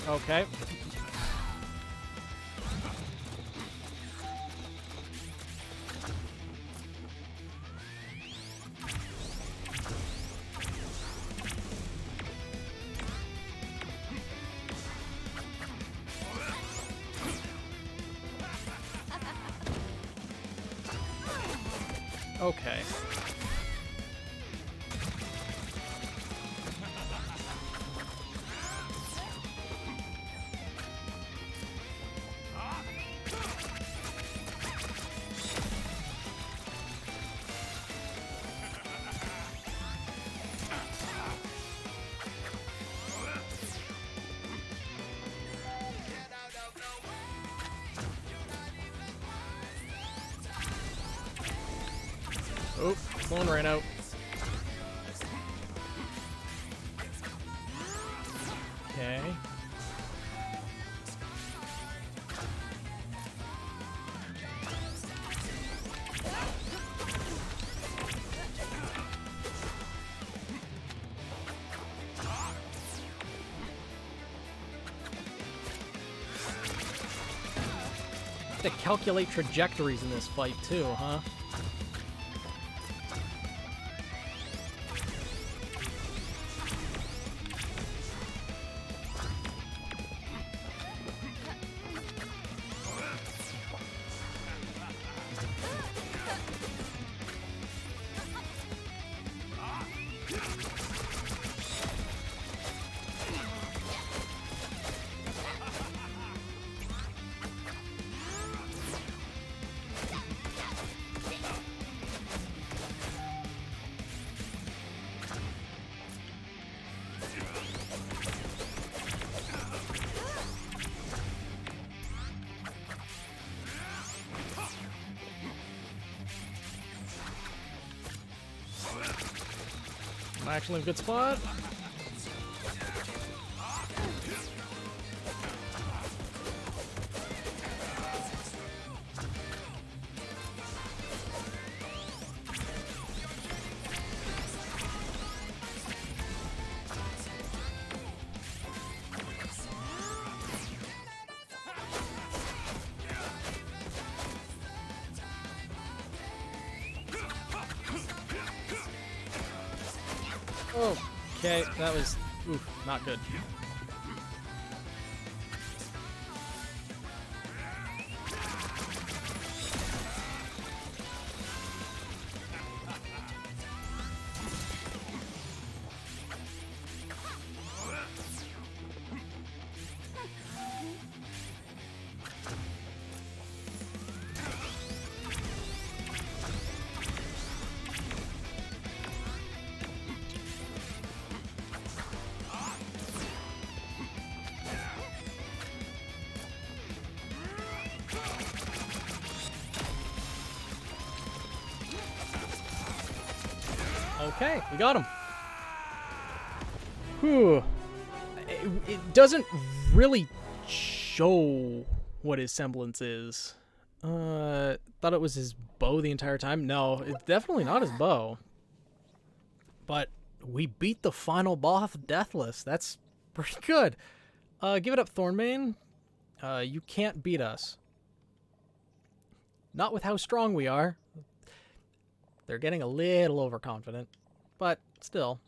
S1: Okay. Okay. Oh, phone ran out. Okay. To calculate trajectories in this fight too, huh? I'm actually in a good spot. Okay, that was not good. Okay, we got him. Whew. It doesn't really show what his semblance is. Thought it was his bow the entire time. No, it's definitely not his bow. But we beat the final boss deathless. That's pretty good. Give it up, Thornbane. You can't beat us. Not with how strong we are. They're getting a little overconfident, but still.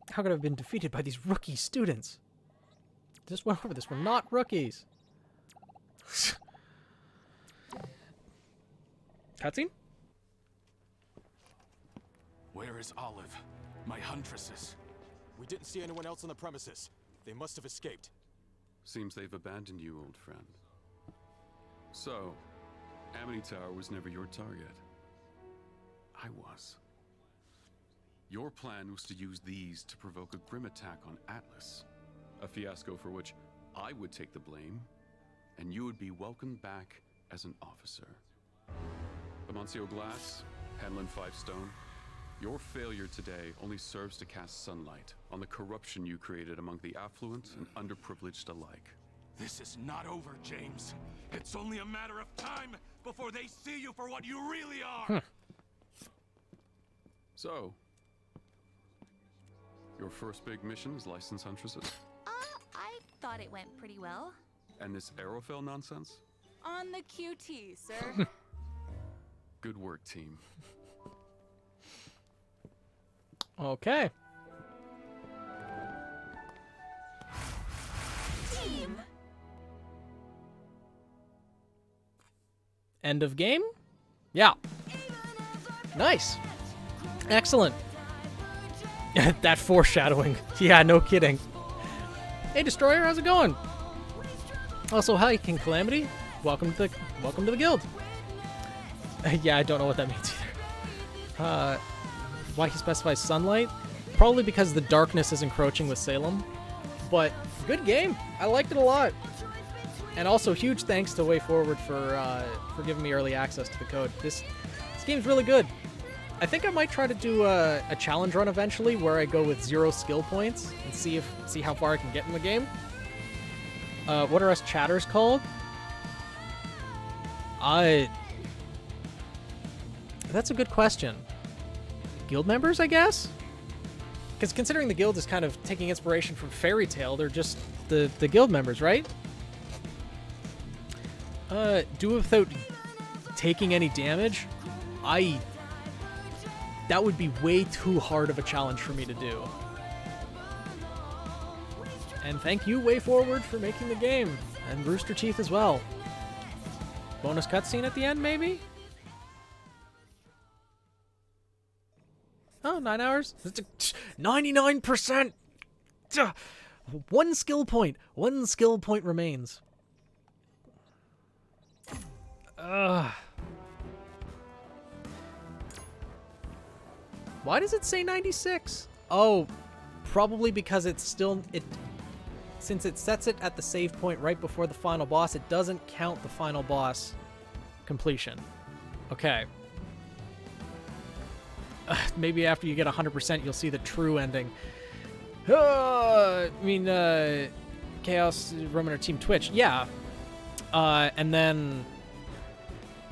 S1: How could I have been defeated by these rookie students? Just went over this. We're not rookies. Cutscene?
S4: Where is Olive? My huntresses.
S5: We didn't see anyone else on the premises. They must have escaped.
S6: Seems they've abandoned you, old friend. So, Amity Tower was never your target. I was. Your plan was to use these to provoke a grim attack on Atlas. A fiasco for which I would take the blame, and you would be welcomed back as an officer. Amancio Glass, Hanlon Fivestone, your failure today only serves to cast sunlight on the corruption you created among the affluent and underprivileged alike.
S4: This is not over, James. It's only a matter of time before they see you for what you really are.
S6: So, your first big mission is license huntresses?
S3: I thought it went pretty well.
S6: And this Arrowfell nonsense?
S2: On the QT, sir.
S6: Good work, team.
S1: Okay.
S3: Team.
S1: End of game? Yeah. Nice. Excellent. That foreshadowing. Yeah, no kidding. Hey, Destroyer, how's it going? Also, hi, King Calamity. Welcome to the guild. Yeah, I don't know what that means either. Why he specifies sunlight? Probably because the darkness is encroaching with Salem. But good game. I liked it a lot. And also, huge thanks to WayForward for giving me early access to the code. This game's really good. I think I might try to do a challenge run eventually where I go with 0 skill points and see how far I can get in the game. What are us chatters called? That's a good question. Guild members, I guess? Because considering the guild is kind of taking inspiration from Fairy Tail, they're just the guild members, right? Do it without taking any damage? That would be way too hard of a challenge for me to do. And thank you, WayForward, for making the game. And Rooster Teeth as well. Bonus cutscene at the end, maybe? Oh, 9 hours? 99%! One skill point. One skill point remains. Why does it say 96? Oh, probably because since it sets it at the save point right before the final boss, it doesn't count the final boss completion. Okay. Maybe after you get 100%, you'll see the true ending. Chaos Roman or Team Twitch. Yeah. And then...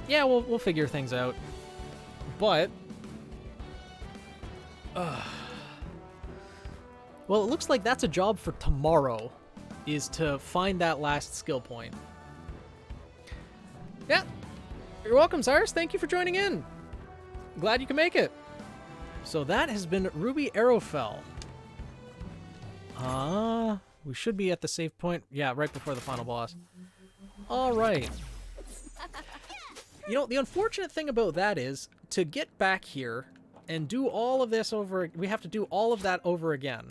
S1: Yeah, we'll figure things out. But... well, it looks like that's a job for tomorrow, is to find that last skill point. Yeah. You're welcome, Cyrus. Thank you for joining in. Glad you can make it. So that has been RWBY Arrowfell. We should be at the save point. Yeah, right before the final boss. All right. You know, the unfortunate thing about that is, to get back here and do all of this over, we have to do all of that over again.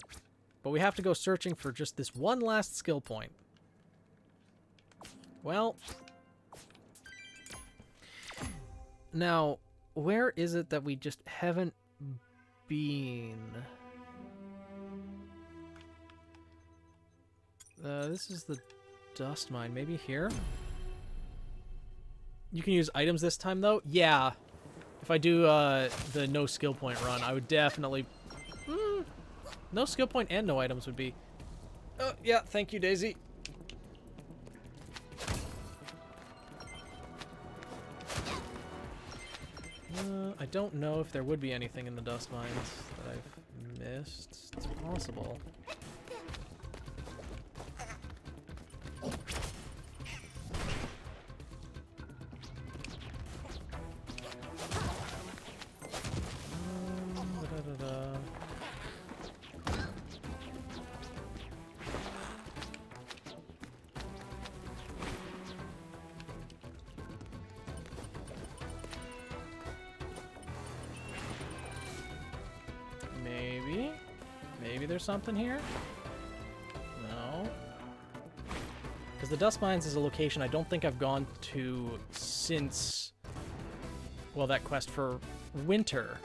S1: But we have to go searching for just this one last skill point. Well, now, where is it that we just haven't been? This is the dust mine. Maybe here? You can use items this time, though? Yeah. If I do the no skill point run, I would definitely... no skill point and no items would be... Oh, yeah, thank you, Daisy. I don't know if there would be anything in the dust mines that I've missed. It's possible. Maybe there's something here? No. Because the dust mines is a location I don't think I've gone to since, well, that quest for winter.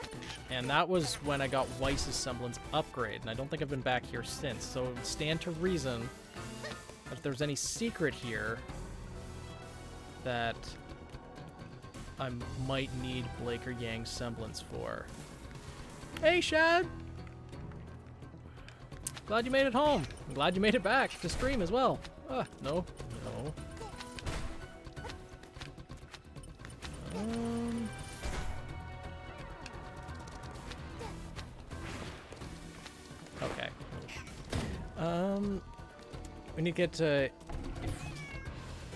S1: And that was when I got Weiss's semblance upgrade, and I don't think I've been back here since. So it would stand to reason that if there's any secret here that I might need Blake or Yang's semblance for. Hey, Shad! Glad you made it home. I'm glad you made it back to stream as well. No. Okay. We need to get to...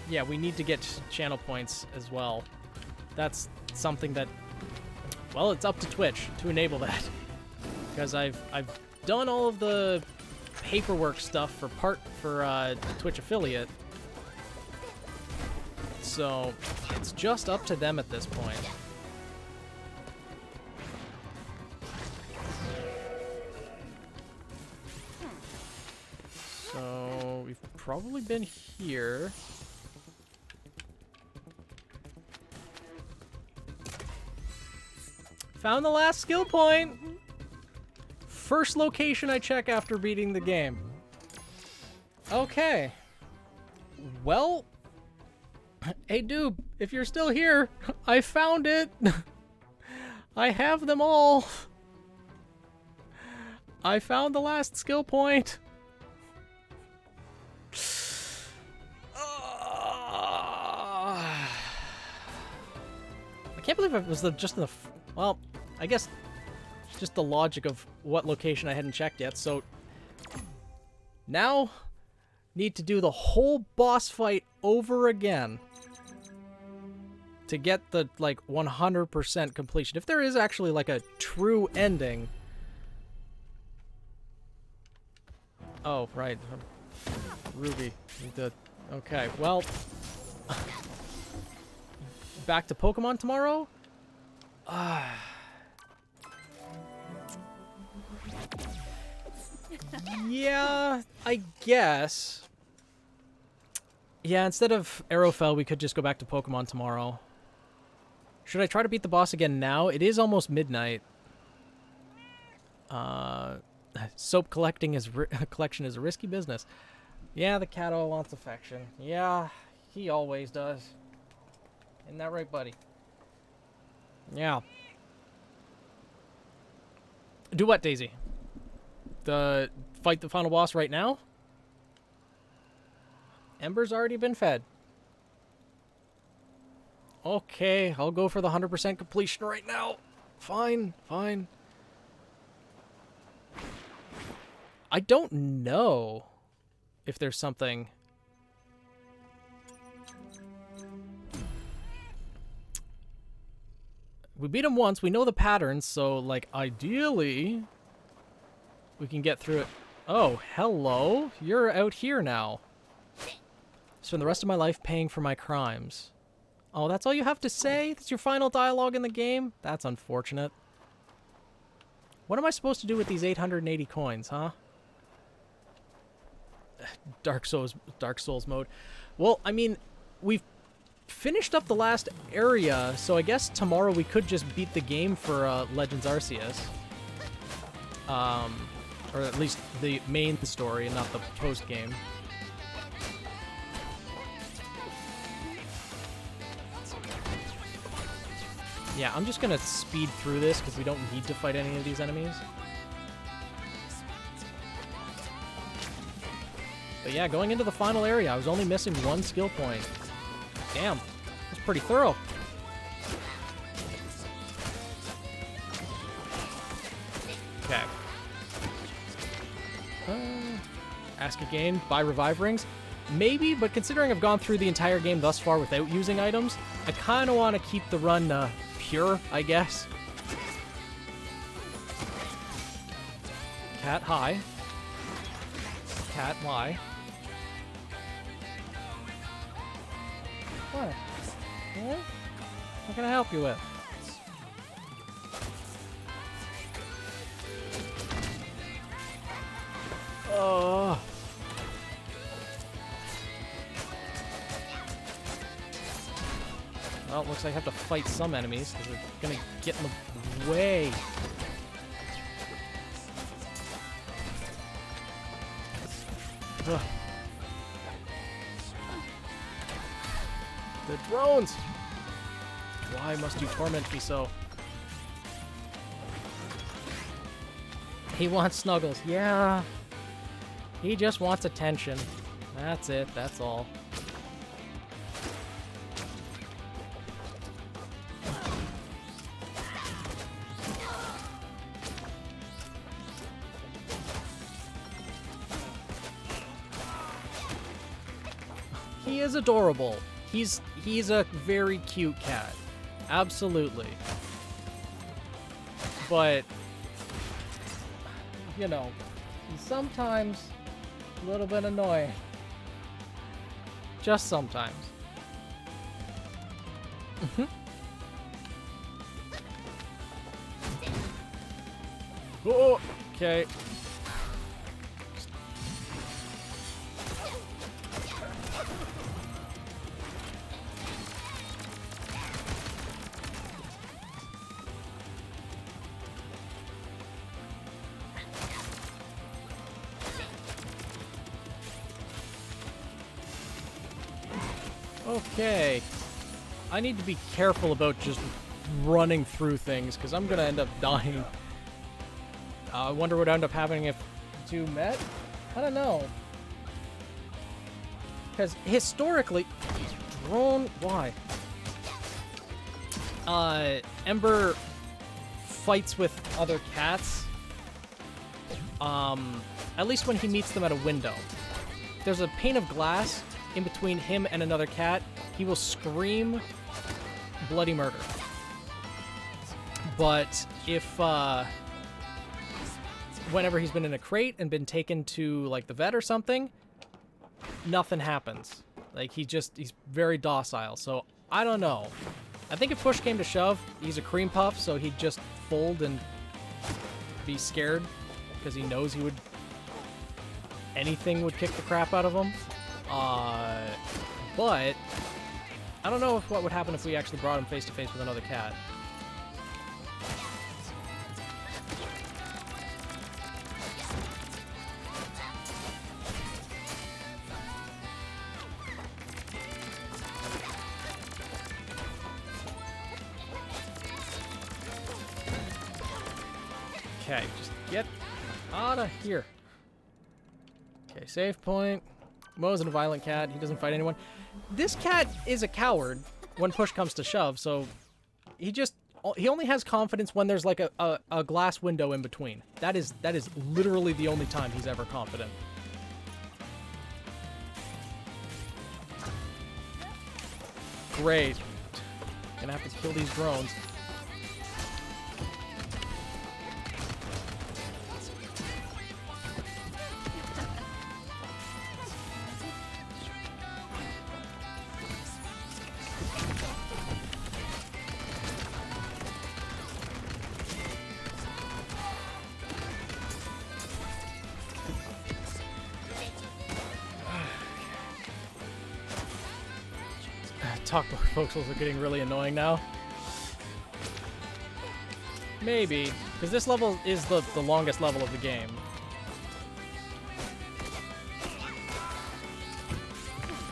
S1: Yeah, we need to get channel points as well. That's something that... Well, it's up to Twitch to enable that. Because I've done all of the paperwork stuff for Twitch affiliate. So, it's just up to them at this point. So, we've probably been here. Found the last skill point! First location I check after beating the game. Okay. Well... Hey, dude, if you're still here, I found it! I have them all! I found the last skill point! I can't believe it was just in the... Well, I guess just the logic of what location I hadn't checked yet. So now need to do the whole boss fight over again to get the like 100% completion. If there is actually like a true ending. Oh, right. Ruby. Okay, well, back to Pokemon tomorrow? Yeah, I guess. Yeah, instead of Arrowfell, we could just go back to Pokemon tomorrow. Should I try to beat the boss again now? It is almost midnight. Soap collection is a risky business. Yeah, the cat all wants affection. Yeah, he always does. Isn't that right, buddy? Yeah. Do what, Daisy? Fight the final boss right now? Ember's already been fed. Okay, I'll go for the 100% completion right now. Fine, fine. I don't know if there's something... We beat him once, we know the patterns, so, like, ideally, we can get through it. Oh, hello. You're out here now. Spend the rest of my life paying for my crimes. Oh, that's all you have to say? That's your final dialogue in the game? That's unfortunate. What am I supposed to do with these 880 coins, huh? Dark Souls mode. Well, I mean, we've finished up the last area, so I guess tomorrow we could just beat the game for Legends Arceus. Or at least the main story and not the post-game. Yeah, I'm just gonna speed through this because we don't need to fight any of these enemies. But yeah, going into the final area, I was only missing one skill point. Damn, that's pretty thorough. Okay. Ask again, buy revive rings? Maybe, but considering I've gone through the entire game thus far without using items, I kind of want to keep the run pure, I guess. Cat, hi. Cat, why? What? Yeah? What can I help you with? Oh. Well, it looks like I have to fight some enemies because they're gonna get in the way. Ugh. The drones! Why must you torment me so? He wants snuggles. Yeah. He just wants attention. That's it. That's all. is adorable. He's a very cute cat. Absolutely. But, you know, he's sometimes a little bit annoying. Just sometimes. Oh, okay. Okay. I need to be careful about just running through things, because I'm going to end up dying. I wonder what would end up happening if two met? I don't know. Because historically... Drone... Why? Ember fights with other cats. At least when he meets them at a window. There's a pane of glass in between him and another cat. He will scream bloody murder. But if, whenever he's been in a crate and been taken to, like, the vet or something, nothing happens. Like, he's very docile, so I don't know. I think if push came to shove, he's a cream puff, so he'd just fold and be scared, because he knows he would... anything would kick the crap out of him. But I don't know what would happen if we actually brought him face to face with another cat. Okay, just get out of here. Okay, save point. Mo's a violent cat. He doesn't fight anyone. This cat is a coward when push comes to shove, so he only has confidence when there's like a glass window in between. That is literally the only time he's ever confident. Great. Gonna have to kill these drones. Talkbook voxels are getting really annoying now. Maybe, because this level is the longest level of the game.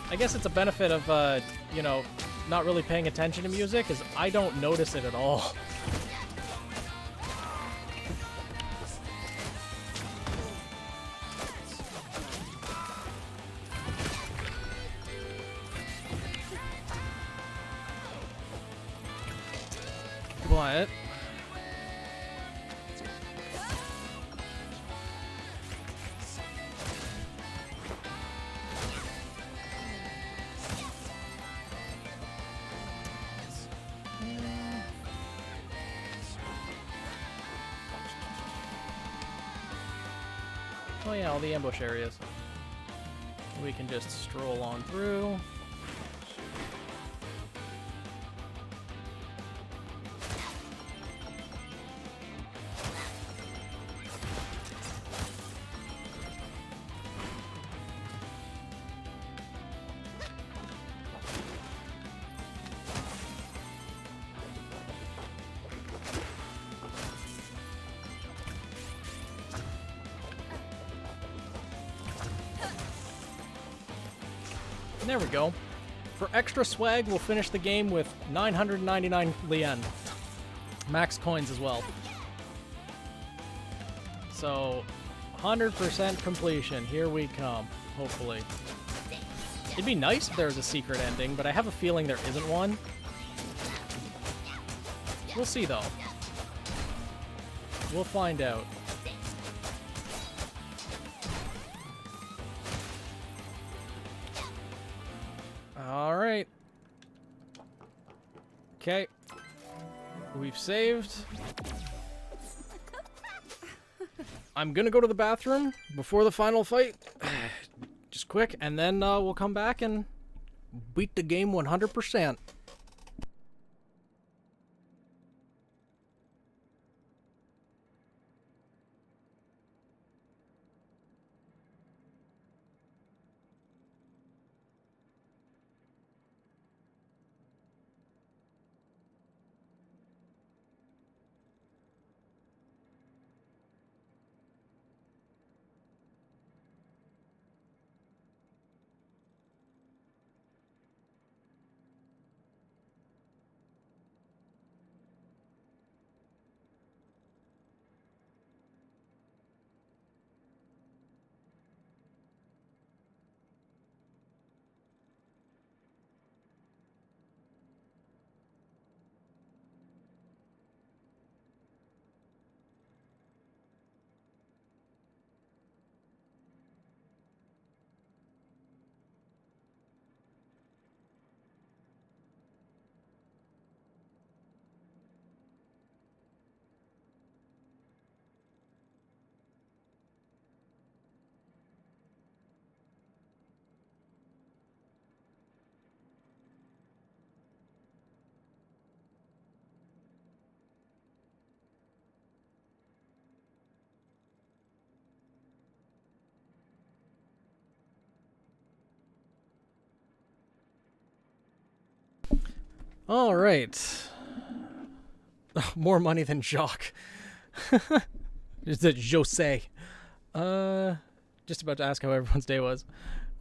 S1: I guess it's a benefit of, you know, not really paying attention to music, is I don't notice it at all. But oh yeah, all the ambush areas. We can just stroll on through. There we go. For extra swag, we'll finish the game with 999 Lien. Max coins as well. So, 100% completion. Here we come, hopefully. It'd be nice if there was a secret ending, but I have a feeling there isn't one. We'll see, though. We'll find out. Okay. We've saved. I'm gonna go to the bathroom before the final fight. Just quick, and then we'll come back and beat the game 100%. All right. More money than Jacques. Just that Jose. Just about to ask how everyone's day was.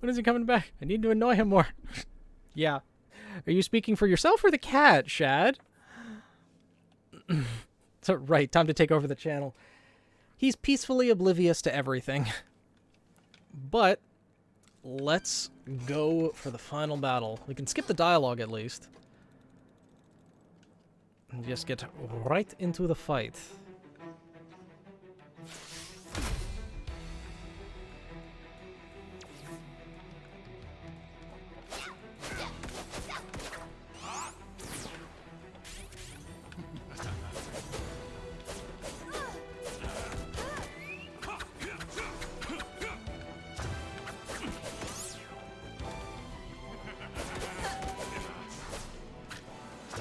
S1: When is he coming back? I need to annoy him more. Yeah. Are you speaking for yourself or the cat, Shad? So, right, time to take over the channel. He's peacefully oblivious to everything. But let's go for the final battle. We can skip the dialogue at least. And just get right into the fight.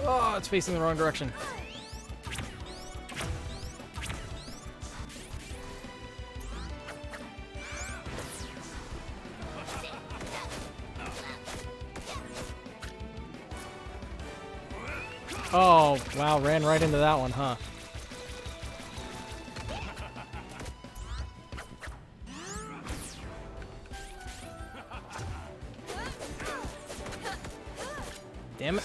S1: Oh, it's facing the wrong direction. Oh, wow, ran right into that one, huh? Damn it.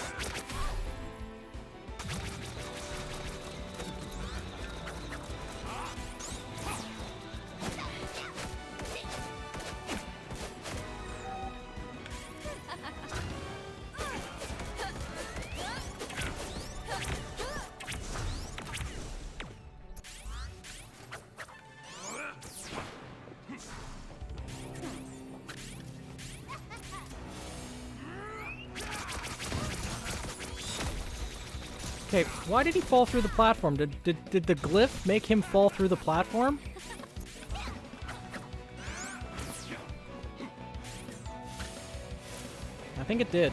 S1: Okay, why did he fall through the platform? Did the glyph make him fall through the platform? I think it did.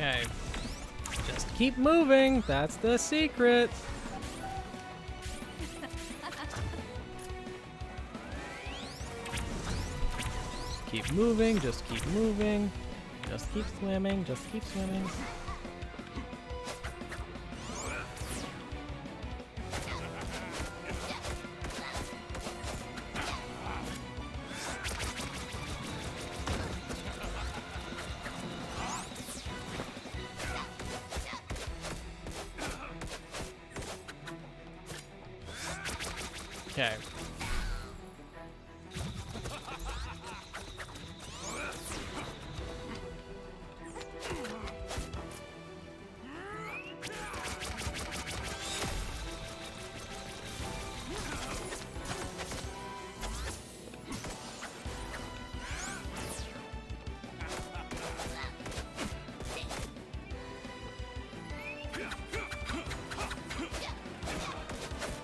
S1: Okay. Just keep moving. That's the secret. Keep moving. Just keep moving. Just keep swimming. Just keep swimming. Okay.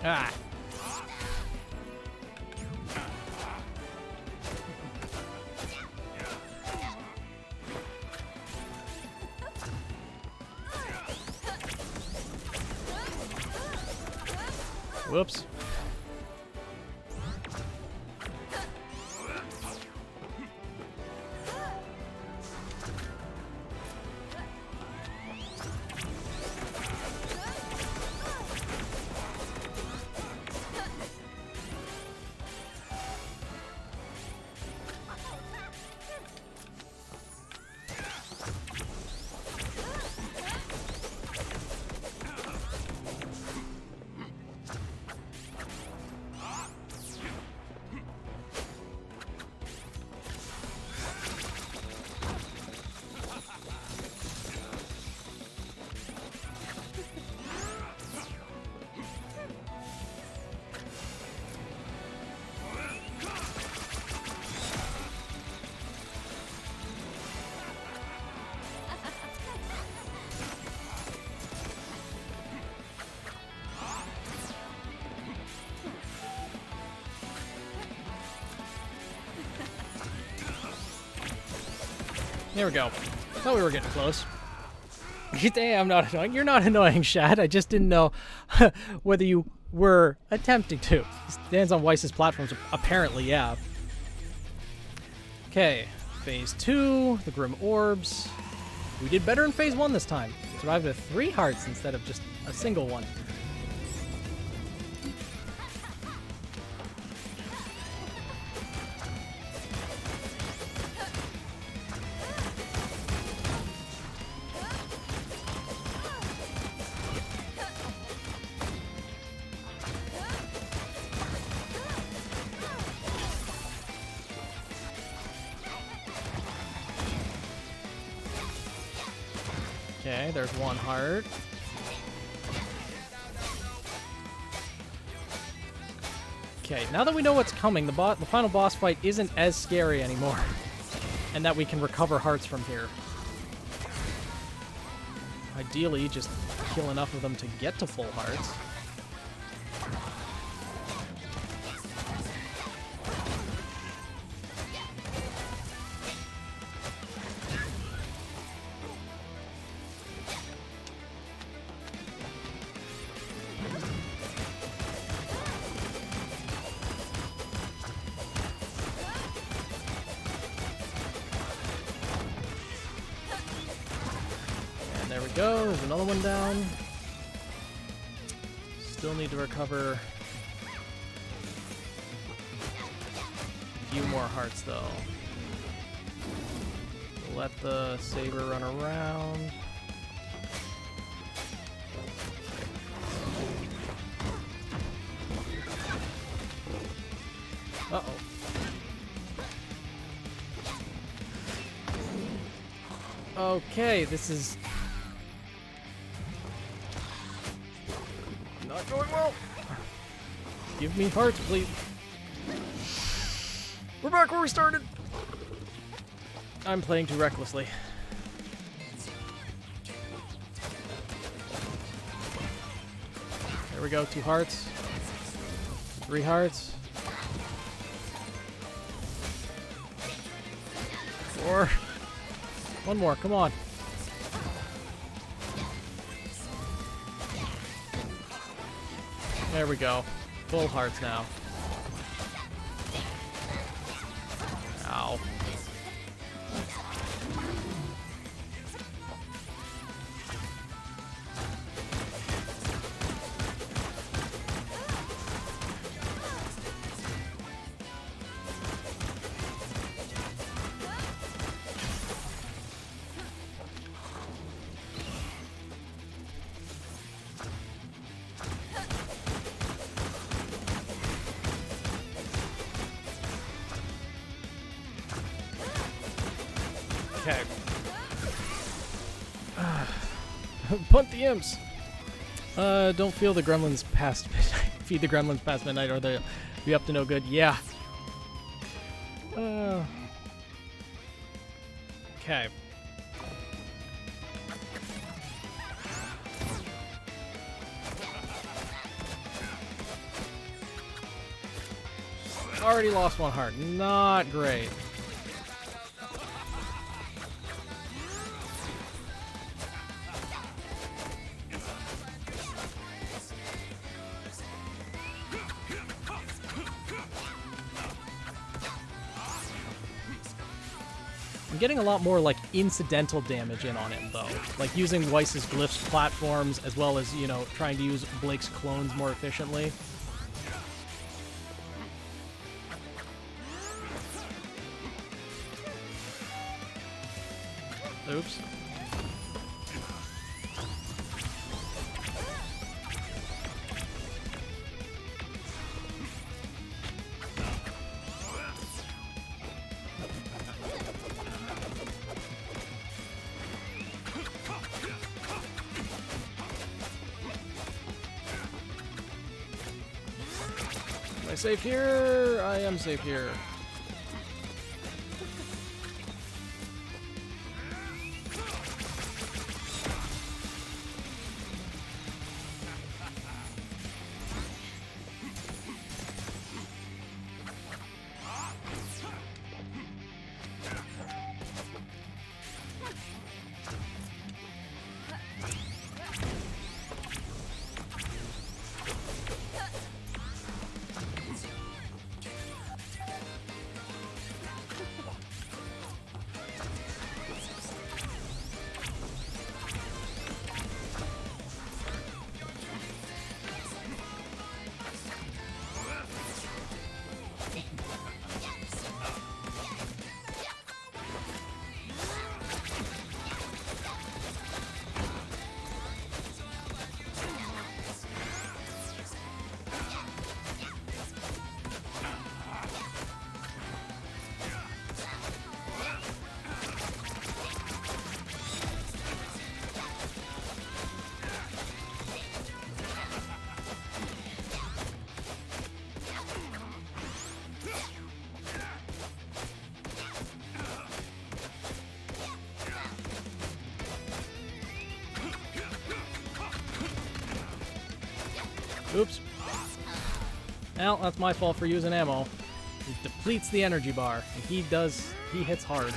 S1: Ah. Whoops. There we go. Thought we were getting close. Hey, I'm not annoying. You're not annoying, Shad. I just didn't know whether you were attempting to. He stands on Weiss's platforms. Apparently, yeah. Okay. Phase 2. The Grim Orbs. We did better in Phase 1 this time. Survived with 3 hearts instead of just a single one. Okay, there's 1 heart. Okay, now that we know what's coming, the final boss fight isn't as scary anymore. And that we can recover hearts from here. Ideally, just kill enough of them to get to full hearts. There we go, there's another one down. Still need to recover a few more hearts though. Let the saber run around. Uh-oh. Okay, this is not going well. Give me hearts, please. We're back where we started. I'm playing too recklessly. There we go, 2 hearts. 3 hearts. 4. 1 more, come on. There we go. Full hearts now. Ow. Okay. Punt the imps. Don't feel the gremlins past midnight. Feed the gremlins past midnight or they'll be up to no good. Yeah. Okay. Already lost one heart. Not great. I'm getting a lot more, like, incidental damage in on him, though. Like, using Weiss's glyphs platforms, as well as, you know, trying to use Blake's clones more efficiently. Oops. Am I safe here? I am safe here. Oops. Well, that's my fault for using ammo. It depletes the energy bar. And he hits hard.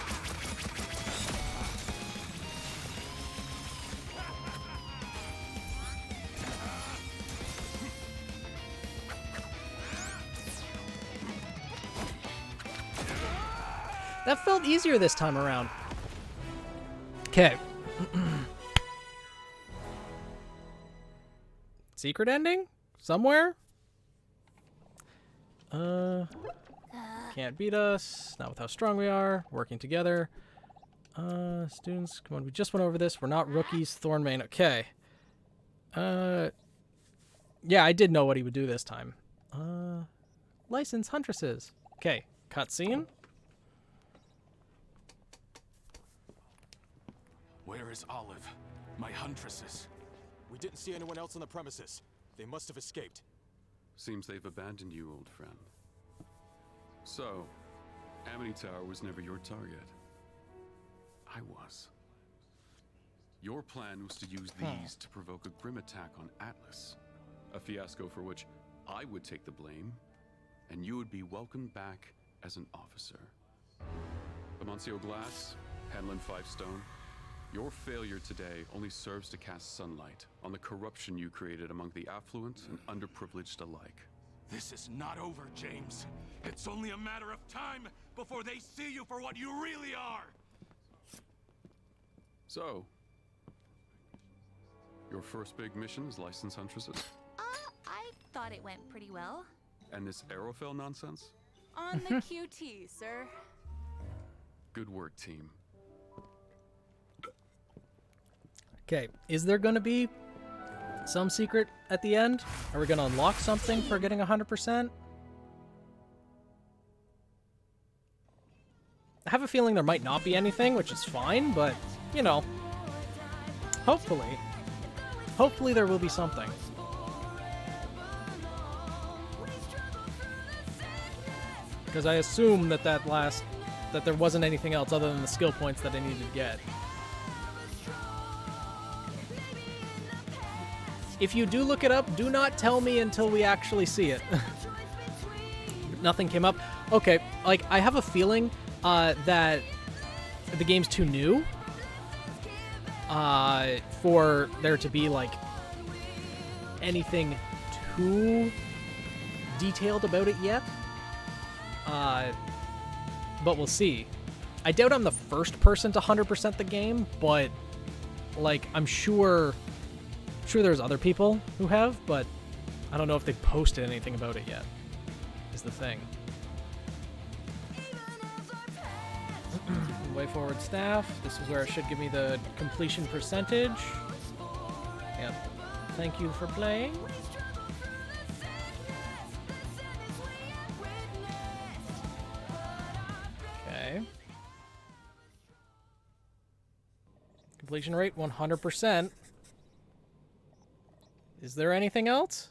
S1: That felt easier this time around. Okay. Secret ending? Somewhere? Can't beat us. Not with how strong we are. Working together. Students, come on, we just went over this. We're not rookies. Thornmane. Okay. Yeah, I did know what he would do this time. Licensed huntresses. Okay, cutscene.
S4: Where is Olive? My huntresses.
S5: We didn't see anyone else on the premises. They must have escaped.
S6: Seems they've abandoned you, old friend. So, Amity Tower was never your target. I was. Your plan was to use these to provoke a grim attack on Atlas. A fiasco for which I would take the blame, and you would be welcomed back as an officer. Amancio Glass, Hanlon Fivestone, your failure today only serves to cast sunlight on the corruption you created among the affluent and underprivileged alike.
S4: This is not over, James. It's only a matter of time before they see you for what you really are.
S6: So, your first big mission is licensed huntresses?
S2: I thought it went pretty well.
S6: And this Arrowfell nonsense?
S2: On the QT, sir.
S6: Good work, team.
S1: Okay, is there going to be some secret at the end? Are we going to unlock something for getting 100%? I have a feeling there might not be anything, which is fine, but, you know, hopefully there will be something. Because I assume that there wasn't anything else other than the skill points that I needed to get. If you do look it up, do not tell me until we actually see it. Nothing came up. Okay, like, I have a feeling that the game's too new for there to be, like, anything too detailed about it yet. But we'll see. I doubt I'm the first person to 100% the game, but, like, I'm sure there's other people who have, but I don't know if they've posted anything about it yet, is the thing. Way forward staff. This is where it should give me the completion percentage. Yep. Thank you for playing. Okay. Completion rate 100%. Is there anything else?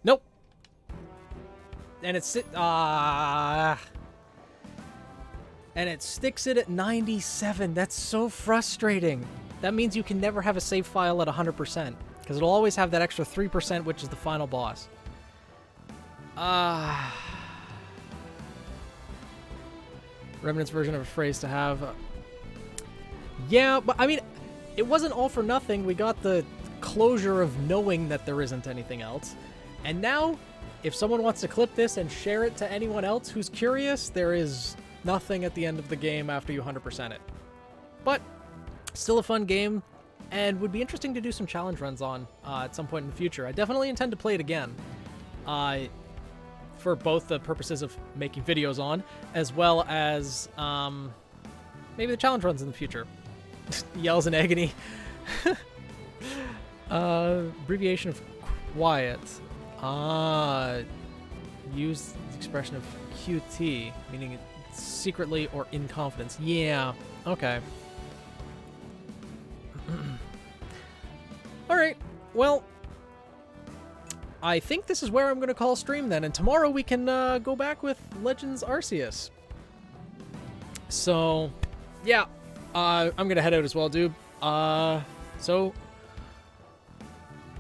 S1: Nope. And it's and it sticks it at 97. That's so frustrating. That means you can never have a save file at 100% because it'll always have that extra 3%, which is the final boss. Remnant's version of a phrase to have. Yeah, but I mean, it wasn't all for nothing. We got the closure of knowing that there isn't anything else. And now, if someone wants to clip this and share it to anyone else who's curious, there is nothing at the end of the game after you 100% it. But, still a fun game, and would be interesting to do some challenge runs on at some point in the future. I definitely intend to play it again. For both the purposes of making videos on, as well as maybe the challenge runs in the future. Yells in agony. Abbreviation of quiet. Use the expression of QT, meaning secretly or in confidence. Yeah, okay. Alright, well, I think this is where I'm going to call stream then, and tomorrow we can go back with Legends Arceus. So, yeah. I'm gonna head out as well, dude. So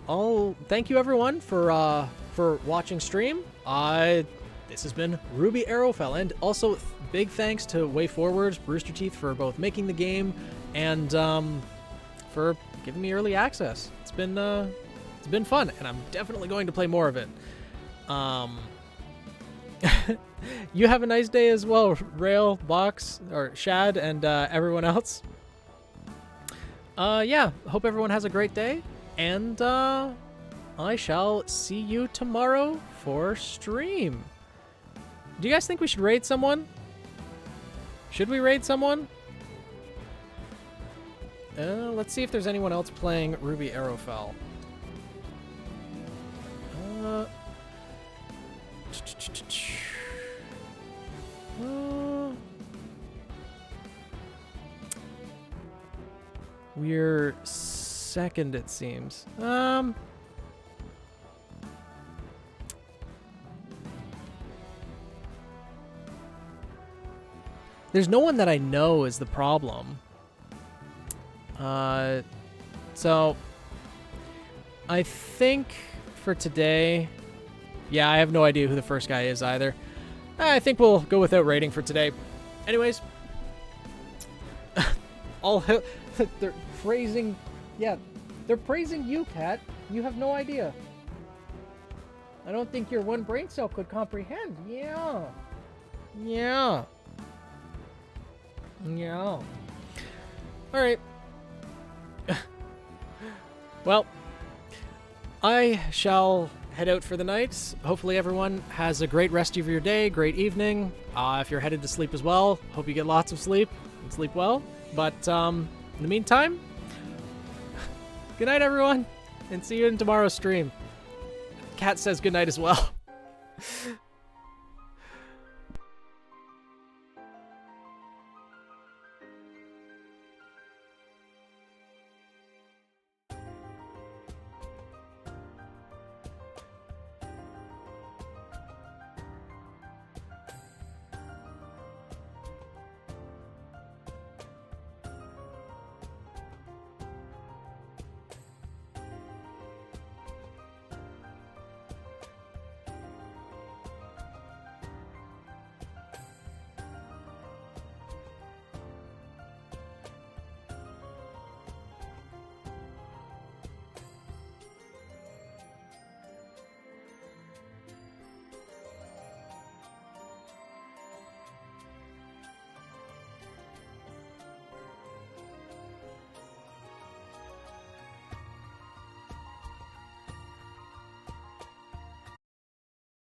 S1: I'll thank you everyone for watching stream. This has been RWBY Arrowfell, and also big thanks to Way Forwards, Rooster Teeth for both making the game and for giving me early access. It's been fun, and I'm definitely going to play more of it. You have a nice day as well, Rail, Box, or Shad, and everyone else. Yeah, hope everyone has a great day, and I shall see you tomorrow for stream. Do you guys think we should raid someone? Should we raid someone? Let's see if there's anyone else playing RWBY Arrowfell. We're second, it seems. There's no one that I know is the problem. So I think for today, yeah, I have no idea who the first guy is either. I think we'll go without rating for today. Anyways, they're praising, yeah, they're praising you, Kat. You have no idea. I don't think your one brain cell could comprehend. Yeah. Yeah. Yeah. All right. Well, I shall head out for the night. Hopefully everyone has a great rest of your day, great evening. If you're headed to sleep as well, hope you get lots of sleep and sleep well. But in the meantime, good night, everyone, and see you in tomorrow's stream. Kat says good night as well.